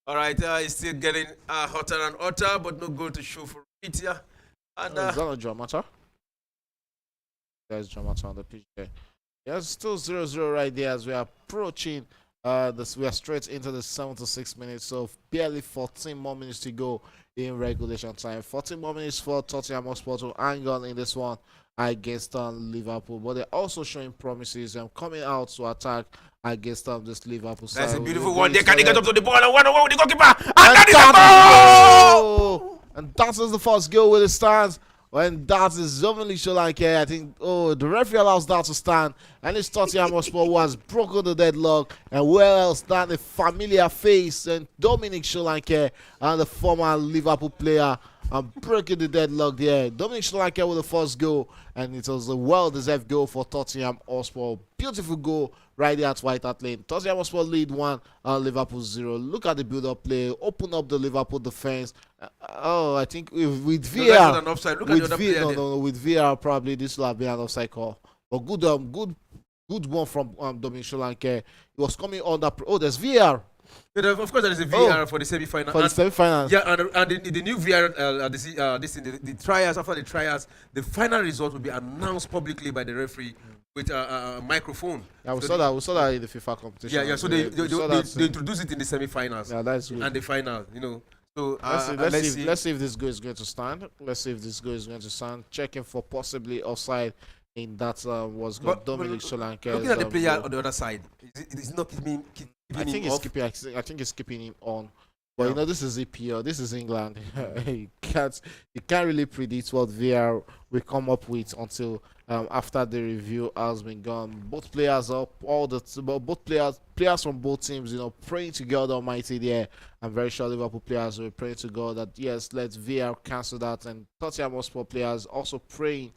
All right, he's still getting hotter and hotter, but no goal to show for it here. And is that a Dramata? There's Dramata on the pitch there. Yeah, it's still 0-0 right there as we are approaching We are straight into the 76 minutes, so barely 14 more minutes to go in regulation time. 14 more minutes for Tottenham Hotspur to hang on in this one against Liverpool, but they're also showing promises coming out to attack against this Liverpool side. That's a beautiful one. They can get up to the ball and 1-on-1 with the goalkeeper, and that is a goal! And that is the first goal with the stands. When that is Dominic Solanke, I think, the referee allows that to stand. And it's Tottenham Hotspur who has broken the deadlock. And where else than a familiar face and Dominic Solanke and the former Liverpool player breaking the deadlock there. Dominic Solanke with the first goal. And it was a well-deserved goal for Tottenham Hotspur. Beautiful goal right there at White Hart Lane. Tottenham Hotspur lead 1, Liverpool 0. Look at the build-up play. Open up the Liverpool defense. I think with VR, with VR probably this will have been an offside call. But good one from Dominic Solanke. It was coming on that. There's VR. Yeah, of course, there is a VR for the semi-final. For the semi-finals. Yeah, and the new VR, the trials, after the trials, the final result will be announced publicly by the referee with a microphone. Yeah, we saw that in the FIFA competition. Yeah. So they introduce it in the semi-finals. Yeah, that's good. And the final, So let's see if this goal is going to stand. Let's see if this goal is going to stand. Checking for possibly offside in that was Dominic Solanke. Looking at the player on the other side, is not keeping I think it's keeping him on. But this is EPL, this is England. you can't really predict what VR will come up with until after the review has been gone. Both players up, both players from both teams, praying to God Almighty there. I'm very sure Liverpool players will pray to God that yes, let VR cancel that, and Tottenham Hotspur players also praying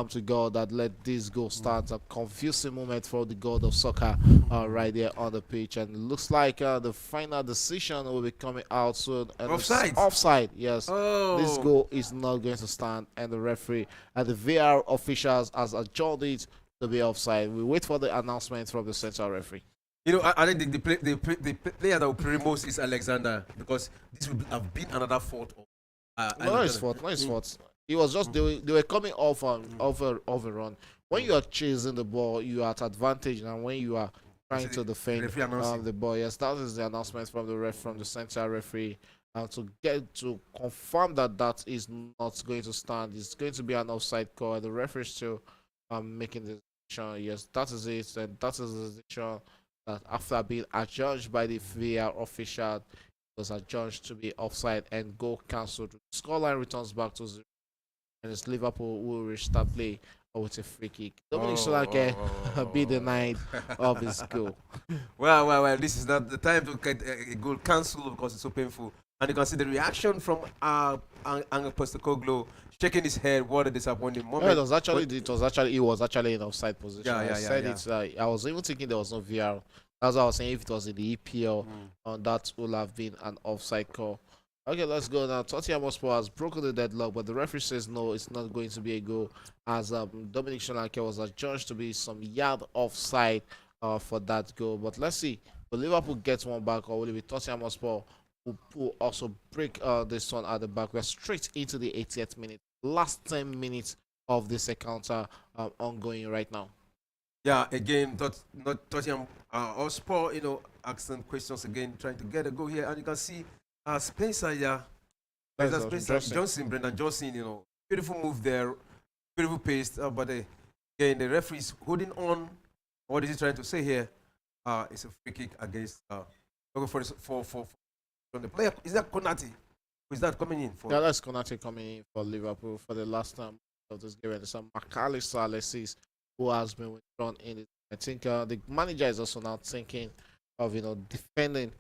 to God that let this goal start. A confusing moment for the god of soccer right there on the pitch, and it looks like the final decision will be coming out soon. And offside, yes. This goal is not going to stand, and the referee and the VR officials has adjourned it to be offside. We wait for the announcement from the central referee. I think the player that will play most is Alexander, because this will have been another fault. No, it's fault. It was just they were coming off a run. When you are chasing the ball, you are at advantage, and when you are trying to defend the ball, yes, that is the announcement from the central referee, to confirm that is not going to stand. It's going to be an offside call. The referee is still making the decision. Yes, that is it, and that is the decision that after being adjudged by the VR official, was adjudged to be offside and goal cancelled. The scoreline returns back to 0. And it's Liverpool who will restart play with a free kick. Dominic Solanke be denied of his goal. Well, this is not the time to get a goal cancelled because it's so painful. And you can see the reaction from Postecoglou shaking his head. What a disappointing moment. Yeah, he was actually in offside position. I was even thinking there was no VR. That's what I was saying. If it was in the EPL, that would have been an offside call. Okay, let's go now. Tottenham Hotspur has broken the deadlock, but the referee says no, it's not going to be a goal, as Dominic Solanke was adjudged to be some yard offside for that goal. But let's see, will Liverpool get one back, or will it be Tottenham Hotspur who also break this one at the back? We're straight into the 80th minute, last 10 minutes of this encounter ongoing right now. Yeah, again, Tottenham Hotspur, asking questions again, trying to get a goal here, and you can see. Spencer, Brendan Johnson, beautiful move there, beautiful pace, but again, the referee is holding on. What is he trying to say here? It's a free kick against looking for the player. Is that Konate? Who is that coming in for? Yeah, that's Konate coming in for Liverpool for the last time of this game. And some McAllister Alexis who has been withdrawn in it. I think the manager is also now thinking of defending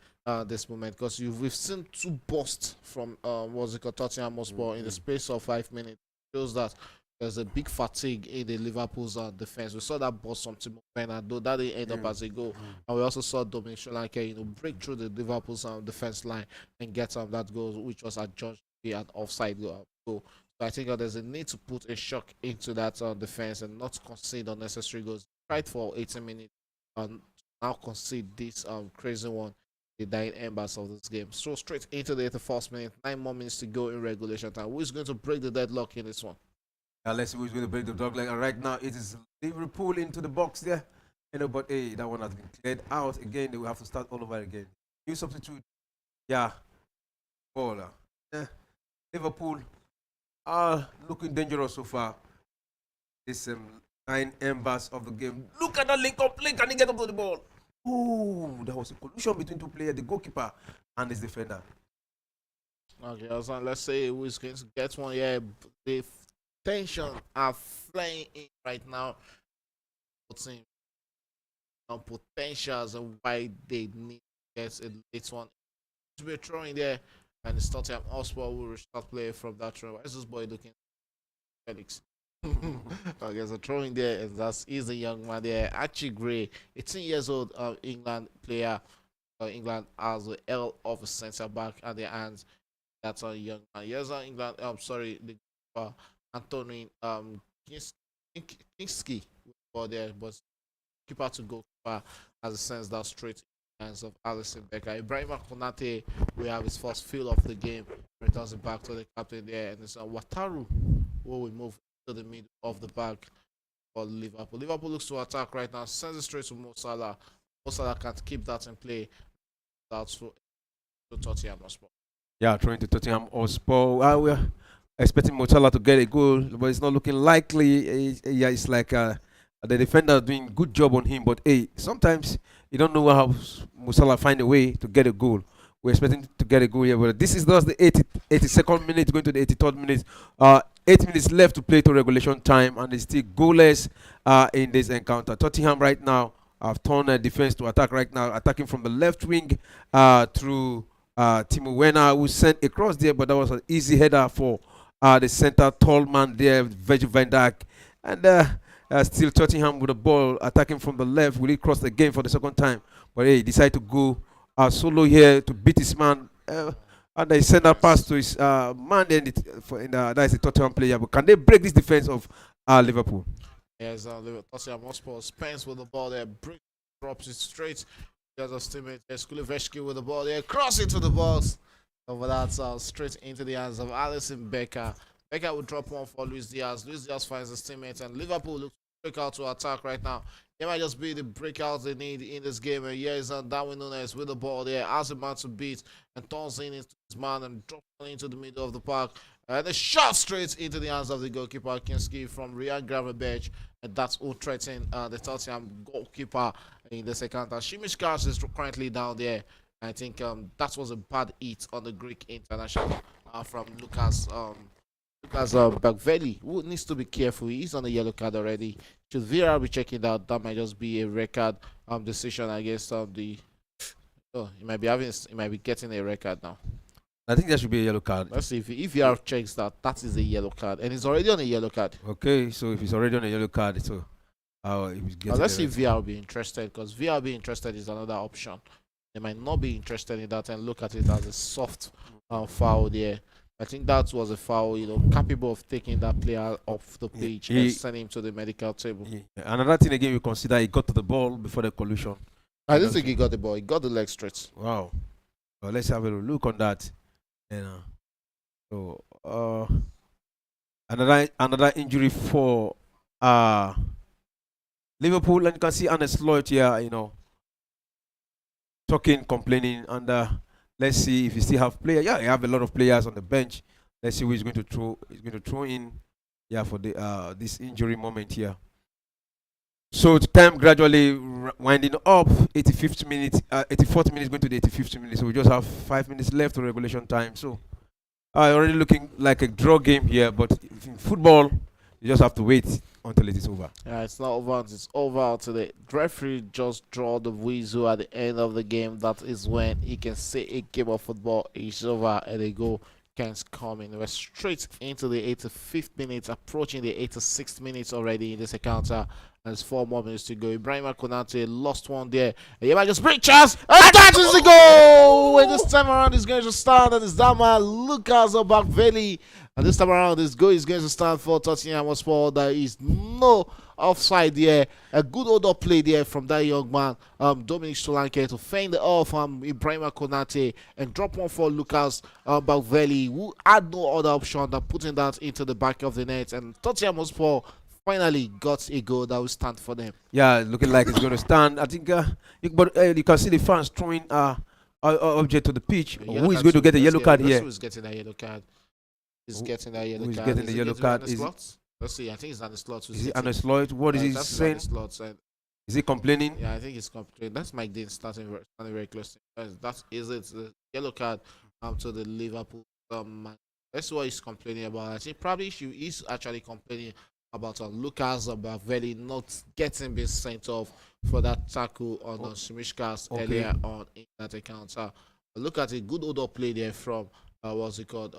this moment, because we've seen 2 busts from Tottenham Hotspur in the space of 5 minutes. It shows that there's a big fatigue in the Liverpool's defense. We saw that bust from Timo Werner, though that didn't end up as a goal. And we also saw Dominic Solanke break through the Liverpool's defense line and get that goal, which was adjudged to be an offside goal. So I think there's a need to put a shock into that defense and not concede unnecessary goals. Tried for 80 minutes and now concede this crazy one, the dying embers of this game. So straight into the 81st minute, 9 more minutes to go in regulation time. Who is going to break the deadlock in this one? Let's see who's going to break the deadlock. And right now, it is Liverpool into the box there. But hey, that one has been cleared out again. They will have to start all over again. New substitute. Yeah, ball. Eh, Liverpool are looking dangerous so far. This 9 embers of the game. Look at that link up play. Can he get up to the ball? Oh, there was a collision between two players, the goalkeeper and his defender. Okay, so let's say who is going to get one. Yeah, the tension are flying in right now. Putting potentials and why they need to get a late one. To be throwing there, and it's Tottenham Hotspur will restart play from that throw. Why is this boy looking? Felix. Okay, so throwing there, and that's he's a young man there. Archie Gray, 18 years old, England player. England has a L of a centre back at their hands. That's a young man. Yes, England. Sorry, the Anthony Kingski for there, but keeper to goalkeeper has a sense that straight in hands of Alisson Becker. Ibrahim Konate, we have his first fill of the game. Returns it back to the captain there, and it's Wataru who will move to the middle of the back for Liverpool. Liverpool looks to attack right now, sends it straight to Mo Salah. Mo Salah can't keep that in play. That's to Tottenham Hotspur. Yeah, throwing to Tottenham Hotspur. We're expecting Mo Salah to get a goal, but it's not looking likely. Yeah, it's like the defender doing good job on him, but hey, sometimes you don't know how Mo Salah find a way to get a goal. We're expecting to get a goal here, but this is just the 82nd minute going to the 83rd minute. 8 minutes left to play to regulation time, and it's still goalless in this encounter. Tottenham right now have turned defense to attack right now, attacking from the left wing through Timo Werner, who sent across there, but that was an easy header for the center tall man there, Virgil van Dijk. And still Tottenham with the ball attacking from the left. Will he cross the game for the second time? But hey, he decided to go solo here to beat his man. And they send a pass to his man. Then that is the Tottenham player. But can they break this defense of Liverpool? Yes, Tottenham Hotspur spends with the ball there. Drops it straight. There's a teammate Kuleveshki with the ball there. Cross into the box. Over that, straight into the hands of Alisson Becker. Becker will drop one for Luis Diaz. Luis Diaz finds his teammate, and Liverpool looks to break out to attack right now. It might just be the breakout they need in this game. And here is Darwin Núñez with the ball there. Has a man to beat and turns in into his man and drops into the middle of the park. And a shot straight into the hands of the goalkeeper Kinski from Ryan Gravenberch. And that's who threatened the Tottenham goalkeeper in the second half. Shimish Kars is currently down there. I think that was a bad hit on the Greek international from Lucas Bagveli, who needs to be careful. He's on a yellow card already. Should VR be checking that? That might just be a record decision against the. Oh, he might be getting a record now. I think there should be a yellow card. Let's see if VR checks that is a yellow card, and he's already on a yellow card. Okay, so if he's already on a yellow card, so let's see if VR will be interested, because VR being interested is another option. They might not be interested in that and look at it as a soft foul there. I think that was a foul, capable of taking that player off the pitch and sending him to the medical table. Another thing again, we consider he got to the ball before the collision. I don't think he got the ball. He got the leg straight. Wow. Well, let's have a look on that. So another injury for Liverpool, and you can see Arne Slot here, talking, complaining, and let's see if he still have players. Yeah, he have a lot of players on the bench. Let's see who he's going to throw. He's going to throw in, for the this injury moment here. So time gradually winding up. 85th minute, 84th minute going to the 85th minute. So we just have 5 minutes left to regulation time. So already looking like a draw game here. But in football, you just have to wait until it is over. Yeah, it's not over until it's over. Today, referee just draw the whistle at the end of the game. That is when he can say a game of football is over and a goal can come in. We're straight into the 85th minute, approaching the 86th minute already in this encounter. There's 4 more minutes to go. Ibrahim Konate lost one there. And you might just break chance. And that is the goal! And this time around, he's going to stand. And it's that man, Lucas Bakveli. And this time around, this goal is going to stand for Tottenham Hotspur. There is no offside there. A good order play there from that young man, Dominic Solanke, to feign the off Ibrahim Konate and drop one for Lucas Bakveli, who had no other option than putting that into the back of the net. And Tottenham Hotspur finally got a goal that will stand for them. Yeah, looking like it's going to stand. I think, but you can see the fans throwing object to the pitch. A yellow Who is card going to too. get a yellow card Let's see here? who's getting that yellow card. He's Who, getting that who yellow is card. getting the Is he yellow getting it on card? the slot? Let's see. I think he's on the slot. Who's Is it hitting? Ernest Lloyd? What is he That's on the saying? slot. And Is he complaining? yeah, I think he's complaining. That's Mike Dean standing very close to him. That is it. The yellow card to the Liverpool man. That's what he's complaining about. I think probably he's actually complaining about Lucas Bavelli not getting being sent off for that tackle on Shimishkas earlier on in that account. Look at a good order play there from what's it called?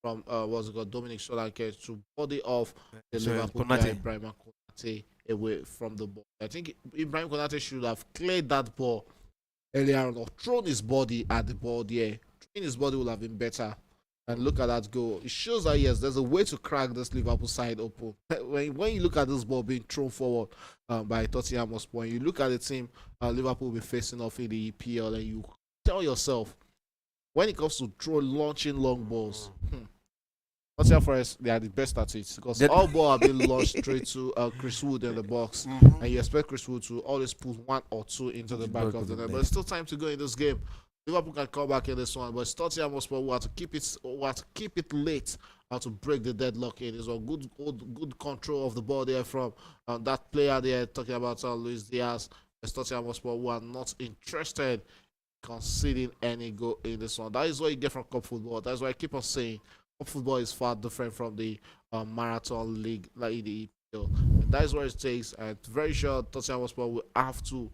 From what's it called? Dominic Solanke to body off the Liverpool player Ibrahim Konate away from the ball. I think Ibrahim Konate should have cleared that ball earlier on or thrown his body at the ball there. Throwing his body would have been better. And look at that goal. It shows that yes, there's a way to crack this Liverpool side open. When you look at this ball being thrown forward by Tottenham Hotspur, and you look at the team Liverpool will be facing off in the EPL, and you tell yourself, when it comes to launching long balls, Nottingham Forest, they are the best at it because all balls are being launched straight to Chris Wood in the box, and you expect Chris Wood to always put one or two into the back of the net. But there's still time to go in this game. Liverpool can come back in this one, but Tottenham Hotspur who have to keep it late to break the deadlock in. It's a good control of the ball there from that player there talking about Luis Diaz. Tottenham Hotspur who are not interested in conceding any goal in this one. That is what you get from cup football. That's why I keep on saying cup football is far different from the marathon league like in the EPL. And that is what it takes. I'm very sure Tottenham Hotspur will have to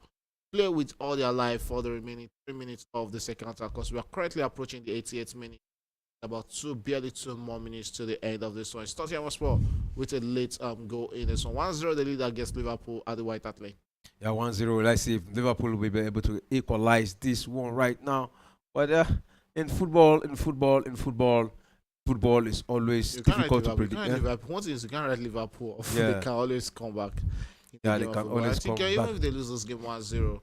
play with all their life for the remaining 3 minutes of the second half because we are currently approaching the 88th minute. About barely 2 more minutes to the end of this one. It's Tottenham Hotspur with a late goal in this one. 1-0 the lead against Liverpool at the White Hart Lane. Yeah, 1-0. Let's see if Liverpool will be able to equalize this one right now. But in football is always difficult to predict. One thing is you can't write Liverpool off. They can always come back. Yeah, they can always come back. Even if they lose this game 1-0,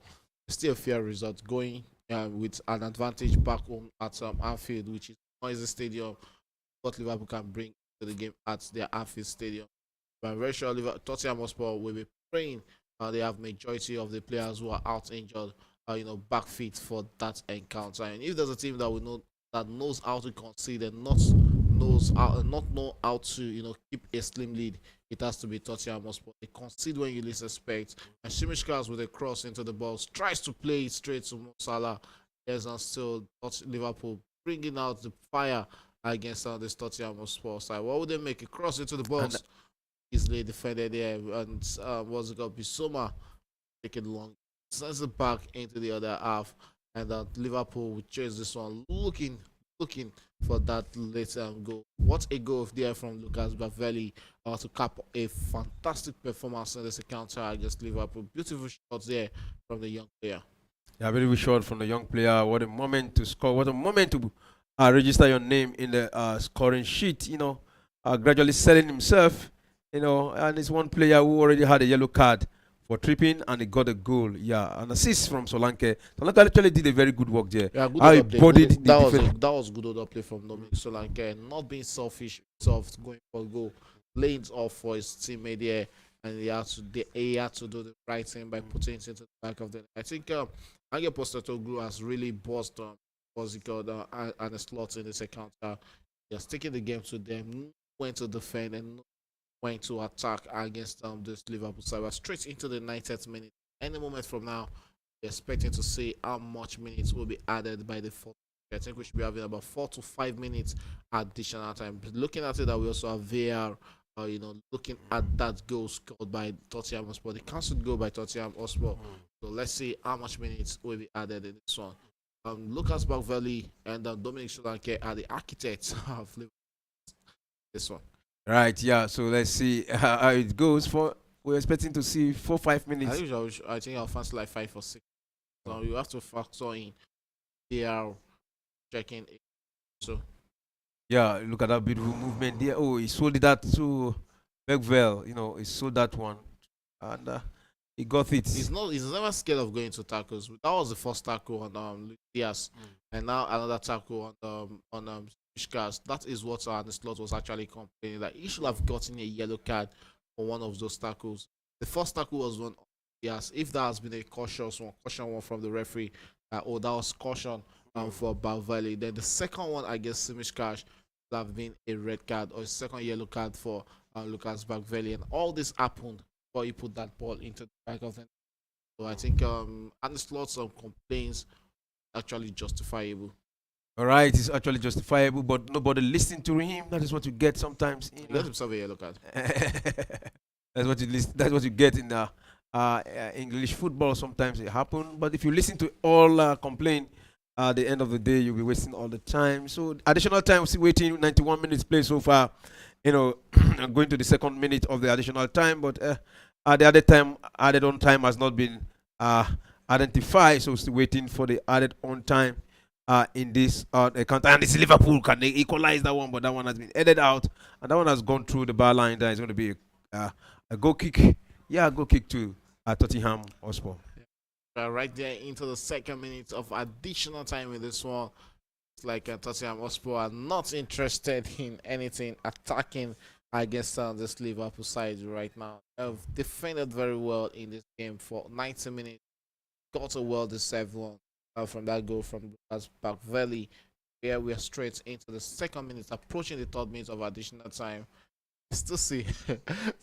it's still a fair result going with an advantage back home at Anfield, which is noisy stadium. What Liverpool can bring to the game at their Anfield stadium. But I'm very sure Tottenham Hotspur will be praying. They have majority of the players who are out injured, back fit for that encounter. And if there's a team that knows how to concede and not know how to keep a slim lead, it has to be Tottenham Hotspur. They concede when you least expect. And Shimishkas with a cross into the box tries to play it straight to Mo Salah. Yes, and still Liverpool bringing out the fire against this Tottenham Hotspur side. What would they make? A cross into the box. Easily defended there. And what's it called? Bissouma taking long. Sends it back into the other half. And Liverpool will chase this one. Looking for that late goal. What a goal there from Lucas Bavelli to cap a fantastic performance in this encounter against Liverpool. Beautiful shots there from the young player. Yeah, very good shot from the young player. What a moment to score. What a moment to register your name in the scoring sheet. Gradually selling himself. And it's one player who already had a yellow card for tripping and he got a goal. Yeah, an assist from Solanke. Solanke actually did a very good work there. Yeah, good How he bodied that was good order play from Dominic Solanke. Not being selfish, soft, going for a goal, laying it off for his teammate there, and he had to do the right thing by putting it into the back of the net. I think Angel Postecoglou has really bossed what's it called and a slot in this encounter. He has taken the game to them, went to defend and went to attack against this Liverpool side. We're straight into the 90th minute. Any moment from now, we're expecting to see how much minutes will be added by the fourth. I think we should be having about 4 to 5 minutes additional time. But looking at it, that we also have VAR. Looking at that goal scored by Tottenham Hotspur, the cancelled goal by Tottenham Hotspur. So let's see how much minutes will be added in this one. Lucas Bavelli and Dominic Solanke are the architects of this one. Right, yeah. So let's see how it goes. We're expecting to see 4-5 minutes. I think I'll fancy like 5 or 6. So you have to factor in they are checking it. So yeah, look at that beautiful movement there. Oh, he sold that to Bergville. He sold that one, and he got it. He's never scared of going to tackles. That was the first tackle on Diaz, and now another tackle on Shkas. That is what the slot was actually complaining that he should have gotten a yellow card for one of those tackles. The first tackle was one. Yes, if that has been a caution one from the referee, oh, that was caution for Balveli. Then the second one, I guess, Simishkash would have been a red card or a second yellow card for Lucas Balveli. And all this happened before he put that ball into the back of the net. So I think and lots of complaints actually justifiable. All right, it's actually justifiable, but nobody listening to him. That is what you get sometimes. He got himself a yellow card. That's what you listen. That's what you get in English football. Sometimes it happens, but if you listen to all complain, at the end of the day, you'll be wasting all the time. So additional time, still waiting. 91 minutes played so far. Going to the second minute of the additional time, but the added on time has not been identified. So still waiting for the added on time. In this counter, and it's Liverpool can they equalize that one, but that one has been headed out, and that one has gone through the bar line. That is going to be a goal kick. Yeah, a goal kick to Tottenham Hotspur. Right there into the second minute of additional time in this one. It's like Tottenham Hotspur are not interested in anything attacking against this Liverpool side right now. They've defended very well in this game for 90 minutes. Got a well-deserved one. From that goal from Lucas Balveli. Here we are straight into the second minute, approaching the third minute of additional time. Still see,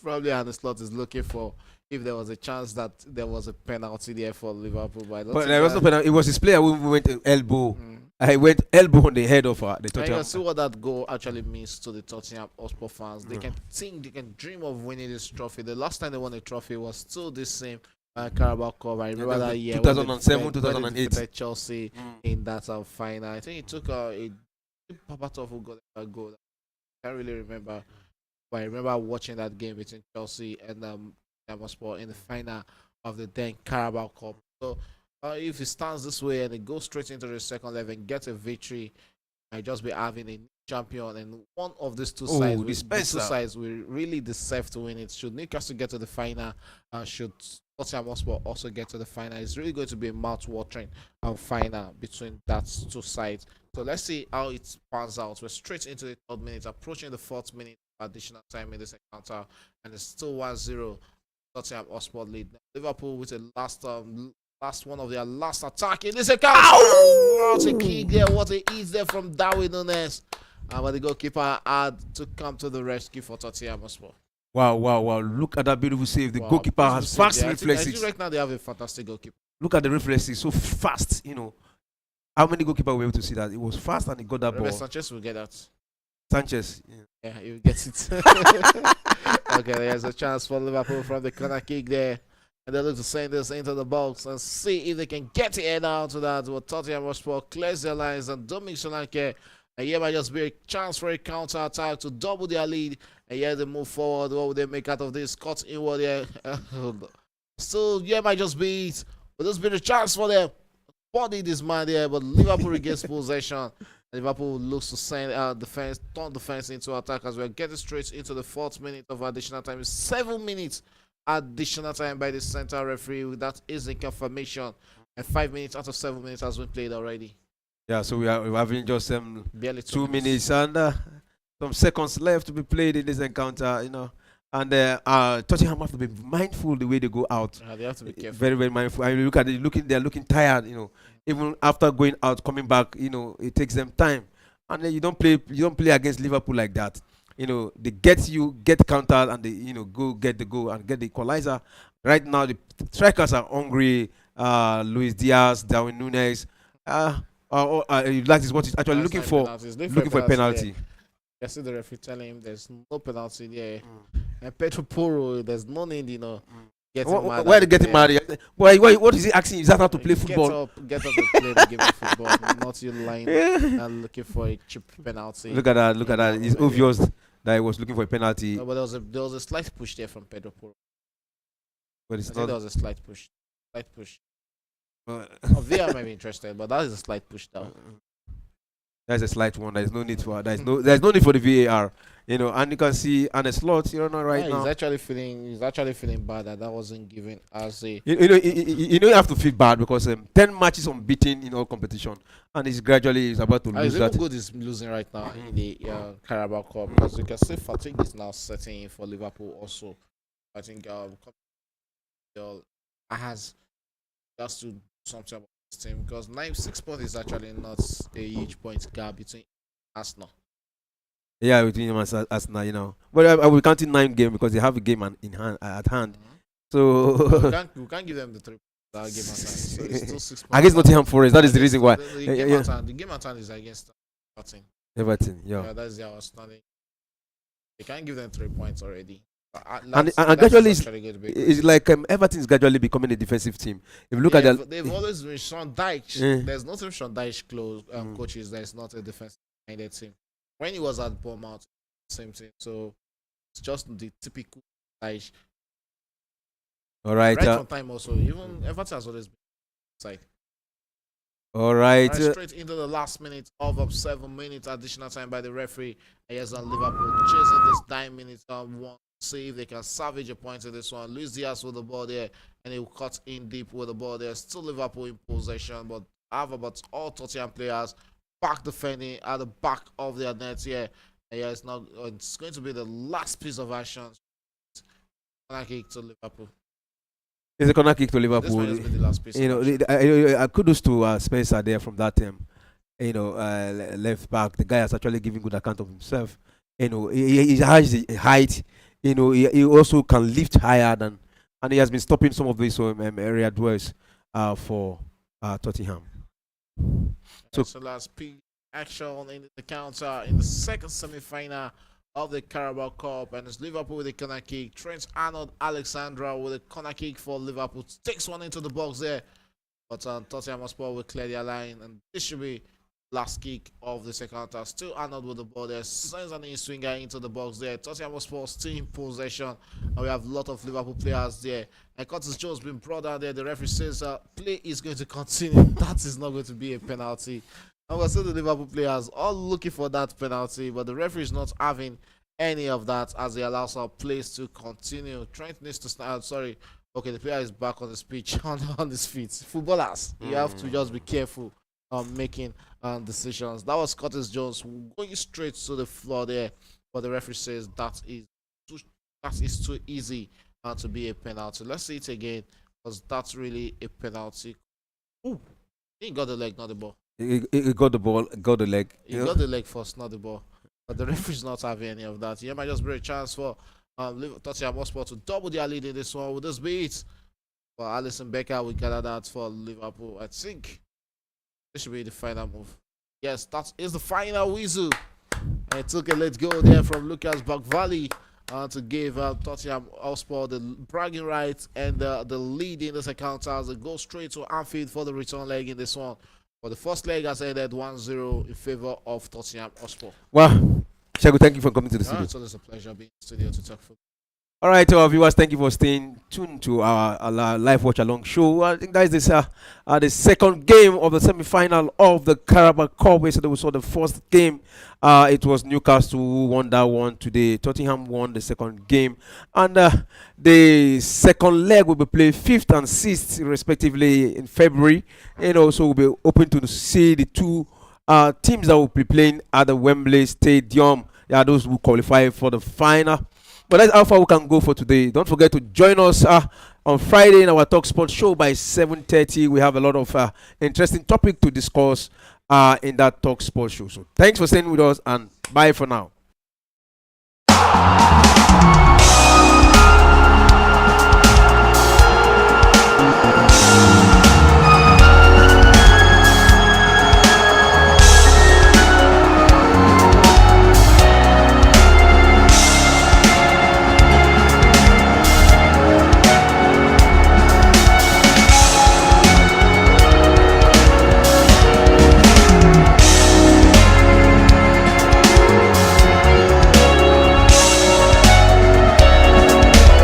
probably Arne Slot is looking for if there was a chance that there was a penalty there for Liverpool. But there was no penalty. It was his player who went to elbow. I went elbow on the head of the Tottenham. You can see what that goal actually means to the Tottenham Hotspur fans. They can think, they can dream of winning this trophy. The last time they won a trophy was still the same. Carabao Cup. I remember that year 2007, 2008. Chelsea in that final. I think it took a Pabatov who got a goal. I can't really remember, but I remember watching that game between Chelsea and Liverpool in the final of the then Carabao Cup. So if it stands this way and it goes straight into the second level and gets a victory, I just be having a champion, and one of these two sides will really deserve to win it. Should Newcastle get to the final, should Tottenham Hotspur also get to the final, it's really going to be a mouth-watering final between that two sides. So let's see how it pans out. We're straight into the third minute, approaching the fourth minute additional time in this encounter, and it's still 1-0 Tottenham Hotspur lead. Liverpool with a last one of their last attack in this encounter. What a kick there! What a ease there from Darwin Núñez. But the goalkeeper had to come to the rescue for Tottenham Hotspur. Wow. Look at that beautiful save. The goalkeeper has fast reflexes. I think right now they have a fantastic goalkeeper. Look at the reflexes. So fast, How many goalkeepers were able to see that? It was fast and he got that ball. Sanchez will get that. Sanchez. Yeah, he will get it. Okay, there's a chance for Liverpool from the corner kick there. And they look to send this into the box and see if they can get it head out to that. But Tottenham Hotspur clears their lines, and Dominic Solanke. And here might just be a chance for a counter attack to double their lead. And here they move forward. What will they make out of this? Cut inward here. Still, here might just be it. Will this be the chance for them? Body this man there, but Liverpool regains possession. Liverpool looks to send turn defense into attack as we're getting straight into the fourth minute of additional time. 7 minutes additional time by the center referee. That is a confirmation. And 5 minutes out of 7 minutes has been played already. Yeah, so we're having just barely 2 minutes and some seconds left to be played in this encounter, And Tottenham have to be mindful the way they go out. They have to be careful. Very, very mindful. I mean, look at it, they're looking tired, Even after going out, coming back, it takes them time. And then you don't play against Liverpool like that. They get countered, and they go get the goal and get the equalizer. Right now the strikers are hungry. Luis Diaz, Darwin Núñez. That is what he's actually looking for. Looking for a penalty. I see the referee telling him there's no penalty there. And Pedro Porro, there's no need, getting mad. Why are they getting mad? What is he asking? Is that how to play football? Get up and play the game of football. Not you lying and looking for a cheap penalty. Look at that. It's obvious that he was looking for a penalty. No, but there was a slight push there from Pedro Porro. But it's there was a slight push. VR might be interested, but that is a slight push down. That's a slight one. There's no need for there's no need for the VAR. And you can see Arne Slot, right now. He's actually feeling bad that wasn't given as a. You have to feel bad because 10 matches unbeaten in all competition, and he's about to lose that. Good is losing right now in the Carabao Cup because you can see fatigue is now setting in for Liverpool also. I think has has to do something about this team because 6 points is actually not a huge point gap between Arsenal. Yeah, between him and Arsenal, But I will count in 9 games because they have a game in hand at hand. Mm-hmm. We So can't give them the 3 points that game at hand. So it's still 6 points. against Nottingham Forest, that is the reason why. The game Yeah, at hand. The game at hand is against Everton. Everton, yeah. Yeah, that's their outstanding. They can't give them 3 points already. And That's gradually, actually going to be it's like Everton is gradually becoming a defensive team. If you look at they've always been Sean Dyche. There's nothing Sean Dyche coaches that is not a defensive minded team. When he was at Bournemouth, same thing. So it's just the typical Dyche. all right, Right from time also, even Everton has always been side. all right, Straight into the last minute of 7 minutes additional time by the referee. And yes, on Liverpool chasing this 9 minutes one. See if they can salvage a point in this one. Luis Diaz with the ball there, and he will cut in deep with the ball there. Still Liverpool in possession, but have about all Tottenham players back defending at the back of their nets here. And yeah, it's going to be the last piece of action. Corner kick to Liverpool. it's a corner kick to This Liverpool. might just be the last piece of action. Kudos to Spencer there from that team. Left back. The guy has actually given good account of himself. He has the height. He also can lift higher and he has been stopping some of these area dwells for Tottenham. So last piece action in the counter in the second semi-final of the Carabao Cup, and it's Liverpool with a corner kick. Trent Alexander with a corner kick for Liverpool takes one into the box there, but Tottenham Hotspur will clear their line, and this should be last kick of the second half. Still Arnold with the ball there, sends an in-swinger into the box there. Tottenham Hotspur still in possession, and we have a lot of Liverpool players there. And Curtis Jones been brought down there. The referee says play is going to continue. That is not going to be a penalty. And we're still the Liverpool players all looking for that penalty, but the referee is not having any of that as he allows our plays to continue. Trent needs to start. Sorry. Okay, the player is back on his pitch, on his feet. Footballers, you have to just be careful making decisions. That was Curtis Jones going straight to the floor there, but the referee says that is too easy to be a penalty. Let's see it again because that's really a penalty. Ooh, he got the leg, not the ball. He got the ball, got the leg. He got the leg first, not the ball. But the referee's not having any of that. Here might just be a chance for Tottenham Hotspur to double their lead in this one. Will this be it? Well, Alisson Becker will gather that for Liverpool. I think this should be the final move. Yes, that is the final whistle. And it took a let go there from Lucas Bakvali to give Tottenham Hotspur the bragging rights and the lead in the second half as they go straight to Anfield for the return leg in this one. But the first leg has ended 1-0 in favor of Tottenham Hotspur. Well, Shagu, thank you for coming to the studio. So it's a pleasure being in the studio to talk football. All right, to our viewers, thank you for staying tuned to our live watch along show. I think that is the second game of the semi-final of the Carabao Cup. We saw the first game. It was Newcastle who won that one today. Tottenham won the second game, and the second leg will be played 5th and 6th respectively in February. So we'll be open to see the two teams that will be playing at the Wembley Stadium. Yeah, those who qualify for the final. But that's how far we can go for today. Don't forget to join us on Friday in our Talk Sports show by 7:30. We have a lot of interesting topic to discuss in that Talk Sports show. So thanks for staying with us and bye for now.